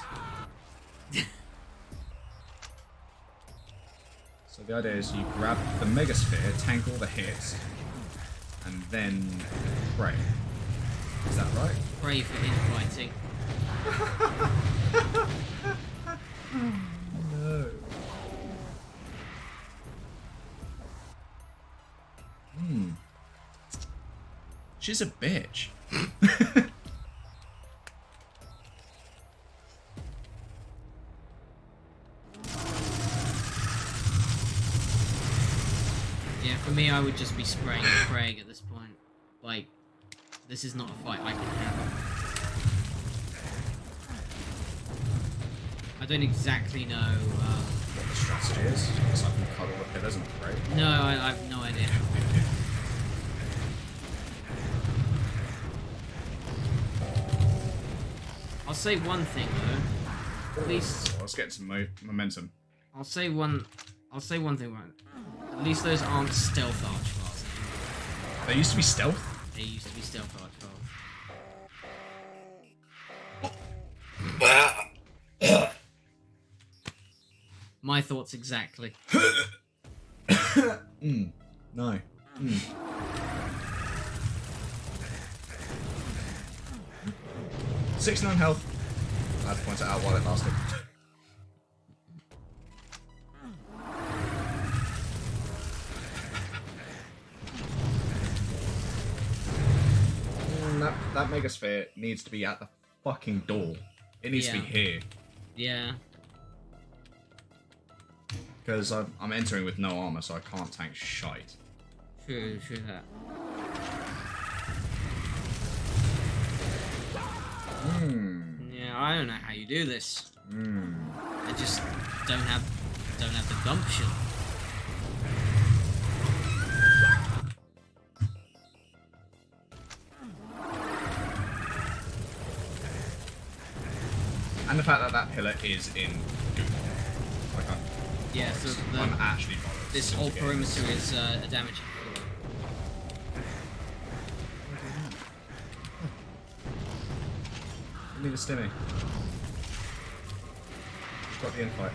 So the idea is you grab the Megasphere, tank all the hits, and then pray. Is that right? Pray for infighting. No. She's a bitch. Yeah, for me, I would just be spraying and praying at this point. Like, this is not a fight I can handle. I don't exactly know. What the strategy is? Because I can cuddle the pillars and pray. No, I have no idea. I'll say one thing though. At least Let's get some momentum. I'll say one thing right. At least those aren't stealth archfiles anymore. They used to be stealth. They used to be stealth archfiles. My thoughts exactly. No. 69 health. I had to point it out while it lasted. That Megasphere needs to be at the fucking door. It needs to be here. Yeah. Because I'm entering with no armor, so I can't tank shite. True that. Yeah, I don't know how you do this. I just don't have the gumption. And the fact that that pillar is in goo. Like Yeah, so I'm actually bothered. this whole perimeter is a damage. Need a stimmy. Got the infight.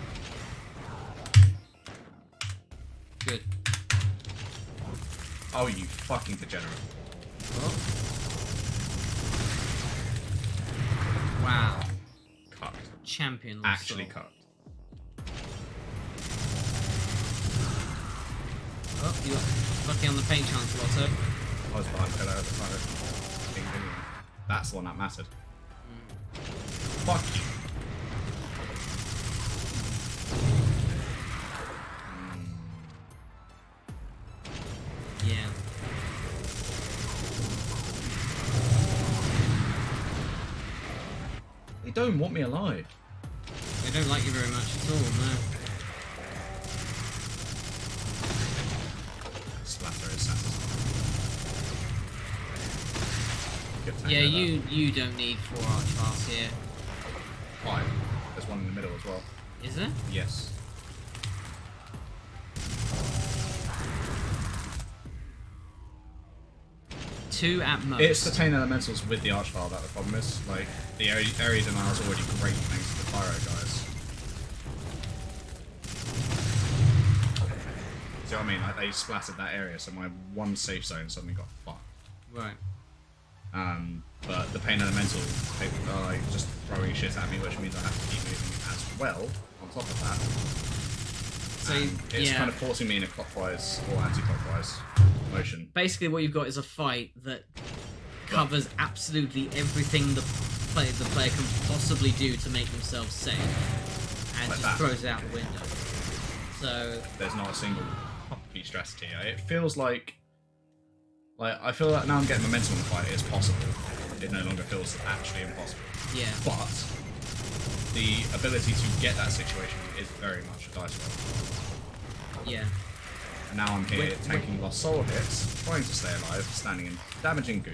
Good. Oh, you fucking degenerate. Oh. Wow. Cucked. Champion. Actually soul. cucked. Oh, you got lucky on the paint chance, Lotto. I was behind pillar at the time. Ding, ding, ding. That's the one that mattered. Fuck you. Yeah. They don't want me alive. They don't like you very much at all, no. Splatter is satisfying. Good tank Yeah, there, you don't need 4 archfiles here. though. 5. There's one in the middle as well. Is there? Yes. Two at most. It's the Pain Elementals with the Archvile that the problem is. Like, the area denial is already great thanks to the Pyro guys. See what I mean? Like, they splattered that area, so my one safe zone suddenly got fucked. Right. But the Pain Elemental are like just throwing shit at me, which means I have to keep moving as well on top of that. So It's kind of forcing me in a clockwise or anti-clockwise motion. basically what you've got is a fight that covers absolutely everything the player can possibly do to make themselves safe, and Like just that. throws it out the window. So There's not a single copy strategy. It feels like I feel like now I'm getting momentum in the fight. It's possible. It no longer feels actually impossible. yeah, But the ability to get that situation is very much a dice roll. yeah. And now I'm here tanking lost soul hits, trying to stay alive, standing in damaging goo.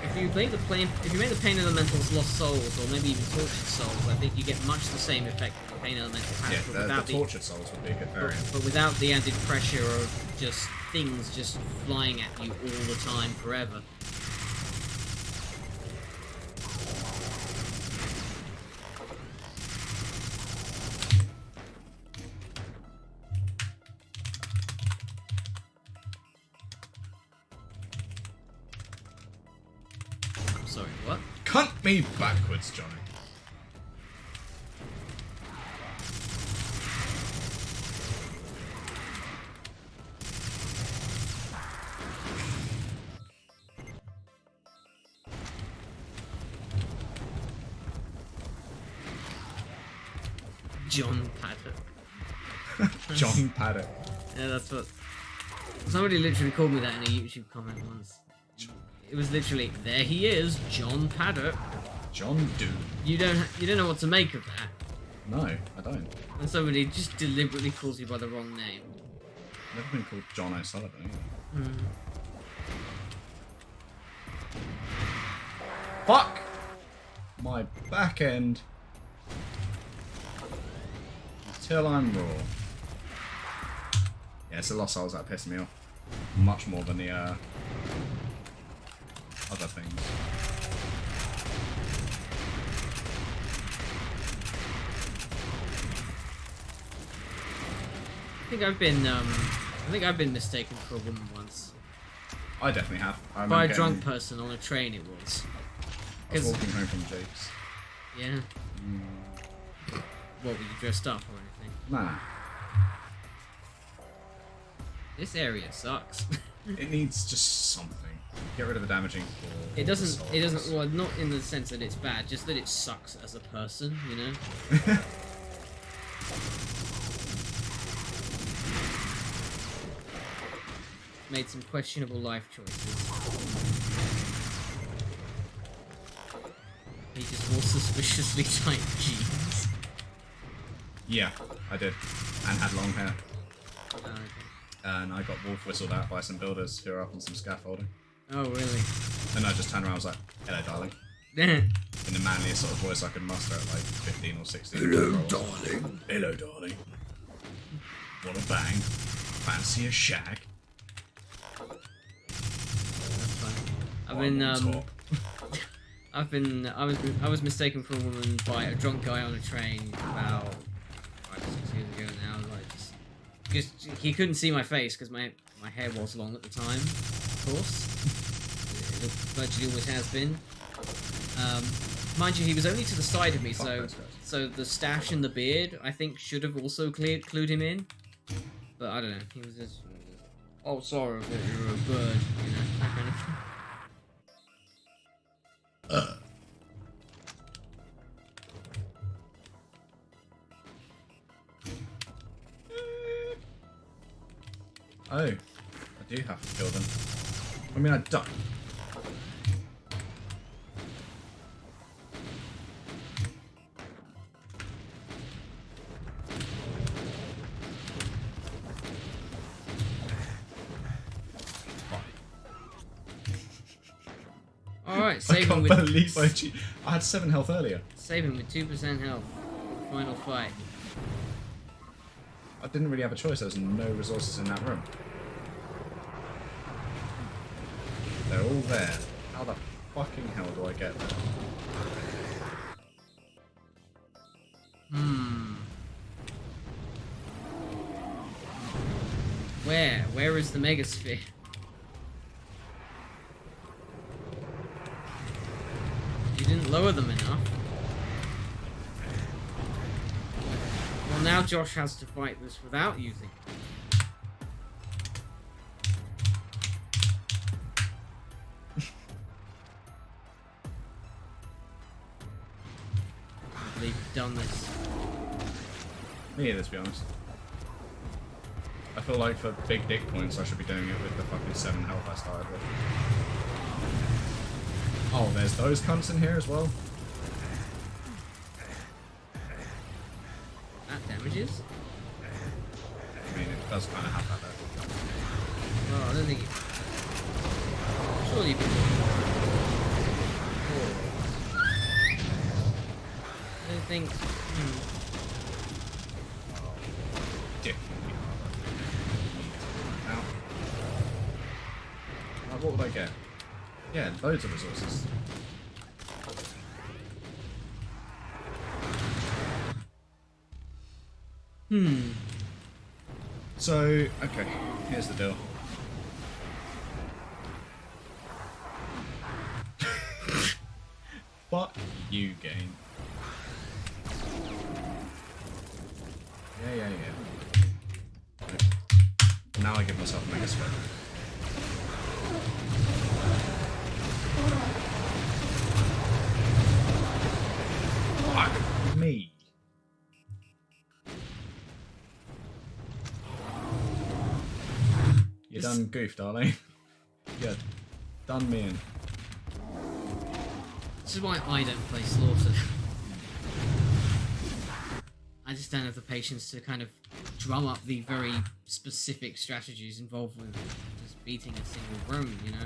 If you make the Pain Elementals Lost Souls, or maybe even Tortured Souls, I think you get much the same effect that the Pain Elementals have, Yeah, but the without tortured souls would be a good variant. but without the added pressure of just things just flying at you all the time forever. I'm sorry, what? Cunt me backwards, Johnny. John Paddock. John Paddock. Yeah, that's what. Somebody literally called me that in a YouTube comment once. It was literally, there he is, John Paddock. John Doom. You don't know what to make of that. No, I don't. And somebody just deliberately calls you by the wrong name. I've never been called John O'Sullivan either. Fuck! My back end. Until I'm raw. Yeah, it's the Lost Souls that piss me off. Much more than the other things. I think I've been mistaken for a woman once. I definitely have. I By a remember drunk person on a train it was. I was 'Cause- walking home from Jake's. Yeah. What, were you dressed up or anything? Nah. This area sucks. It needs just something. Get rid of the damaging for It the doesn't, souls. well, not in the sense that it's bad, just that it sucks as a person, you know? Made some questionable life choices. He just wore suspiciously tight jeans. Yeah, I did. And had long hair. Oh, okay. And I got wolf whistled at by some builders who are up on some scaffolding. Oh, really? And I just turned around and was like, hello, darling. In the manliest sort of voice I could muster at like 15 or 16. Hello, darling. Hello, darling. Want a bang? Fancy a shag? That's fine. I've While been, I'm on top. I was mistaken for a woman by a drunk guy on a train about 5 or 6 years ago now. Like just he couldn't see my face because my hair was long at the time, of course. It virtually always has been. Mind you, he was only to the side of me, so the stash and the beard I think should have also clued him in. But I don't know. He was just, oh sorry, I thought you were a bird, you know, that kind of thing. Oh, I do have to kill them. I mean, I don't. Alright, I save him can't with... believe I had 7 health earlier. Save him with 2% health. Final fight. I didn't really have a choice. There was no resources in that room. They're all there. How the fucking hell do I get there? Where is the megasphere? You didn't lower them enough. Well, now Josh has to fight this without using it. I believe you've done this. Me either, to be honest. I feel like for big dick points, I should be doing it with the fucking 7 health I started with. Oh, there's those cunts in here as well. That damages? I mean, it does kind of have that though. Oh, I don't think it... Surely you can... I don't think... Dick. Now. What would I get? Yeah, loads of resources. So, okay, here's the deal. Fuck you, game. Yeah. Now I give myself a megasphere. Fuck me. You done goofed, darling. You done me in. This is why I don't play Slaughter. I just don't have the patience to kind of drum up the very specific strategies involved with just beating a single room, you know?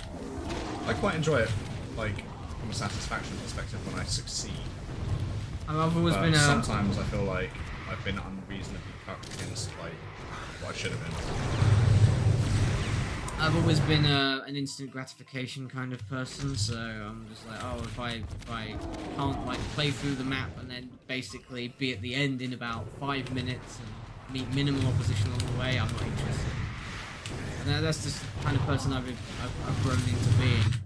I quite enjoy it, like, from a satisfaction perspective when I succeed. I've always But been sometimes I feel like I've been unreasonably cucked against, like, what I should have been. I've always been an instant gratification kind of person, so I'm just like, oh, if I can't like play through the map and then basically be at the end in about 5 minutes and meet minimal opposition along the way, I'm not interested. And that's just the kind of person I've grown into being.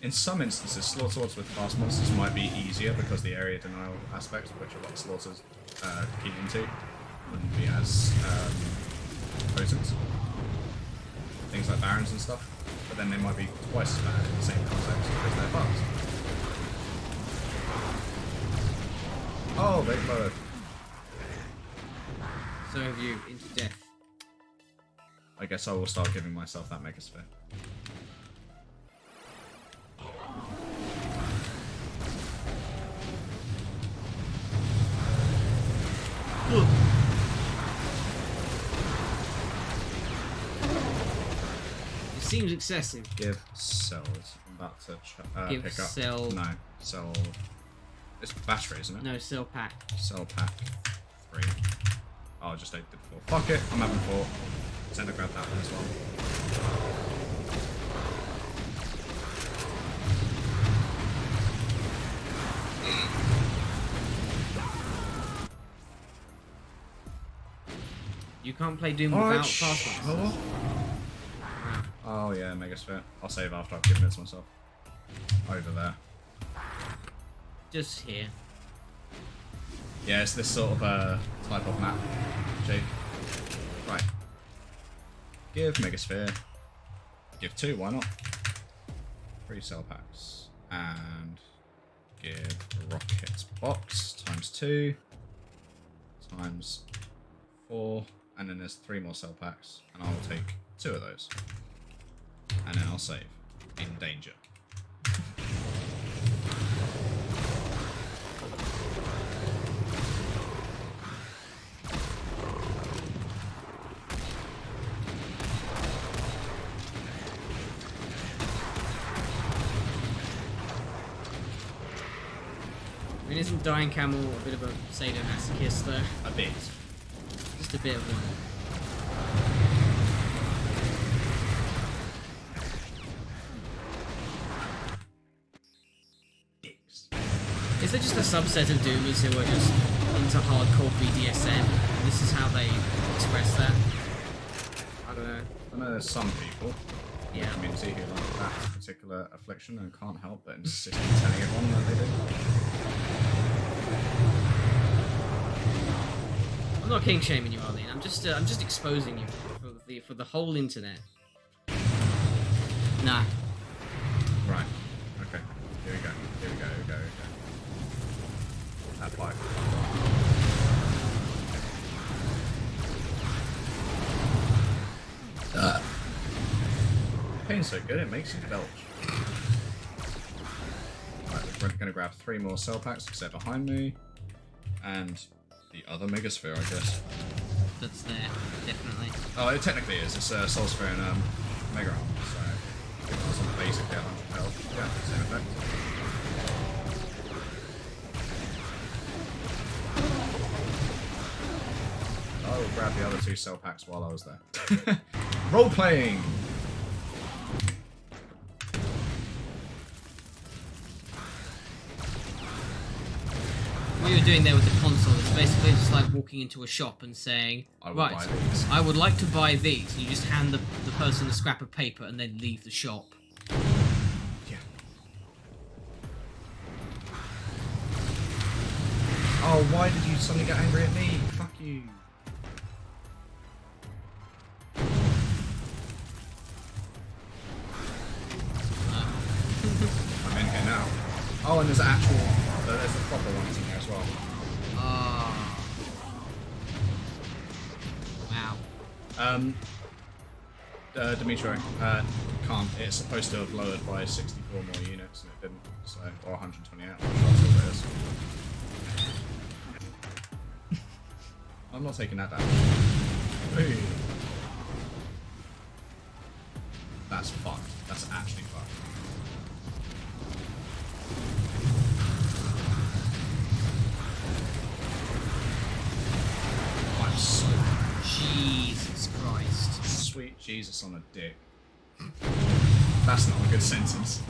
In some instances, Slaughters with fast monsters might be easier because the area denial aspect, which a lot of Slaughters key into, wouldn't be as potent. Things like Barons and stuff, but then they might be twice as bad in the same context because they're fast. Oh, big bird. So have you into death. I guess I will start giving myself that megasphere. It seems excessive. Give cells. I'm about to Give pick up. cell. No, cell. It's battery, isn't it? No, cell pack. Cell pack 3. Oh, I just ate the 4. Fuck it, I'm having 4. Send a grab that one as well. You can't play Doom without passwords. Oh yeah, Megasphere. I'll save after I've given it to myself. Over there. Just here. Yeah, it's this sort of type of map, Jake. Right. Give Megasphere. Give 2, why not? 3 cell packs. And give Rocket Box times 2 times 4. And then there's 3 more cell packs. And I will take 2 of those. And then I'll save. In danger. I mean, isn't Dying Camel a bit of a sadomasochist, though? A bit. Just a bit of one. Is there just a subset of Doomers who are just into hardcore BDSM? This is how they express that? I don't know. I know there's some people in Yeah. the community who like that particular affliction and can't help but insist on telling everyone that they do. I'm not king shaming you, Arlene. I'm just exposing you for the whole internet. Nah. Right. Okay. Here we go. Here we go. Here we go. Here we go. That 5. Pain's so good, it makes you belch. Right, we're going to grab 3 more cell packs, because they're behind me. And the other Megasphere, I guess. That's there, definitely. Oh, it technically is. It's a Soul Sphere and Mega Arm, so give us some basic 100 health. Yeah, same effect. I will grab the other 2 cell packs while I was there. Role playing! What you were doing there with the console is basically just like walking into a shop and saying, right, buy these. I would like to buy these. And you just hand the person a scrap of paper and then leave the shop. Yeah. Oh, why did you suddenly get angry at me? Fuck you. I'm in here now. Oh, and there's there's the proper ones in here as well. Oh. Wow. Dimitro, can't. It's supposed to have lowered by 64 more units, and it didn't. So, or 128. I'm not sure what it is. I'm not taking that down. Ooh. That's fucked. That's actually fucked. I'm so Jesus Christ. sweet Jesus on a dick. That's not a good sentence.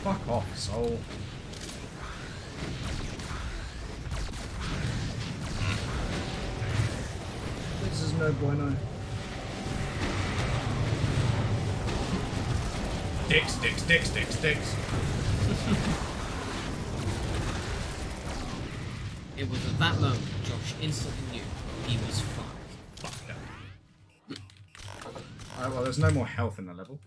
Fuck off, soul. This is no bueno. Dicks, dicks, dicks, dicks, dicks. It was at that moment Josh instantly knew he was fucked. Fuck them. Alright, well, there's no more health in the level.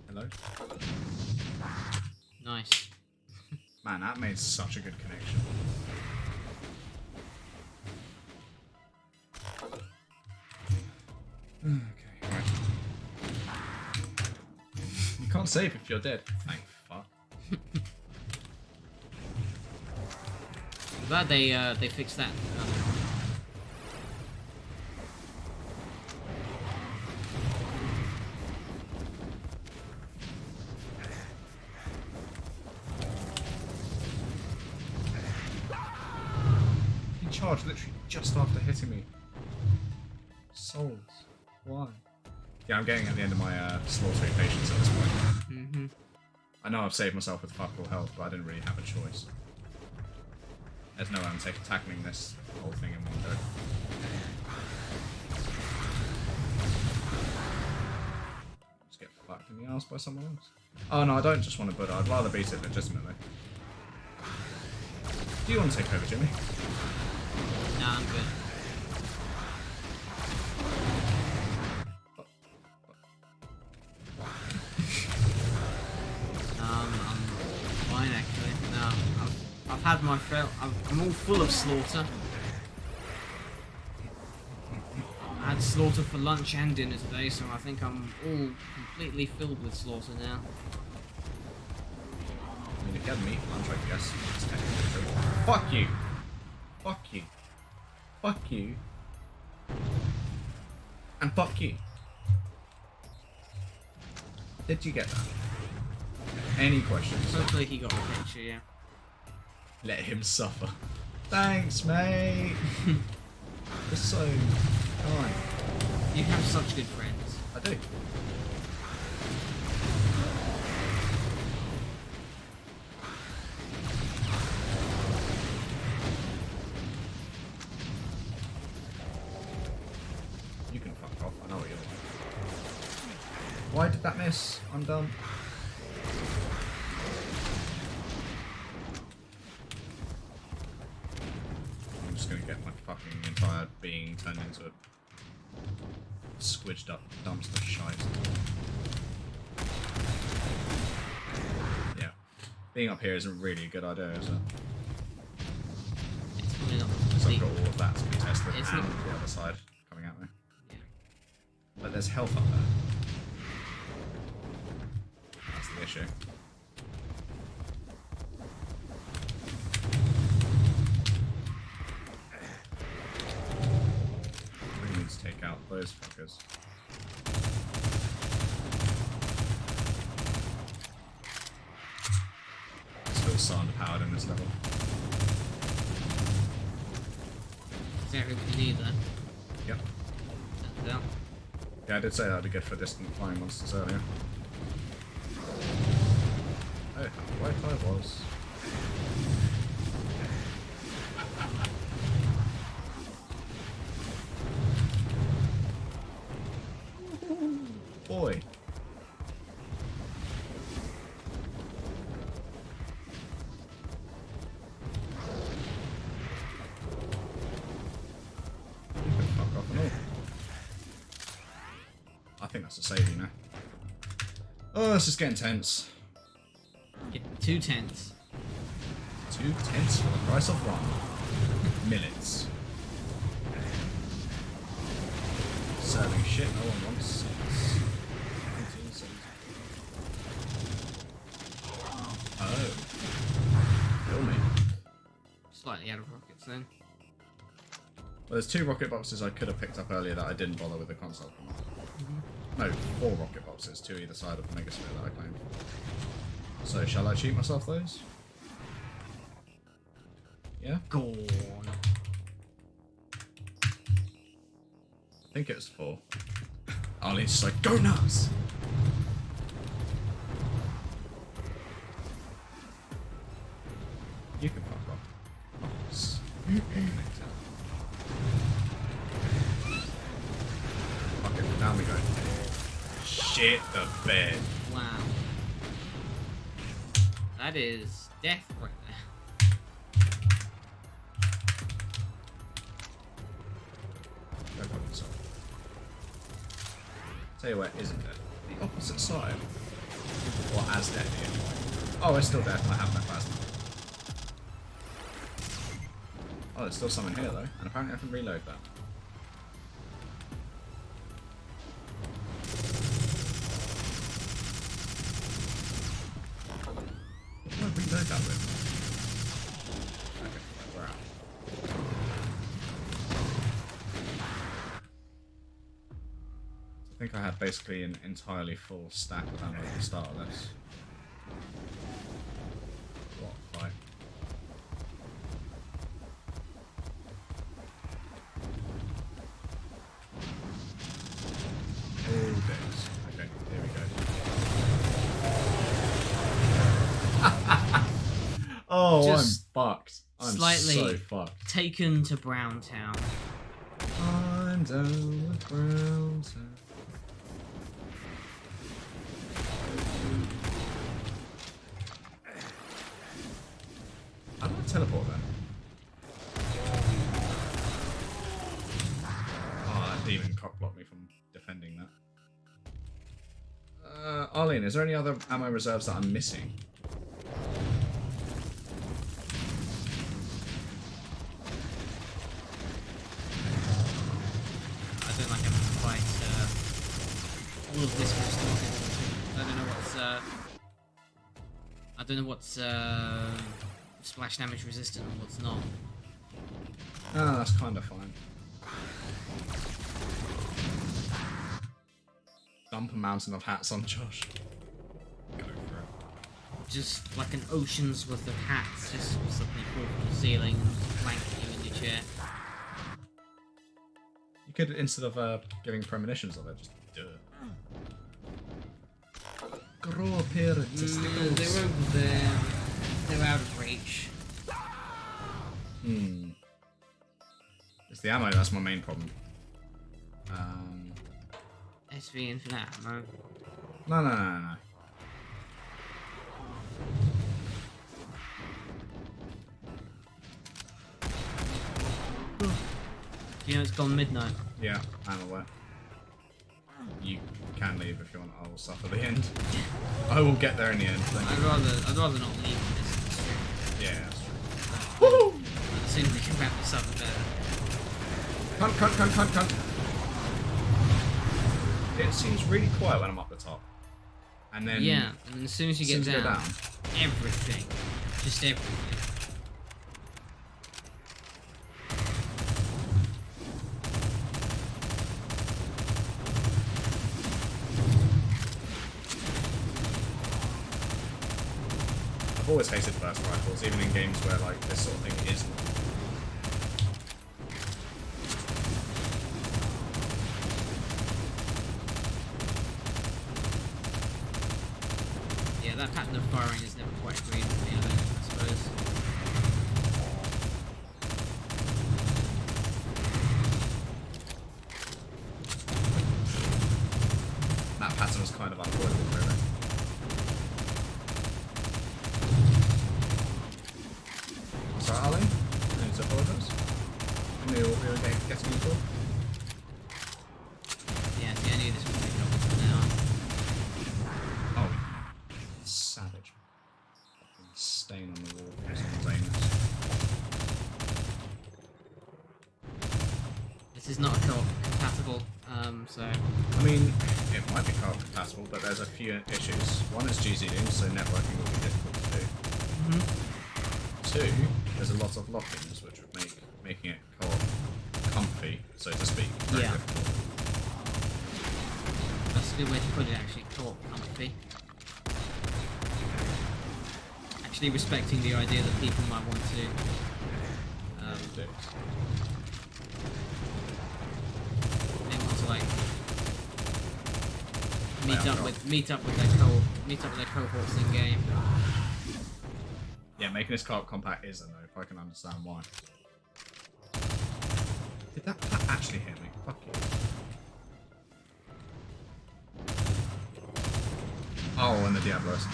Hello? Nice. Man, that made such a good connection. Okay, right. You can't save if you're dead. Thank fuck. I'm glad they fixed that. charge literally just after hitting me. Souls. Why? Yeah, I'm getting at the end of my slaughtering patience at this point. Mm-hmm. I know I've saved myself with fuck all health, but I didn't really have a choice. There's no way I'm tackling this whole thing in one go. Just get fucked in the ass by someone else. Oh no, I don't just want to Buddha. I'd rather beat it legitimately. Do you want to take over, Jimmy? Nah, I'm good. I'm fine actually. No, I've had my fill. I'm all full of slaughter. I had slaughter for lunch and dinner today, so I think I'm all completely filled with slaughter now. I mean, if you had meat for lunch, I guess it's technically true. Fuck you! Fuck you! Fuck you! And fuck you! Did you get that? Any questions? Hopefully he got the picture, yeah. Let him suffer. Thanks, mate! You're so kind. You have such good friends. I do. You can fuck off, I know what you're doing. Why did that miss? I'm done. I'm just gonna get my fucking entire being turned into a squidged up dumpster shite. Yeah. Being up here isn't really a good idea, is it? It's probably not Because I've complete. got all of that to contest with It's and not- the other side coming at me. Yeah. But there's health up there. That's the issue. We need to take out those fuckers. Still so underpowered in this level. Exactly what you need there. Yep. Turns out. Yeah, I did say that'd be good for distant flying monsters earlier. Oh, how right I was. Boy. You can fuck off and all. I think that's a save, you know. Oh, this is getting tense. Get 2 tents. 2 tenths for the price of 1. Millets. Serving shit no one wants. 1970. Oh. Kill me. Slightly out of rockets then. Well, there's 2 rocket boxes I could have picked up earlier that I didn't bother with the console command. No, 4 rocket boxes, 2 either side of the Megasphere that I claimed. So, shall I cheat myself those? Yeah? Go on. I think it was 4. Ollie's just like, go nuts! You can fuck off. Fuck it, down we go. Shit the bed. Wow. That is death right there. Go fuck yourself. Tell you where isn't dead. The opposite side. Or as dead here. Oh, it's still dead. I have my plasma. Oh, there's still someone here though, and apparently I can reload that. What do I reload that with? Okay, we're out. I think I had basically an entirely full stack of ammo at the start of this. What a fight. Oh, Just I'm fucked. I'm slightly so fucked. taken to Brown Town. I'm down with Brown Town. How do I teleport then? Oh, that demon cockblocked me from defending that. Arlene, is there any other ammo reserves that I'm missing? I don't like having to fight all of this crystal. I don't know what's splash damage resistant and what's not. Ah, that's kind of fine. Dump a mountain of hats on Josh. Go for it. Just like an ocean's worth of hats just suddenly fall from the ceiling and blanket you in your chair. You could, instead of giving premonitions of it, just do it. Grow a pair of testicles. They're over there. They're out of reach. It's the ammo, that's my main problem. SV infinite ammo. No. You know it's gone midnight. Yeah, I'm aware. You can leave if you want. I will suffer the end. I will get there in the end. I'd rather not leave this. Yeah, that's true. Woo! As soon as we can wrap this up, better. Cunt. It seems really quiet when I'm up the top. And then... Yeah, and as soon as you get go down, everything. Just everything. I've always hated burst rifles, even in games where like this sort of thing is normal. Yeah, that pattern of firing is never quite agreed with me, I suppose. That pattern was kind of unavoidable, really. Sorry, Arlene? I need to apologise. I knew what we were getting for. Yeah, see, I knew this would take up until now. Oh. Savage. Fucking stain on the wall. Spontaneous. This is not co-op compatible, so... I mean, it might be co-op compatible, but there's a few issues. One is GZing, so networking will be difficult to do. Two, there's a lot of lock-ins, which would make making it co-op comfy, so to speak, very Yeah. difficult. That's a good way to put it, actually. Co-op comfy. Actually respecting the idea that people might want to... Do. they want to, like... meet up with their cohorts in game. Yeah, making this co-op compact is a no, I can understand why. Did that actually hit me? Fuck you. Oh, and the Diablos.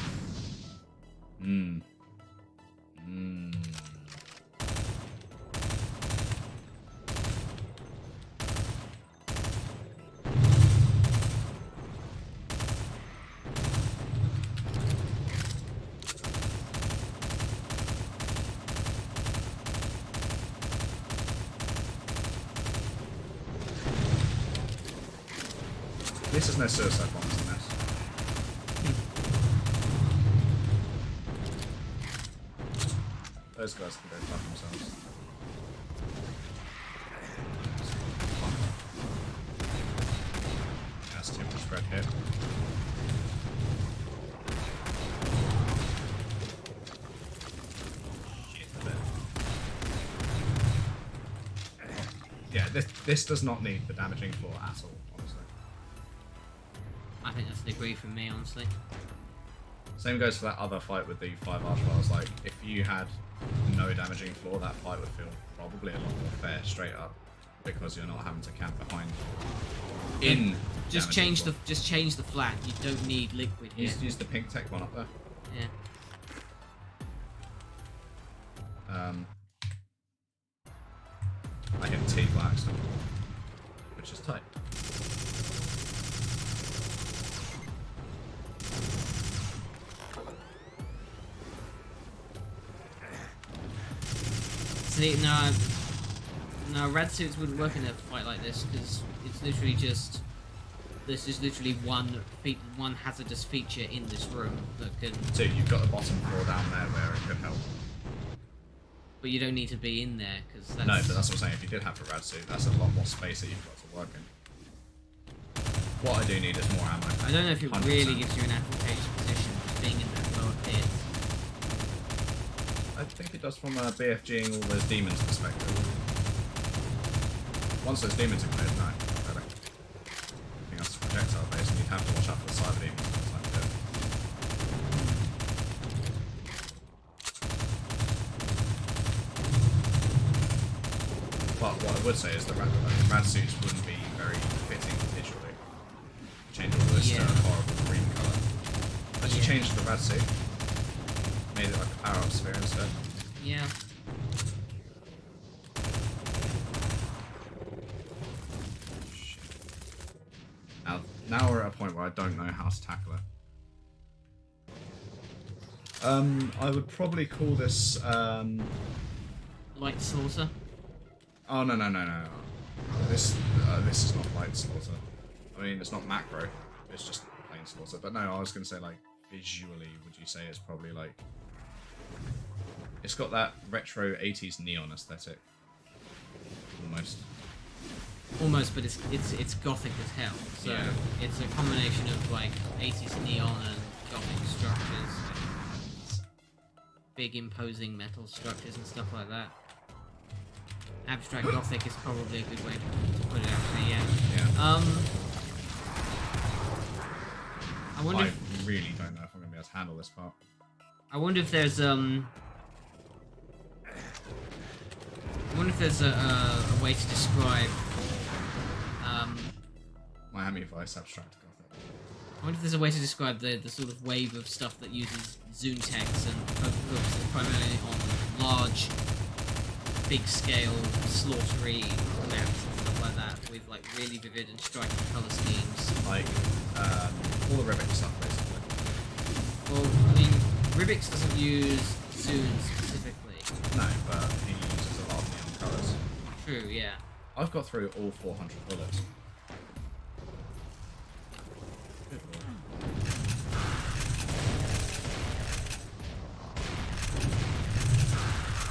This is no suicide bombs in this. Those guys can go fuck themselves. That's too much red hit. Yeah, this does not need the damaging floor at all, honestly. I think that's a degree from me, honestly. Same goes for that other fight with the 5 archviles. Like, if you had no damaging floor, that fight would feel probably a lot more fair straight up, because you're not having to camp behind Just change the flat. You don't need liquid here. Use the pink tech one up there. Yeah. I hit T by accident, which is tight. See, no, rad suits wouldn't work in a fight like this because it's literally just this is literally one hazardous feature in this room that can. So you've got the bottom floor down there where it could help. But you don't need to be in there because that's. No, but that's what I'm saying. If you did have a rad suit, that's a lot more space that you've got to work in. What I do need is more ammo. I don't know if it 100%. really gives you an advantageous position being in that lower pit. I think it does from BFGing all those demons perspective. Once those demons are cleared, no, really. Everything else is projectile based, and you'd have to watch out for the cyber demons by the time you do it. But what I would say is the rad suits wouldn't be very fitting visually. Change all this to a horrible green colour. But you changed the rad suit. Made it like a power-up sphere instead. Yeah. Shit. Now we're at a point where I don't know how to tackle it. I would probably call this Light slaughter. Oh no. This is not light slaughter. I mean, it's not macro. It's just plain slaughter. But no, I was gonna say like visually. Would you say it's probably like? It's got that retro 80s neon aesthetic. Almost, but it's gothic as hell. So Yeah. it's a combination of like 80s neon and gothic structures, like big imposing metal structures and stuff like that. Abstract gothic is probably a good way to put it. Actually, yeah. Yeah. I wonder. I really don't know if I'm gonna be able to handle this part. I wonder if there's a way to describe Miami Vice abstract gothic. I wonder if there's a way to describe the sort of wave of stuff that uses Zune text and focuses primarily on large, big-scale, slaughtery maps and stuff like that, with like really vivid and striking color schemes. Like all the Rivik stuff basically. Well, I mean, Rivix doesn't use Zune specifically. No, but he uses a lot of neon colours. True, yeah. I've got through all 400 bullets. Good lord.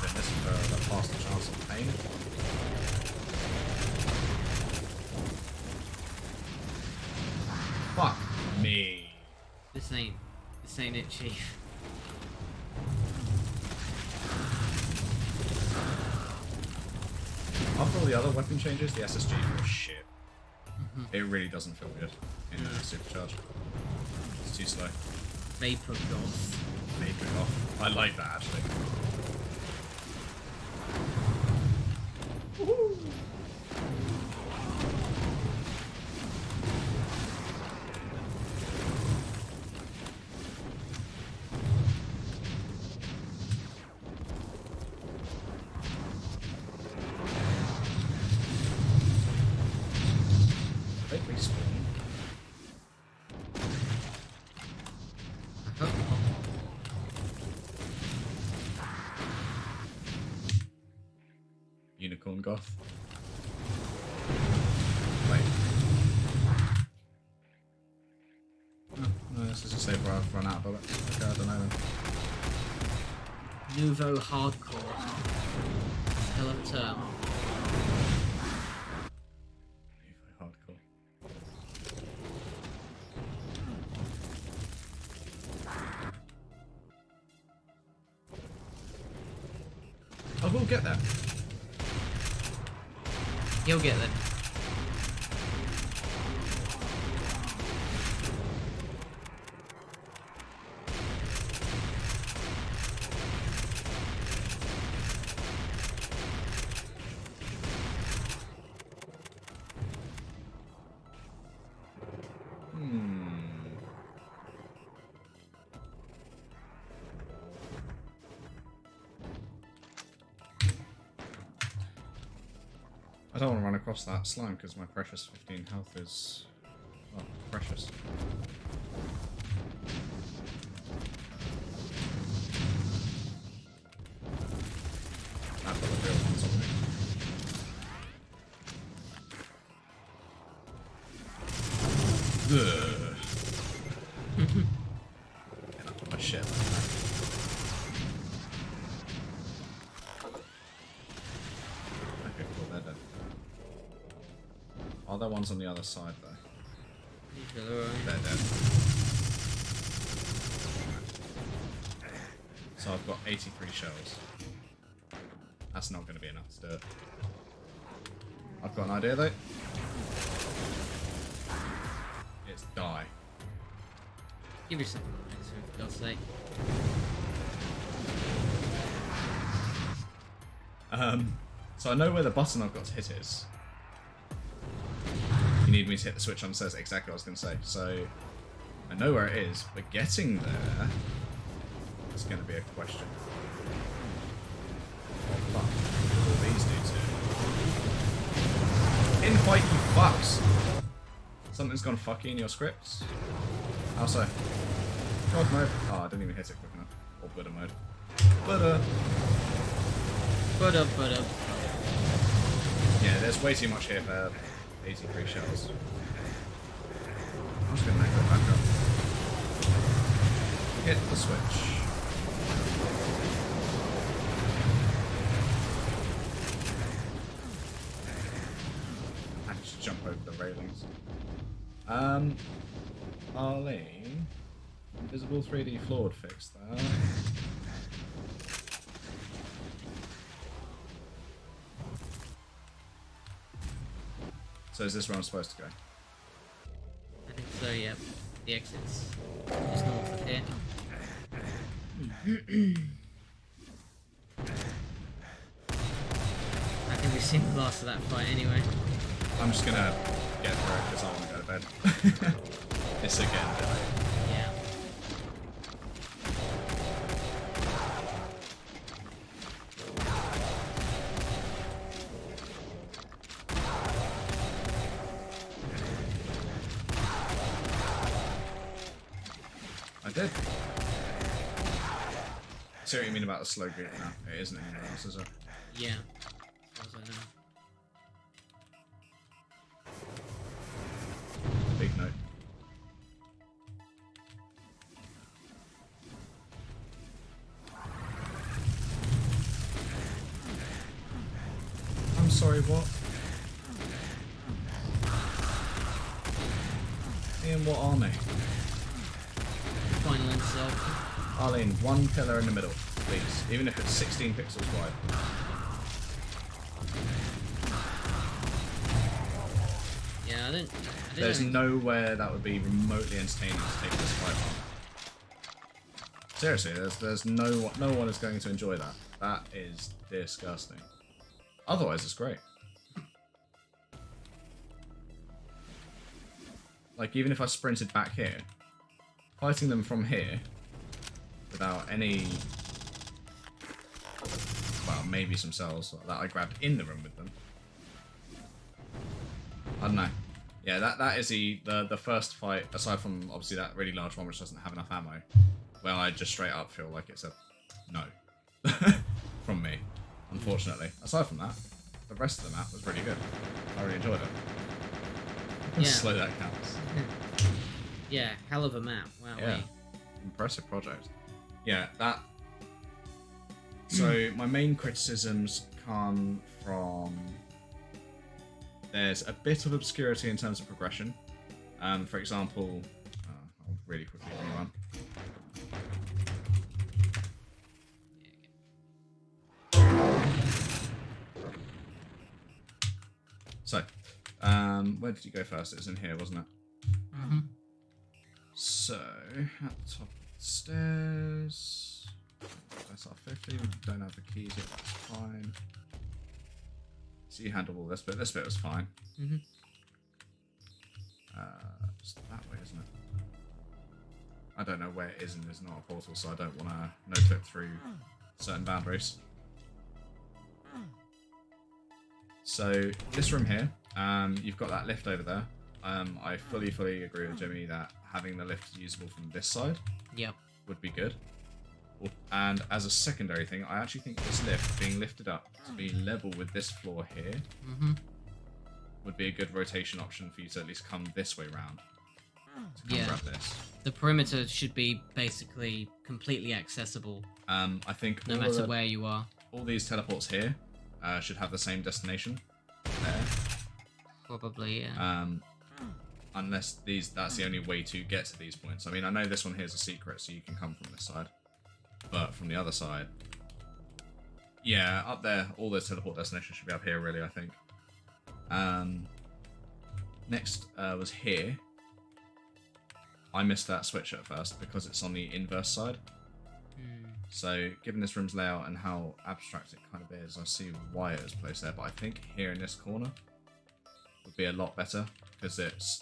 Been this for the faster chance of pain. Fuck me. This ain't it, Chief. After all the other weapon changes, the SSG feels shit. It really doesn't feel good in Supercharge. It's too slow. Vapor Goth. Vapor off. I like that actually. They respawn. Unicorn goth. Wait. No, this is a save where I've run out of bullets. Okay, I don't know then. Nouveau Hardcore. Hell of a term. Hardcore. I will get there. You'll get there. I don't want to run across that slime because my precious 15 health is, well, precious. I've got the real ones on me. Ugh. And I put my shit like that. Okay, cool, they're dead. Are there ones on the other side though? They're dead. So I've got 83 shells. That's not going to be enough to do it. I've got an idea though. It's die. Give yourself an extra, for God's sake. So I know where the button I've got to hit is. You need me to hit the switch on, says exactly what I was going to say. So I know where it is, but getting there is going to be a question. What the fuck will these do to? Infight, you fucks! Something's gone fucky in your scripts. How so? God mode. Oh, I didn't even hit it quick enough. Or Buddha mode. Buddha! Buddha. Yeah, there's way too much here for 83 shells. I'm just gonna make it back up. Hit the switch. I can just jump over the railings. Arlene. Invisible 3D floored fix there. So is this where I'm supposed to go? I think so, yeah. The exit's just north of here. I think we've seen the last of that fight anyway. I'm just gonna get through it because I want to go to bed. This again. Yeah. I did. See what you mean about the slow group now? It isn't anywhere else, is it? Yeah. As far as I know. Big note. I'm sorry, what? Ian, what army? Final insult. Arlene, one pillar in the middle, please. Even if it's 16 pixels wide. Yeah, I didn't There's know. nowhere that would be remotely entertaining to take this fight on. Seriously, there's no one is going to enjoy that. That is disgusting. Otherwise, it's great. Like, even if I sprinted back here, fighting them from here, without any, well, maybe some cells that I grabbed in the room with them. I don't know. Yeah, that is the first fight, aside from obviously that really large one which doesn't have enough ammo, where I just straight up feel like it's a no from me, unfortunately. Aside from that, the rest of the map was really good. I really enjoyed it. Yeah. Slow that counts. Yeah, hell of a map. Wow. Yeah, impressive project. Yeah, that. So my main criticisms come from. There's a bit of obscurity in terms of progression. For example, I'll really quickly run. So, where did you go first? It was in here, wasn't it? Mm-hmm. So, at the top of the stairs. That's our 50. We don't have the keys yet, that's fine. So you handle all this bit. This bit was fine. Mm-hmm. It's that way, isn't it? I don't know where it is and there's not a portal, so I don't want to no-clip through certain boundaries. So this room here, you've got that lift over there. I fully agree with Jimmy that having the lift usable from this side Yep. would be good. And as a secondary thing, I actually think this lift being lifted up to be level with this floor here would be a good rotation option for you to at least come this way round to come grab this. The perimeter should be basically completely accessible, I think no matter where you are. all these teleports here should have the same destination there. Probably, yeah. Unless that's the only way to get to these points. I mean, I know this one here is a secret, so you can come from this side. But from the other side, yeah, up there, all those teleport destinations should be up here, really, I think. Next was here. I missed that switch at first because it's on the inverse side. So, given this room's layout and how abstract it kind of is, I see why it was placed there. But I think here in this corner would be a lot better because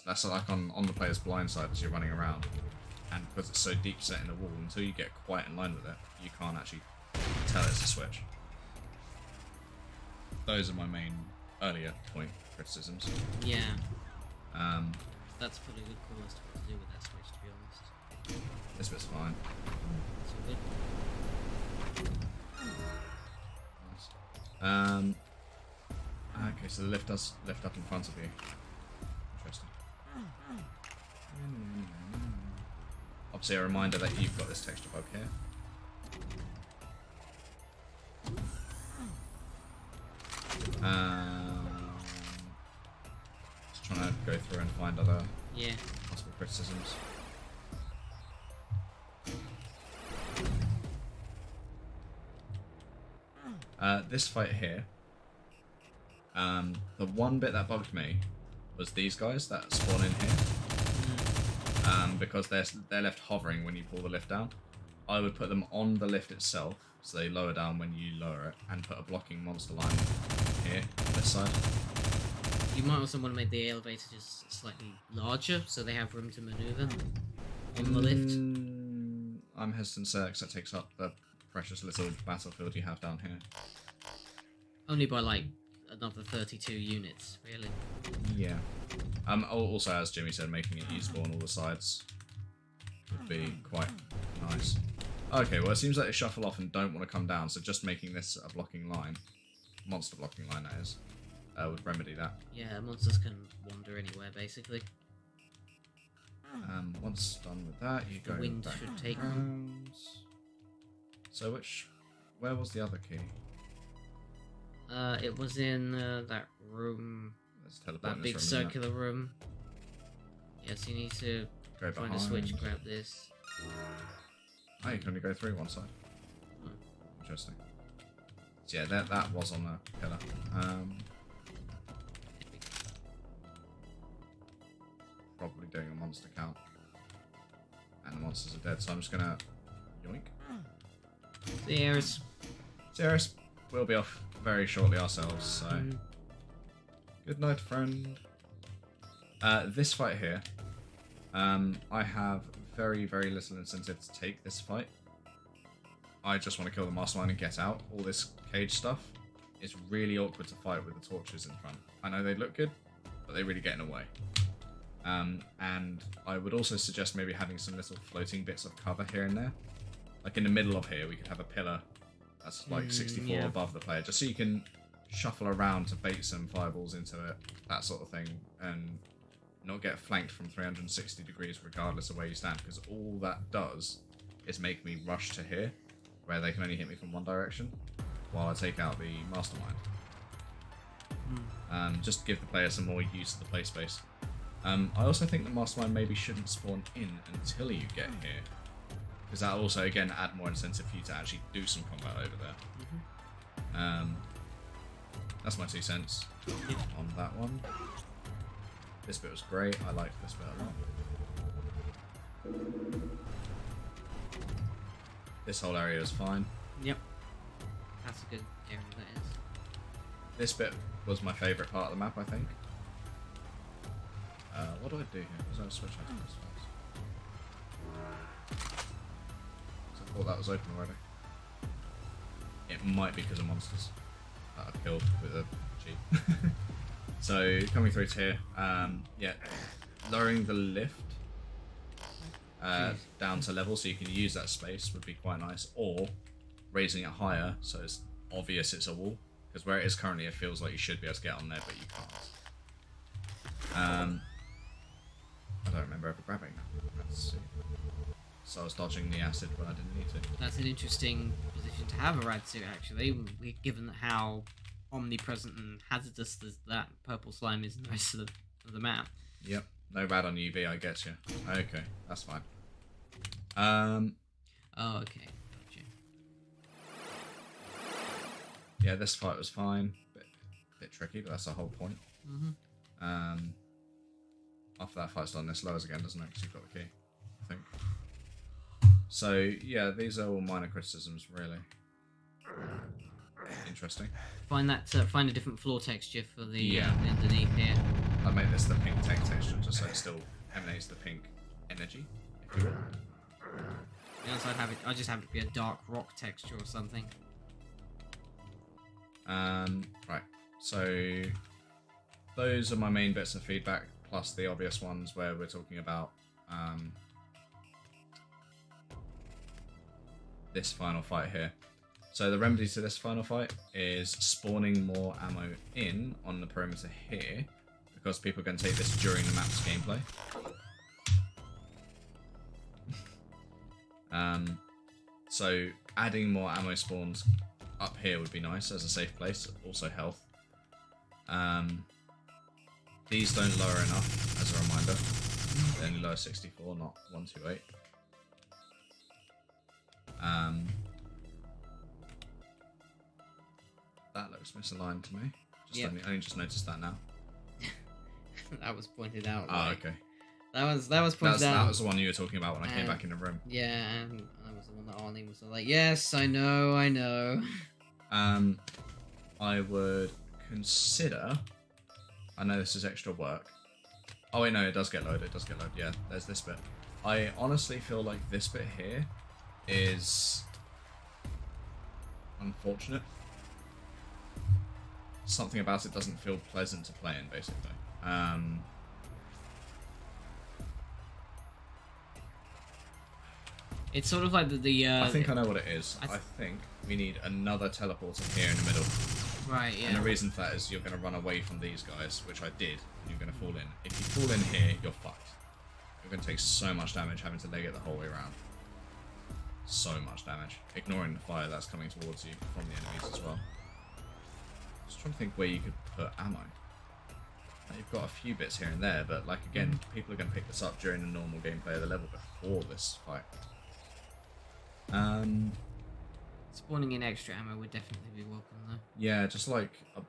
that's like on the player's blind side as you're running around, and because it's so deep set in the wall, until you get quite in line with it, you can't actually tell it's a switch. Those are my main earlier point criticisms. Yeah. That's probably a good call as to what to do with that switch, to be honest. This bit's fine. It's all good. Nice. Okay, so the lift does lift up in front of you. Interesting. Obviously, a reminder that you've got this texture bug here. Just trying to go through and find other possible criticisms. This fight here, the one bit that bugged me was these guys that spawn in here. Because they're left hovering when you pull the lift down. I would put them on the lift itself, so they lower down when you lower it, and put a blocking monster line here on this side. You might also want to make the elevator just slightly larger, so they have room to maneuver on the lift. I'm hesitant to say that because that takes up the precious little battlefield you have down here. Only by like another 32 units, really. Yeah. Also, as Jimmy said, making it usable on all the sides would be quite nice. Okay, well, it seems like they shuffle off and don't want to come down, so just making this a blocking line, monster blocking line, that is, would remedy that. Yeah, monsters can wander anywhere, basically. Once done with that, you The go wind back should take around. So where was the other key? It was in that room, Let's teleport that in big this room, isn't it? circular room. Yes, you need to Go find behind. a switch, grab this. Oh, you can only go through one side. Oh. Interesting. So yeah, that was on the pillar. Probably doing a monster count. And the monsters are dead, so I'm just gonna yoink. There's Serious. We'll be off very shortly ourselves, so good night, friend. This fight here, I have very little incentive to take this fight. I just want to kill the mastermind and get out. All this cage stuff is really awkward to fight with the torches in front. I know they look good, but they really get in the way. And I would also suggest maybe having some little floating bits of cover here and there. Like in the middle of here, we could have a pillar that's like 64 above the player, just so you can shuffle around to bait some fireballs into it, that sort of thing, and not get flanked from 360 degrees regardless of where you stand, because all that does is make me rush to here, where they can only hit me from one direction, while I take out the mastermind. Just to give the player some more use of the play space. I also think the mastermind maybe shouldn't spawn in until you get here, because that'll also, again, add more incentive for you to actually do some combat over there. That's my 2 cents on that one. This bit was great. I liked this bit a lot. This whole area is fine. Yep. That's a good area, that is. This bit was my favourite part of the map, I think. What do I do here? Was I switch out to this first? I thought that was open already. It might be because of monsters. that I've killed with a G. So coming through to here, yeah, lowering the lift down to level so you can use that space would be quite nice, or raising it higher so it's obvious it's a wall, because where it is currently it feels like you should be able to get on there but you can't. I don't remember ever grabbing that. Let's see. So I was dodging the acid when I didn't need to. That's an interesting position to have a rad suit, actually, given how omnipresent and hazardous that purple slime is in the rest of the map. Yep, no rad on UV, I get you. Okay, that's fine. Oh, okay. Gotcha. Yeah, this fight was fine. Bit tricky, but that's the whole point. After that fight's done, this lowers again, doesn't it? Because you've got the key, I think. So, yeah, these are all minor criticisms, really. Interesting. Find a different floor texture for the underneath here. I made this the pink tank texture, just so it still emanates the pink energy, if you will. I just have it be a dark rock texture or something. Right, so those are my main bits of feedback, plus the obvious ones where we're talking about this final fight here. So the remedy to this final fight is spawning more ammo in on the perimeter here, because people are going to take this during the map's gameplay. So adding more ammo spawns up here would be nice as a safe place, also health. These don't lower enough, as a reminder. They only lower 64, not 128. That looks misaligned to me. I only just noticed that now. That was pointed out. Oh, okay. That was pointed out. That was the one you were talking about when I came back in the room. Yeah, and that was the one that Arnie was like, yes, I know. I would consider... I know this is extra work. Oh wait, no, it does get loaded. Yeah, there's this bit. I honestly feel like this bit here is unfortunate. Something about it doesn't feel pleasant to play in, basically. It's sort of like I think I know what it is. I think we need another teleporter here in the middle. Right, yeah. And the reason for that is you're going to run away from these guys, which I did, and you're going to fall in. If you fall in here, you're fucked. You're going to take so much damage having to leg it the whole way around. So much damage. Ignoring the fire that's coming towards you from the enemies as well. Just trying to think where you could put ammo. You've got a few bits here and there, but like again, people are going to pick this up during the normal gameplay of the level before this fight. Spawning in extra ammo would definitely be welcome, though. Yeah, just like a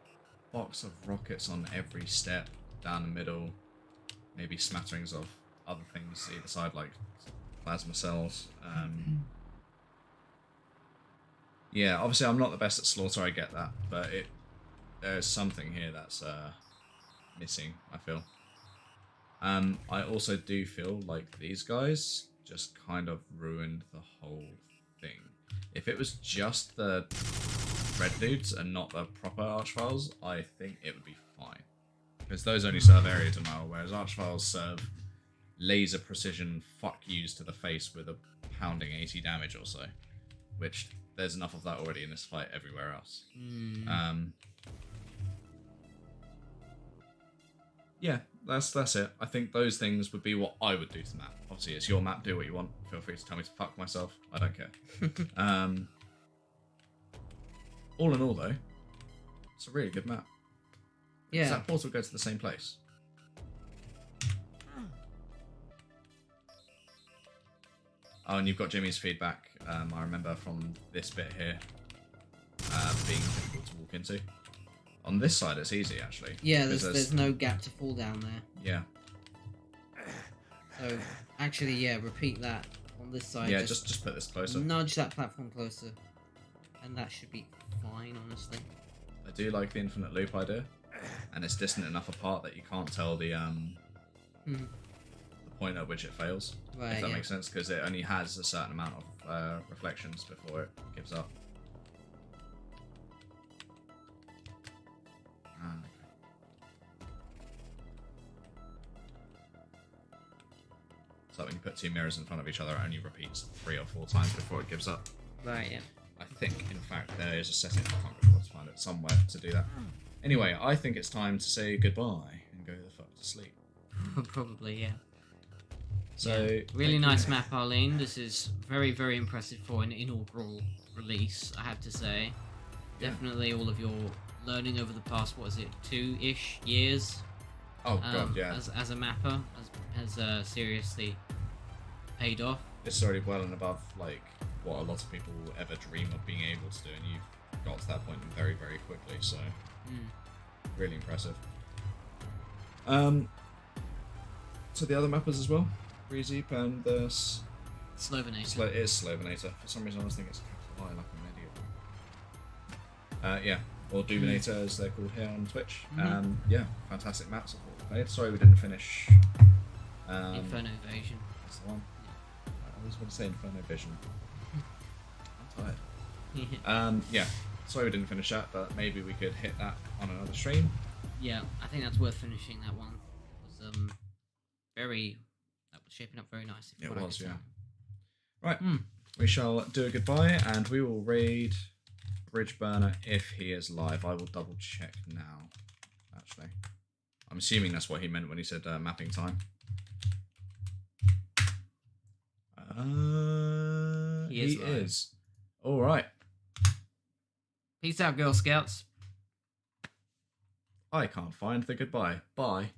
box of rockets on every step down the middle. Maybe smatterings of other things either side, like plasma cells. Yeah, obviously I'm not the best at slaughter, I get that, but there's something here that's missing, I feel. I also do feel like these guys just kind of ruined the whole thing. If it was just the red dudes and not the proper Archfiles, I think it would be fine. Because those only serve area denial, whereas Archfiles serve laser precision fuck yous to the face with a pounding 80 damage or so. Which, there's enough of that already in this fight everywhere else. Yeah, that's it. I think those things would be what I would do to the map. Obviously, it's your map, do what you want. Feel free to tell me to fuck myself. I don't care. All in all, though, it's a really good map. Yeah. Does that portal go to the same place? Oh, and you've got Jimmy's feedback, I remember, from this bit here, being difficult to walk into. On this side, it's easy, actually. Yeah, there's no gap to fall down there. Yeah. So, actually, yeah, repeat that on this side. Yeah, just put this closer. Nudge that platform closer. And that should be fine, honestly. I do like the infinite loop idea. And it's distant enough apart that you can't tell the point at which it fails. Right, if that yeah. makes sense, because it only has a certain amount of reflections before it gives up. So when you put two mirrors in front of each other, it only repeats 3 or 4 times before it gives up. Right, yeah. I think, in fact, there is a setting. I can't remember to find it somewhere to do that. Anyway, I think it's time to say goodbye and go the fuck to sleep. Probably, yeah. So Really nice map, Arlene. This is very, very impressive for an inaugural release, I have to say. Yeah. Definitely all of your learning over the past, what is it, 2-ish years? Oh god, yeah. As a mapper has seriously paid off. It's already well and above like what a lot of people will ever dream of being able to do, and you've got to that point very, very quickly. So really impressive. So the other mappers as well, Rezeep and the Slovanator. It is Slovanator. For some reason, I was thinking it's capital I, like an idiot. Yeah, or Doomworks as they're called here on Twitch. Yeah, fantastic maps of what we played. Sorry we didn't finish. Infenovasion. That's the one. I always want to say Infenovision. I'm tired. Yeah, sorry we didn't finish that, but maybe we could hit that on another stream. Yeah, I think that's worth finishing that one. It was that was shaping up very nicely. It was, yeah. Right, we shall do a goodbye, and we will raid Bridge Burner if he is live. I will double check now, actually. I'm assuming that's what he meant when he said mapping time. He is. All right. Peace out, Girl Scouts. I can't find the goodbye. Bye.